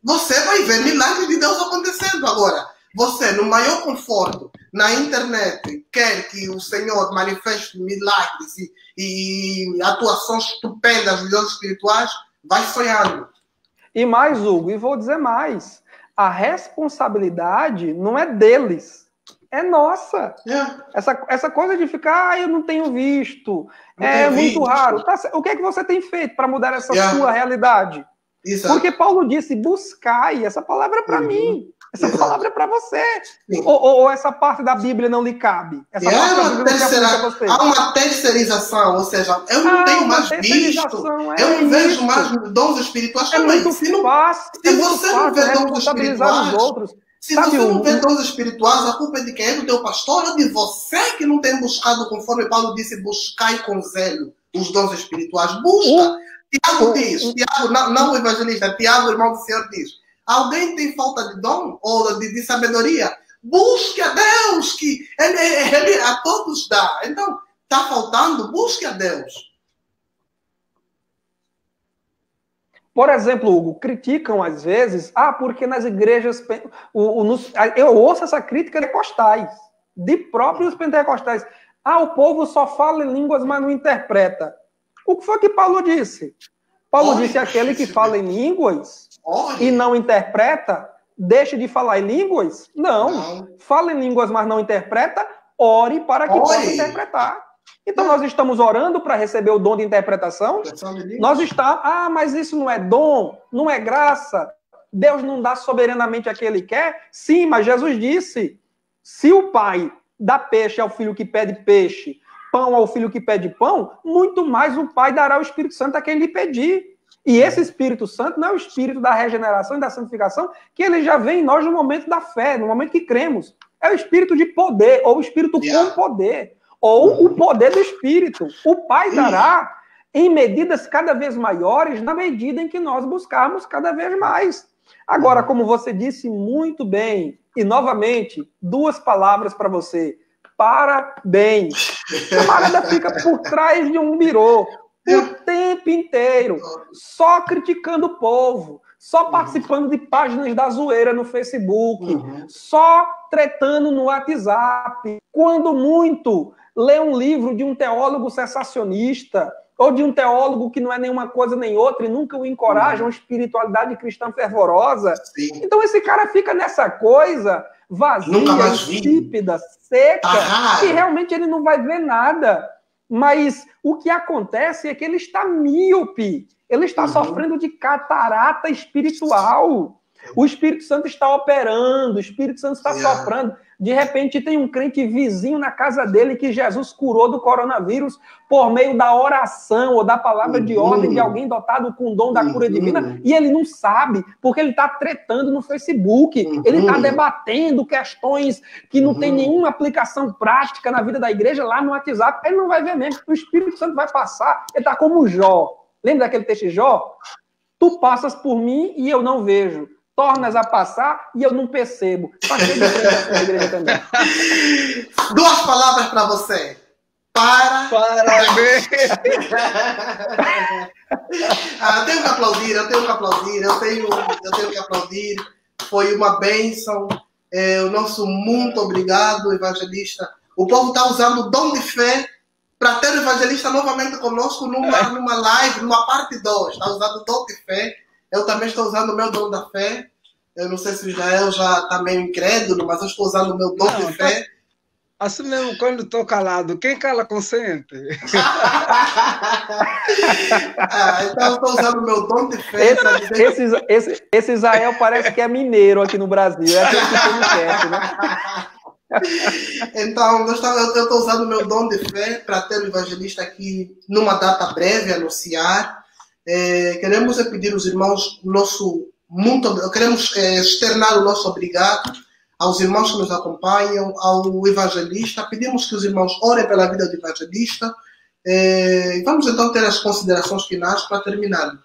você vai ver milagres de Deus acontecendo. Agora, você, no maior conforto, na internet, quer que o Senhor manifeste milagres e atuações estupendas dos deuses espirituais, vai sonhando. E mais, Hugo, e vou dizer mais, a responsabilidade não é deles, é nossa. Essa coisa de ficar, eu não tenho visto, é muito raro. Tá, o que é que você tem feito para mudar essa sua realidade? Exato. Porque Paulo disse, buscai, essa palavra é para mim, essa palavra é para você. Ou essa parte da Bíblia não lhe cabe? Essa parte da Bíblia não cabe você. Há uma terceirização, ou seja, eu não tenho mais visto, eu não vejo mais dons espirituais. É muito fácil. Se você não vê dons espirituais, se você não vê dons espirituais, a culpa é de quem? É do teu pastor ou de você que não tem buscado, conforme Paulo disse, buscai com zelo os dons espirituais. Busca. Tiago diz, Tiago, não o evangelista, Tiago, irmão do Senhor, diz: alguém tem falta de dom ou de sabedoria? Busque a Deus, que ele a todos dá. Então, está faltando, busque a Deus. Por exemplo, Hugo, criticam às vezes, porque nas igrejas, eu ouço essa crítica de pentecostais, de próprios pentecostais. O povo só fala em línguas, mas não interpreta. O que foi que Paulo disse? Paulo disse, aquele que fala em línguas e não interpreta, deixe de falar em línguas? Não. Fala em línguas, mas não interpreta, ore para que possa interpretar. Então, nós estamos orando para receber o dom de interpretação? Nós estamos... mas isso não é dom, não é graça. Deus não dá soberanamente a quem Ele quer? Sim, mas Jesus disse, se o pai dá peixe ao filho que pede peixe, pão ao filho que pede pão, muito mais o Pai dará o Espírito Santo a quem lhe pedir. E esse Espírito Santo não é o Espírito da regeneração e da santificação, que ele já vem em nós no momento da fé, no momento que cremos. É o Espírito de poder, ou o Espírito com poder, ou o poder do Espírito. O Pai dará em medidas cada vez maiores, na medida em que nós buscarmos cada vez mais. Agora, como você disse muito bem, e novamente, 2 palavras para você. Parabéns. O camarada fica por trás de um birô o tempo inteiro, só criticando o povo, só participando de páginas da zoeira no Facebook, só tretando no WhatsApp. Quando muito, lê um livro de um teólogo sensacionista ou de um teólogo que não é nenhuma coisa nem outra e nunca o encoraja, uma espiritualidade cristã fervorosa. Então esse cara fica nessa coisa vazia, insípida, seca, que realmente ele não vai ver nada. Mas o que acontece é que ele está míope, ele está sofrendo de catarata espiritual. O Espírito Santo está operando, o Espírito Santo está soprando. De repente tem um crente vizinho na casa dele que Jesus curou do coronavírus por meio da oração ou da palavra de ordem de alguém dotado com o dom da cura divina, e ele não sabe, porque ele está tretando no Facebook, ele está debatendo questões que não tem nenhuma aplicação prática na vida da igreja lá no WhatsApp. Ele não vai ver mesmo, o Espírito Santo vai passar. Ele está como Jó. Lembra daquele texto de Jó? Tu passas por mim e eu não vejo. Tornas a passar e eu não percebo. Passei de frente na igreja também. 2 palavras para você. Parabéns. Eu tenho que aplaudir, eu tenho que aplaudir. Foi uma bênção. O nosso muito obrigado, evangelista. O povo está usando o dom de fé para ter o evangelista novamente conosco numa live, numa parte 2. Está usando o dom de fé. Eu também estou usando o meu dom da fé. Eu não sei se o Israel já está meio incrédulo, mas eu estou usando o meu dom de fé. Assim mesmo, quando estou calado, quem cala consente? Então eu estou usando o meu dom de fé. Esse Israel parece que é mineiro aqui no Brasil. É aquele que fica quieto, né? Então, eu estou usando o meu dom de fé para ter o evangelista aqui numa data breve, anunciar. Queremos pedir aos irmãos queremos externar o nosso obrigado aos irmãos que nos acompanham, ao evangelista. Pedimos que os irmãos orem pela vida do evangelista. Vamos então ter as considerações finais para terminar.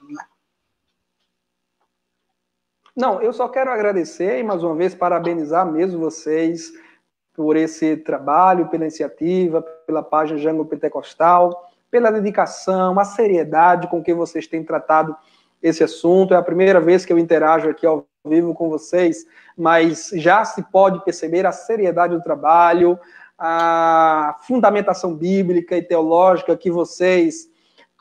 Não, eu só quero agradecer e mais uma vez parabenizar mesmo vocês por esse trabalho, pela iniciativa, pela página Jango Pentecostal, pela dedicação, a seriedade com que vocês têm tratado esse assunto. É a primeira vez que eu interajo aqui ao vivo com vocês, mas já se pode perceber a seriedade do trabalho, a fundamentação bíblica e teológica que vocês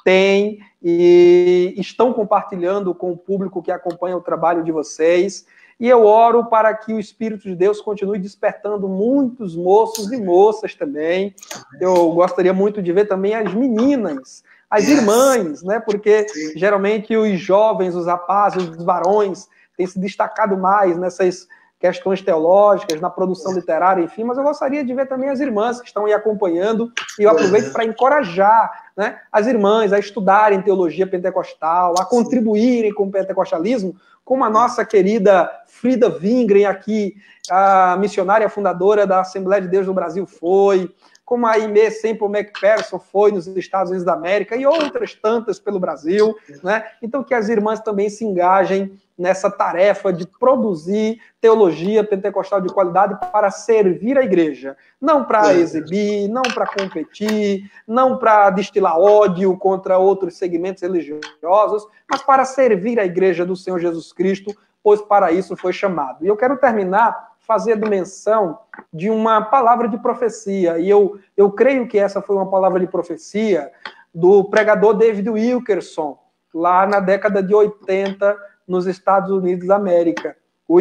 têm e estão compartilhando com o público que acompanha o trabalho de vocês. E eu oro para que o Espírito de Deus continue despertando muitos moços e moças também. Eu gostaria muito de ver também as meninas, as irmãs, né? Porque geralmente os jovens, os rapazes, os varões têm se destacado mais nessas questões teológicas, na produção literária, enfim, mas eu gostaria de ver também as irmãs que estão aí acompanhando, e eu aproveito para encorajar, né, as irmãs a estudarem teologia pentecostal, a contribuírem com o pentecostalismo, como a nossa querida Frida Wingren aqui, a missionária fundadora da Assembleia de Deus do Brasil foi, como a Aimee Semple McPherson foi nos Estados Unidos da América, e outras tantas pelo Brasil, né? Então que as irmãs também se engajem nessa tarefa de produzir teologia pentecostal de qualidade para servir a igreja. Não para exibir, não para competir, não para destilar ódio contra outros segmentos religiosos, mas para servir a igreja do Senhor Jesus Cristo, pois para isso foi chamado. E eu quero terminar fazendo menção de uma palavra de profecia, e eu creio que essa foi uma palavra de profecia do pregador David Wilkerson, lá na década de 80, nos Estados Unidos da América. O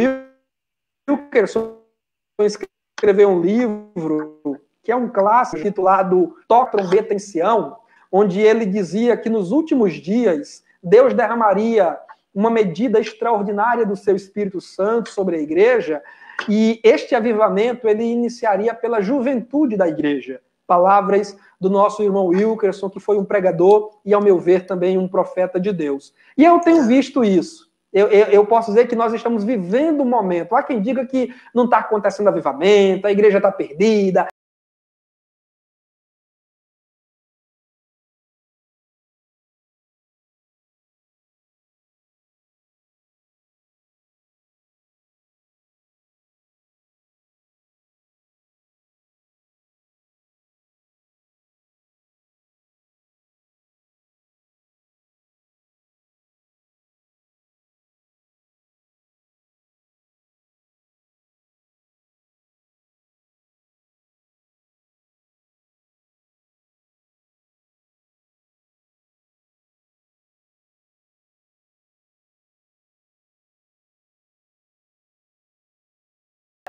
Wilkerson escreveu um livro que é um clássico, titulado Toca Trombeta em Sião, onde ele dizia que nos últimos dias Deus derramaria uma medida extraordinária do seu Espírito Santo sobre a igreja, e este avivamento ele iniciaria pela juventude da igreja. Palavras do nosso irmão Wilkerson, que foi um pregador e, ao meu ver, também um profeta de Deus. E eu tenho visto isso. Eu posso dizer que nós estamos vivendo um momento. Há quem diga que não está acontecendo avivamento, a igreja está perdida.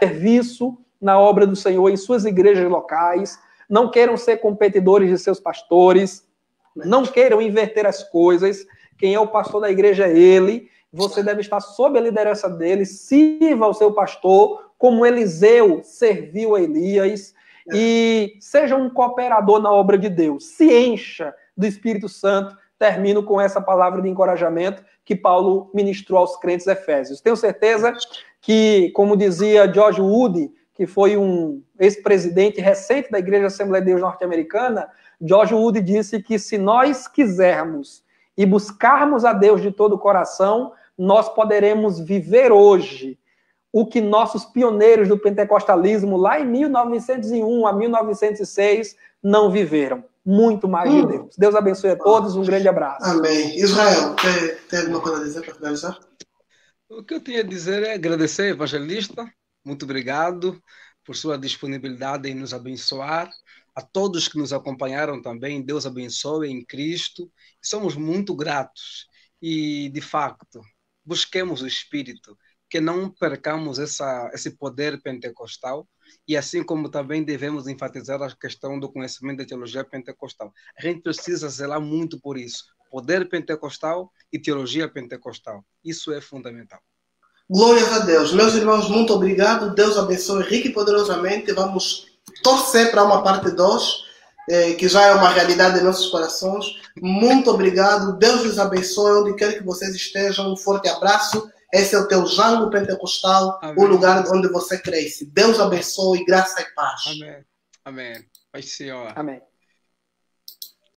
Serviço na obra do Senhor em suas igrejas locais, não queiram ser competidores de seus pastores, não queiram inverter as coisas. Quem é o pastor da igreja é ele, você deve estar sob a liderança dele, sirva ao seu pastor como Eliseu serviu a Elias, e seja um cooperador na obra de Deus, se encha do Espírito Santo. Termino com essa palavra de encorajamento que Paulo ministrou aos crentes efésios. Tenho certeza que, como dizia George Wood, que foi um ex-presidente recente da Igreja Assembleia de Deus norte-americana, George Wood disse que se nós quisermos e buscarmos a Deus de todo o coração, nós poderemos viver hoje o que nossos pioneiros do pentecostalismo lá em 1901 a 1906 não viveram. Muito mais de Deus. Deus abençoe a todos, um grande abraço. Amém. Israel, tem alguma coisa a dizer para finalizar? O que eu tinha a dizer é agradecer, evangelista. Muito obrigado por sua disponibilidade em nos abençoar. A todos que nos acompanharam também, Deus abençoe em Cristo. Somos muito gratos. E, de facto, busquemos o Espírito, que não percamos esse poder pentecostal, e assim como também devemos enfatizar a questão do conhecimento da teologia pentecostal. A gente precisa zelar muito por isso. Poder pentecostal e teologia pentecostal. Isso é fundamental. Glórias a Deus. Meus irmãos, muito obrigado. Deus abençoe rico e poderosamente. Vamos torcer para uma parte 2, que já é uma realidade em nossos corações. Muito obrigado. Deus lhes abençoe onde quer que vocês estejam. Um forte abraço. Esse é o teu Jango Pentecostal, Amém. O lugar onde você cresce. Deus abençoe, graça e paz. Amém. Amém. Pai Senhor. Amém.